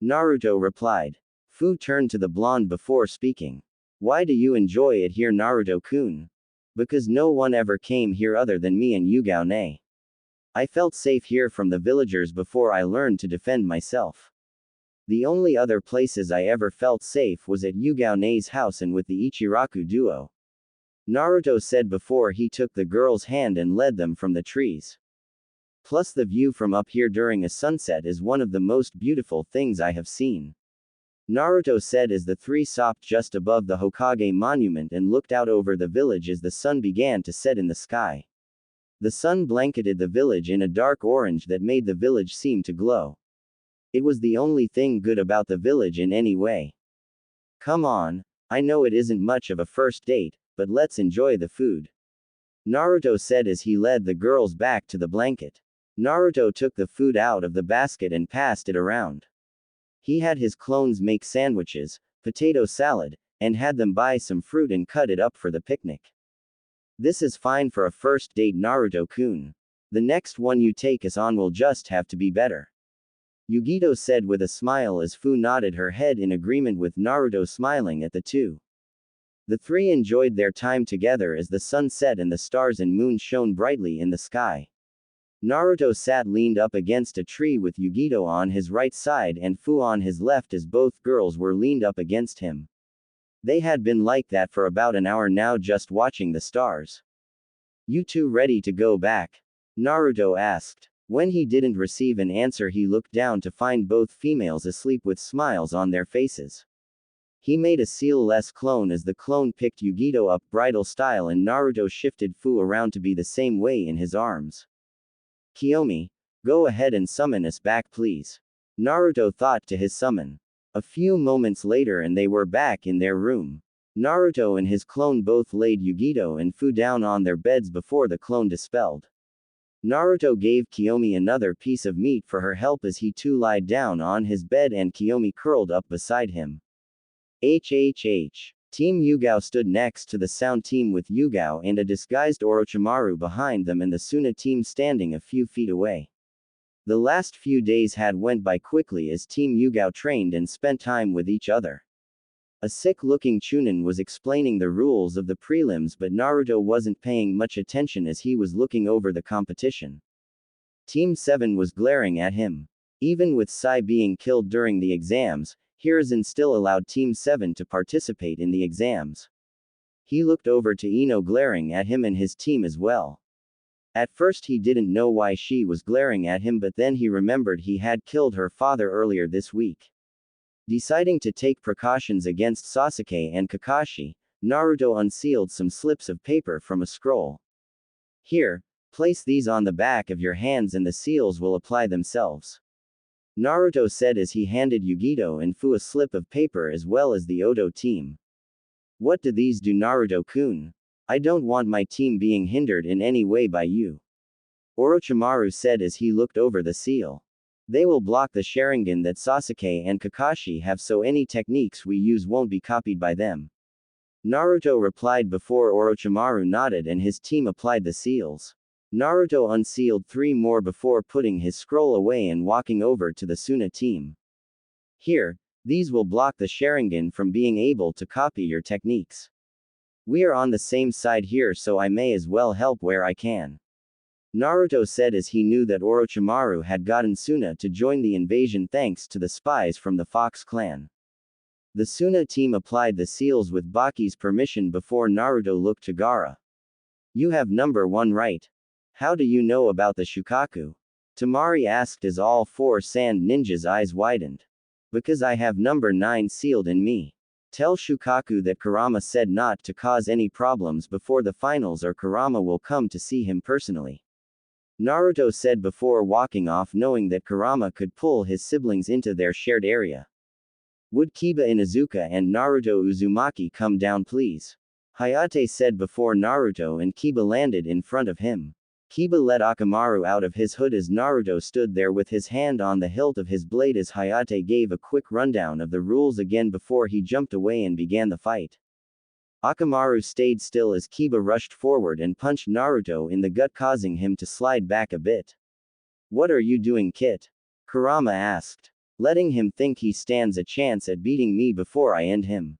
Naruto replied. Fu turned to the blonde before speaking. Why do you enjoy it here, Naruto-kun? Because no one ever came here other than me and Yugao-ne. I felt safe here from the villagers before I learned to defend myself. The only other places I ever felt safe was at Yugao-ne's house and with the Ichiraku duo. Naruto said before he took the girl's hand and led them from the trees. Plus the view from up here during a sunset is one of the most beautiful things I have seen. Naruto said as the 3 stopped just above the Hokage monument and looked out over the village as the sun began to set in the sky. The sun blanketed the village in a dark orange that made the village seem to glow. It was the only thing good about the village in any way. Come on, I know it isn't much of a first date, but let's enjoy the food. Naruto said as he led the girls back to the blanket. Naruto took the food out of the basket and passed it around. He had his clones make sandwiches, potato salad, and had them buy some fruit and cut it up for the picnic. This is fine for a first date, Naruto-kun. The next one you take us on will just have to be better. Yugito said with a smile as Fu nodded her head in agreement with Naruto, smiling at the two. The 3 enjoyed their time together as the sun set and the stars and moon shone brightly in the sky. Naruto sat leaned up against a tree with Yugito on his right side and Fu on his left as both girls were leaned up against him. They had been like that for about an hour now, just watching the stars. You two ready to go back? Naruto asked. When he didn't receive an answer, he looked down to find both females asleep with smiles on their faces. He made a seal-less clone as the clone picked Yugito up bridal style and Naruto shifted Fu around to be the same way in his arms. Kiyomi, go ahead and summon us back, please. Naruto thought to his summon. A few moments later and they were back in their room. Naruto and his clone both laid Yugito and Fu down on their beds before the clone dispelled. Naruto gave Kiyomi another piece of meat for her help as he too lied down on his bed and Kiyomi curled up beside him. Team Yugao stood next to the sound team with Yugao and a disguised Orochimaru behind them and the Suna team standing a few feet away. The last few days had went by quickly as Team Yugao trained and spent time with each other. A sick-looking Chunin was explaining the rules of the prelims, but Naruto wasn't paying much attention as he was looking over the competition. Team 7 was glaring at him. Even with Sai being killed during the exams, Hiruzen still allowed Team 7 to participate in the exams. He looked over to Ino glaring at him and his team as well. At first he didn't know why she was glaring at him, but then he remembered he had killed her father earlier this week. Deciding to take precautions against Sasuke and Kakashi, Naruto unsealed some slips of paper from a scroll. Here, place these on the back of your hands and the seals will apply themselves. Naruto said as he handed Yugito and Fu a slip of paper as well as the Odo team. What do these do, Naruto-kun? I don't want my team being hindered in any way by you. Orochimaru said as he looked over the seal. They will block the Sharingan that Sasuke and Kakashi have, so any techniques we use won't be copied by them. Naruto replied before Orochimaru nodded and his team applied the seals. Naruto unsealed 3 more before putting his scroll away and walking over to the Suna team. Here, these will block the Sharingan from being able to copy your techniques. We are on the same side here, so I may as well help where I can. Naruto said as he knew that Orochimaru had gotten Suna to join the invasion thanks to the spies from the Fox clan. The Suna team applied the seals with Baki's permission before Naruto looked to Gaara. You have number 1 right. How do you know about the Shukaku? Temari asked as all 4 sand ninjas' eyes widened. Because I have number 9 sealed in me. Tell Shukaku that Kurama said not to cause any problems before the finals or Kurama will come to see him personally. Naruto said before walking off, knowing that Kurama could pull his siblings into their shared area. Would Kiba Inuzuka and Naruto Uzumaki come down please? Hayate said before Naruto and Kiba landed in front of him. Kiba let Akamaru out of his hood as Naruto stood there with his hand on the hilt of his blade as Hayate gave a quick rundown of the rules again before he jumped away and began the fight. Akamaru stayed still as Kiba rushed forward and punched Naruto in the gut, causing him to slide back a bit. What are you doing, Kit? Kurama asked. Letting him think he stands a chance at beating me before I end him.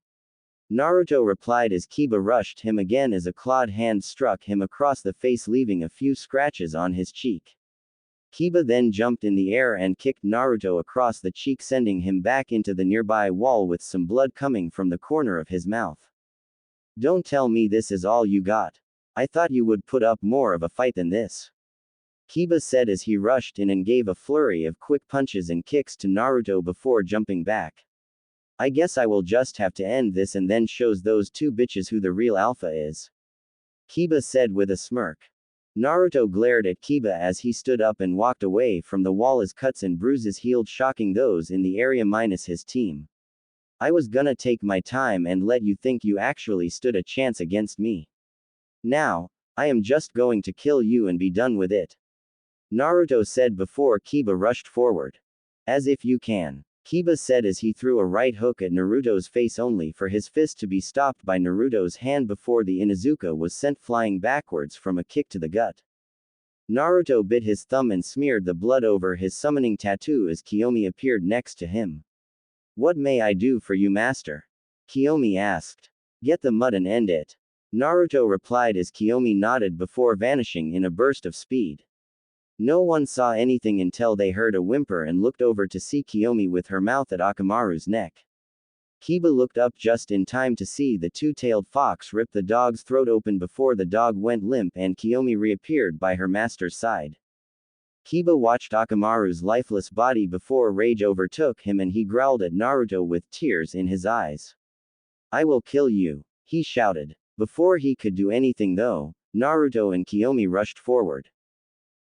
Naruto replied as Kiba rushed him again as a clawed hand struck him across the face, leaving a few scratches on his cheek. Kiba then jumped in the air and kicked Naruto across the cheek, sending him back into the nearby wall with some blood coming from the corner of his mouth. Don't tell me this is all you got. I thought you would put up more of a fight than this. Kiba said as he rushed in and gave a flurry of quick punches and kicks to Naruto before jumping back. I guess I will just have to end this and then shows those 2 bitches who the real alpha is. Kiba said with a smirk. Naruto glared at Kiba as he stood up and walked away from the wall as cuts and bruises healed, shocking those in the area minus his team. I was gonna take my time and let you think you actually stood a chance against me. Now, I am just going to kill you and be done with it. Naruto said before Kiba rushed forward. As if you can. Kiba said as he threw a right hook at Naruto's face, only for his fist to be stopped by Naruto's hand before the Inuzuka was sent flying backwards from a kick to the gut. Naruto bit his thumb and smeared the blood over his summoning tattoo as Kiyomi appeared next to him. What may I do for you, master? Kiyomi asked. Get the mud and end it. Naruto replied as Kiyomi nodded before vanishing in a burst of speed. No one saw anything until they heard a whimper and looked over to see Kiyomi with her mouth at Akamaru's neck. Kiba looked up just in time to see the 2-tailed fox rip the dog's throat open before the dog went limp and Kiyomi reappeared by her master's side. Kiba watched Akamaru's lifeless body before rage overtook him and he growled at Naruto with tears in his eyes. I will kill you, he shouted. Before he could do anything though, Naruto and Kiyomi rushed forward.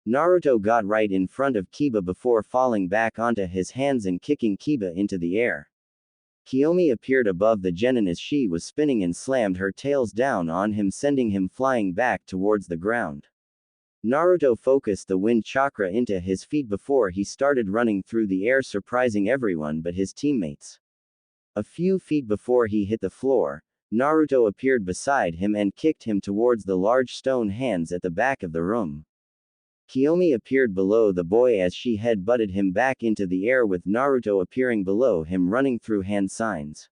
Naruto got right in front of Kiba before falling back onto his hands and kicking Kiba into the air. Kiyomi appeared above the genin as she was spinning and slammed her tails down on him, sending him flying back towards the ground. Naruto focused the wind chakra into his feet before he started running through the air, surprising everyone but his teammates. A few feet before he hit the floor, Naruto appeared beside him and kicked him towards the large stone hands at the back of the room. Kiyomi appeared below the boy as she head-butted him back into the air, with Naruto appearing below him running through hand signs.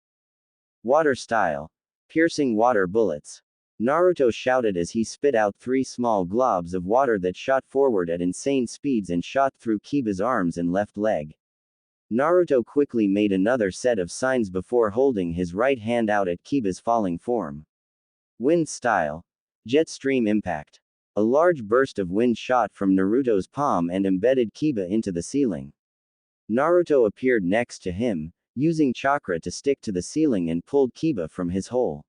Water style. Piercing water bullets. Naruto shouted as he spit out 3 small globs of water that shot forward at insane speeds and shot through Kiba's arms and left leg. Naruto quickly made another set of signs before holding his right hand out at Kiba's falling form. Wind style. Jet stream impact. A large burst of wind shot from Naruto's palm and embedded Kiba into the ceiling. Naruto appeared next to him, using chakra to stick to the ceiling and pulled Kiba from his hole.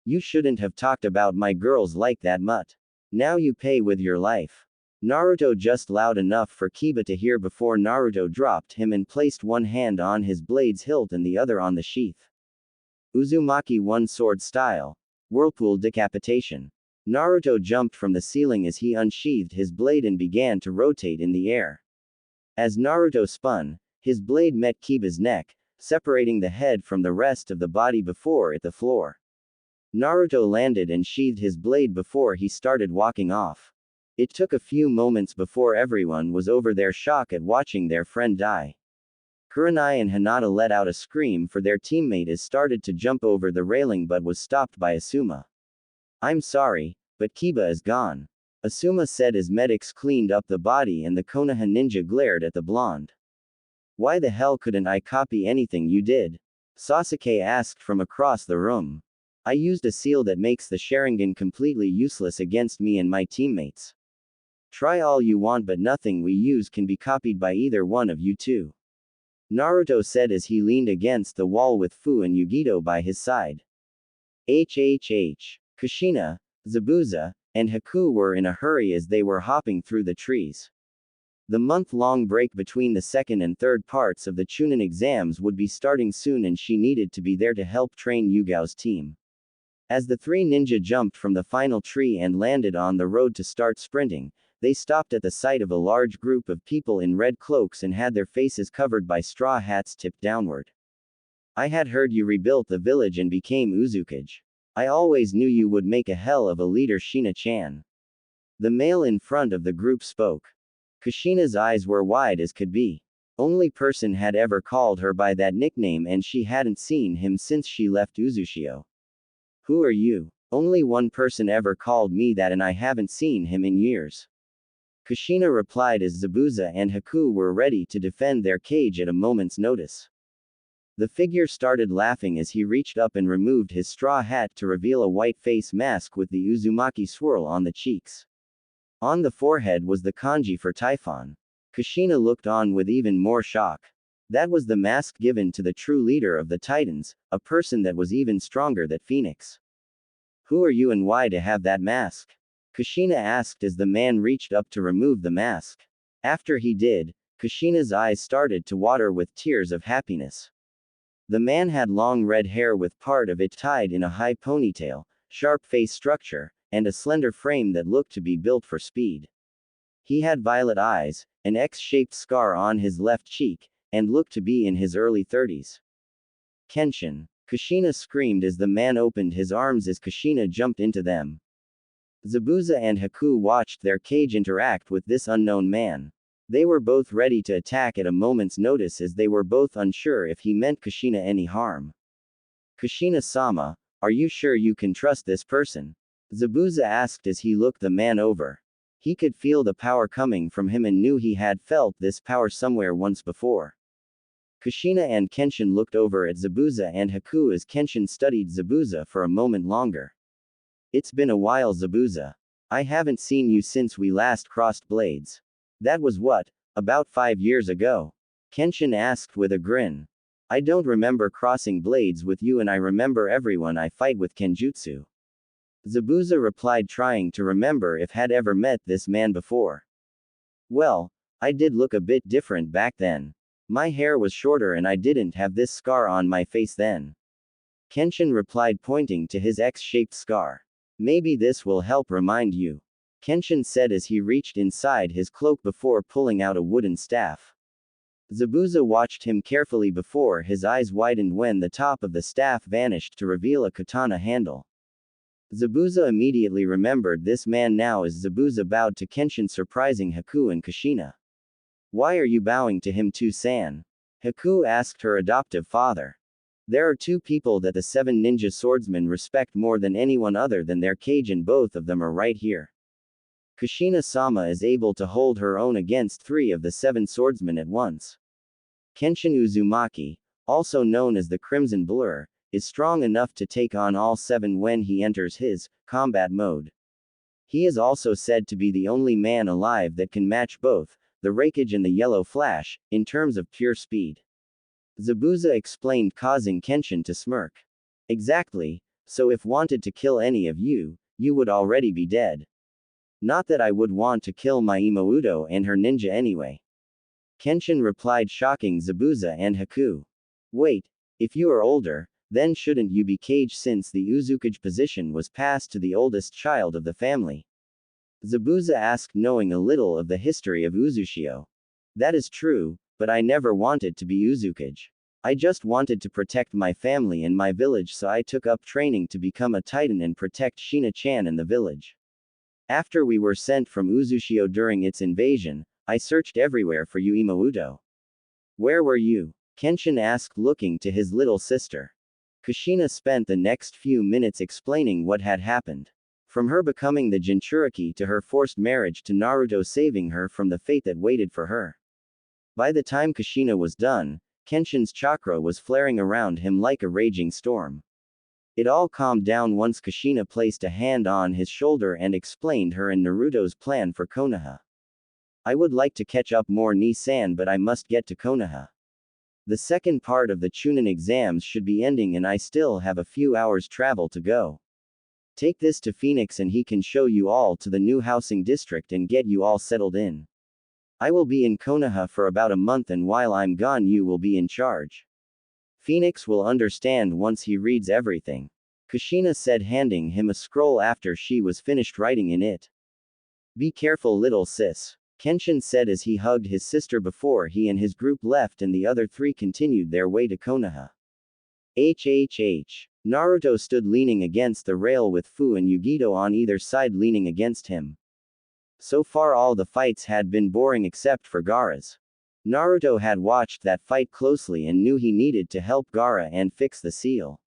You shouldn't have talked about my girls like that, Mutt. Now you pay with your life. Naruto just loud enough for Kiba to hear before Naruto dropped him and placed one hand on his blade's hilt and the other on the sheath. Uzumaki one sword style. Whirlpool decapitation. Naruto jumped from the ceiling as he unsheathed his blade and began to rotate in the air. As Naruto spun, his blade met Kiba's neck, separating the head from the rest of the body before it the floor. Naruto landed and sheathed his blade before he started walking off. It took a few moments before everyone was over their shock at watching their friend die. Kurenai and Hinata let out a scream for their teammate as started to jump over the railing but was stopped by Asuma. I'm sorry, but Kiba is gone, Asuma said as medics cleaned up the body and the Konoha ninja glared at the blonde. Why the hell couldn't I copy anything you did? Sasuke asked from across the room. I used a seal that makes the Sharingan completely useless against me and my teammates. Try all you want, but nothing we use can be copied by either one of you two. Naruto said as he leaned against the wall with Fu and Yugito by his side. Kushina, Zabuza, and Haku were in a hurry as they were hopping through the trees. The month-long break between the second and third parts of the Chunin exams would be starting soon and she needed to be there to help train Yugao's team. As the three ninja jumped from the final tree and landed on the road to start sprinting, they stopped at the sight of a large group of people in red cloaks and had their faces covered by straw hats tipped downward. I had heard you rebuilt the village and became Uzukage. I always knew you would make a hell of a leader, Shina-chan. The male in front of the group spoke. Kushina's eyes were wide as could be. Only person had ever called her by that nickname and she hadn't seen him since she left Uzushio. Who are you? Only one person ever called me that and I haven't seen him in years. Kushina replied as Zabuza and Haku were ready to defend their cage at a moment's notice. The figure started laughing as he reached up and removed his straw hat to reveal a white face mask with the Uzumaki swirl on the cheeks. On the forehead was the kanji for Typhon. Kushina looked on with even more shock. That was the mask given to the true leader of the Titans, a person that was even stronger than Phoenix. Who are you and why to have that mask? Kushina asked as the man reached up to remove the mask. After he did, Kushina's eyes started to water with tears of happiness. The man had long red hair with part of it tied in a high ponytail, sharp face structure, and a slender frame that looked to be built for speed. He had violet eyes, an X-shaped scar on his left cheek, and looked to be in his early 30s. Kenshin! Kushina screamed as the man opened his arms as Kushina jumped into them. Zabuza and Haku watched their cage interact with this unknown man. They were both ready to attack at a moment's notice as they were both unsure if he meant Kushina any harm. Kushina-sama, are you sure you can trust this person? Zabuza asked as he looked the man over. He could feel the power coming from him and knew he had felt this power somewhere once before. Kushina and Kenshin looked over at Zabuza and Haku as Kenshin studied Zabuza for a moment longer. It's been a while, Zabuza. I haven't seen you since we last crossed blades. That was what, about 5 years ago? Kenshin asked with a grin. I don't remember crossing blades with you and I remember everyone I fight with Kenjutsu. Zabuza replied, trying to remember if had ever met this man before. Well, I did look a bit different back then. My hair was shorter and I didn't have this scar on my face then. Kenshin replied, pointing to his X-shaped scar. Maybe this will help remind you. Kenshin said as he reached inside his cloak before pulling out a wooden staff. Zabuza watched him carefully before his eyes widened when the top of the staff vanished to reveal a katana handle. Zabuza immediately remembered this man now as Zabuza bowed to Kenshin, surprising Haku and Kushina. Why are you bowing to him too, San? Haku asked her adoptive father. There are two people that the 7 ninja swordsmen respect more than anyone other than their cage and both of them are right here. Kushina-sama is able to hold her own against 3 of the 7 swordsmen at once. Kenshin Uzumaki, also known as the Crimson Blur, is strong enough to take on all 7 when he enters his combat mode. He is also said to be the only man alive that can match both the Raikage and the Yellow Flash in terms of pure speed. Zabuza explained, causing Kenshin to smirk. Exactly, so if wanted to kill any of you, you would already be dead. Not that I would want to kill my Imouto and her ninja anyway. Kenshin replied, shocking Zabuza and Haku. Wait, if you are older, then shouldn't you be caged since the Uzukage position was passed to the oldest child of the family? Zabuza asked, knowing a little of the history of Uzushio. That is true, but I never wanted to be Uzukage. I just wanted to protect my family and my village, so I took up training to become a titan and protect Shina-chan and the village. After we were sent from Uzushio during its invasion, I searched everywhere for you, Imouto. Where were you? Kenshin asked, looking to his little sister. Kushina spent the next few minutes explaining what had happened. From her becoming the Jinchuriki to her forced marriage to Naruto saving her from the fate that waited for her. By the time Kushina was done, Kenshin's chakra was flaring around him like a raging storm. It all calmed down once Kushina placed a hand on his shoulder and explained her and Naruto's plan for Konoha. I would like to catch up more Ni-san, but I must get to Konoha. The second part of the Chunin exams should be ending and I still have a few hours travel to go. Take this to Phoenix and he can show you all to the new housing district and get you all settled in. I will be in Konoha for about a month and while I'm gone you will be in charge. Phoenix will understand once he reads everything. Kushina said, handing him a scroll after she was finished writing in it. Be careful, little sis, Kenshin said as he hugged his sister before he and his group left and the other three continued their way to Konoha. Naruto stood leaning against the rail with Fu and Yugito on either side leaning against him. So far all the fights had been boring except for Gaara's. Naruto had watched that fight closely and knew he needed to help Gaara and fix the seal.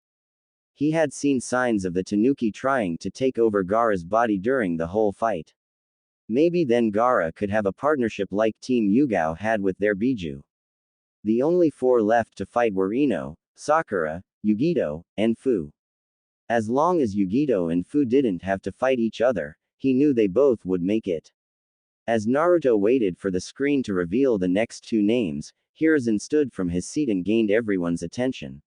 He had seen signs of the Tanuki trying to take over Gaara's body during the whole fight. Maybe then Gaara could have a partnership like Team Yugao had with their Biju. The only four left to fight were Ino, Sakura, Yugito, and Fu. As long as Yugito and Fu didn't have to fight each other, he knew they both would make it. As Naruto waited for the screen to reveal the next two names, Hiruzen stood from his seat and gained everyone's attention.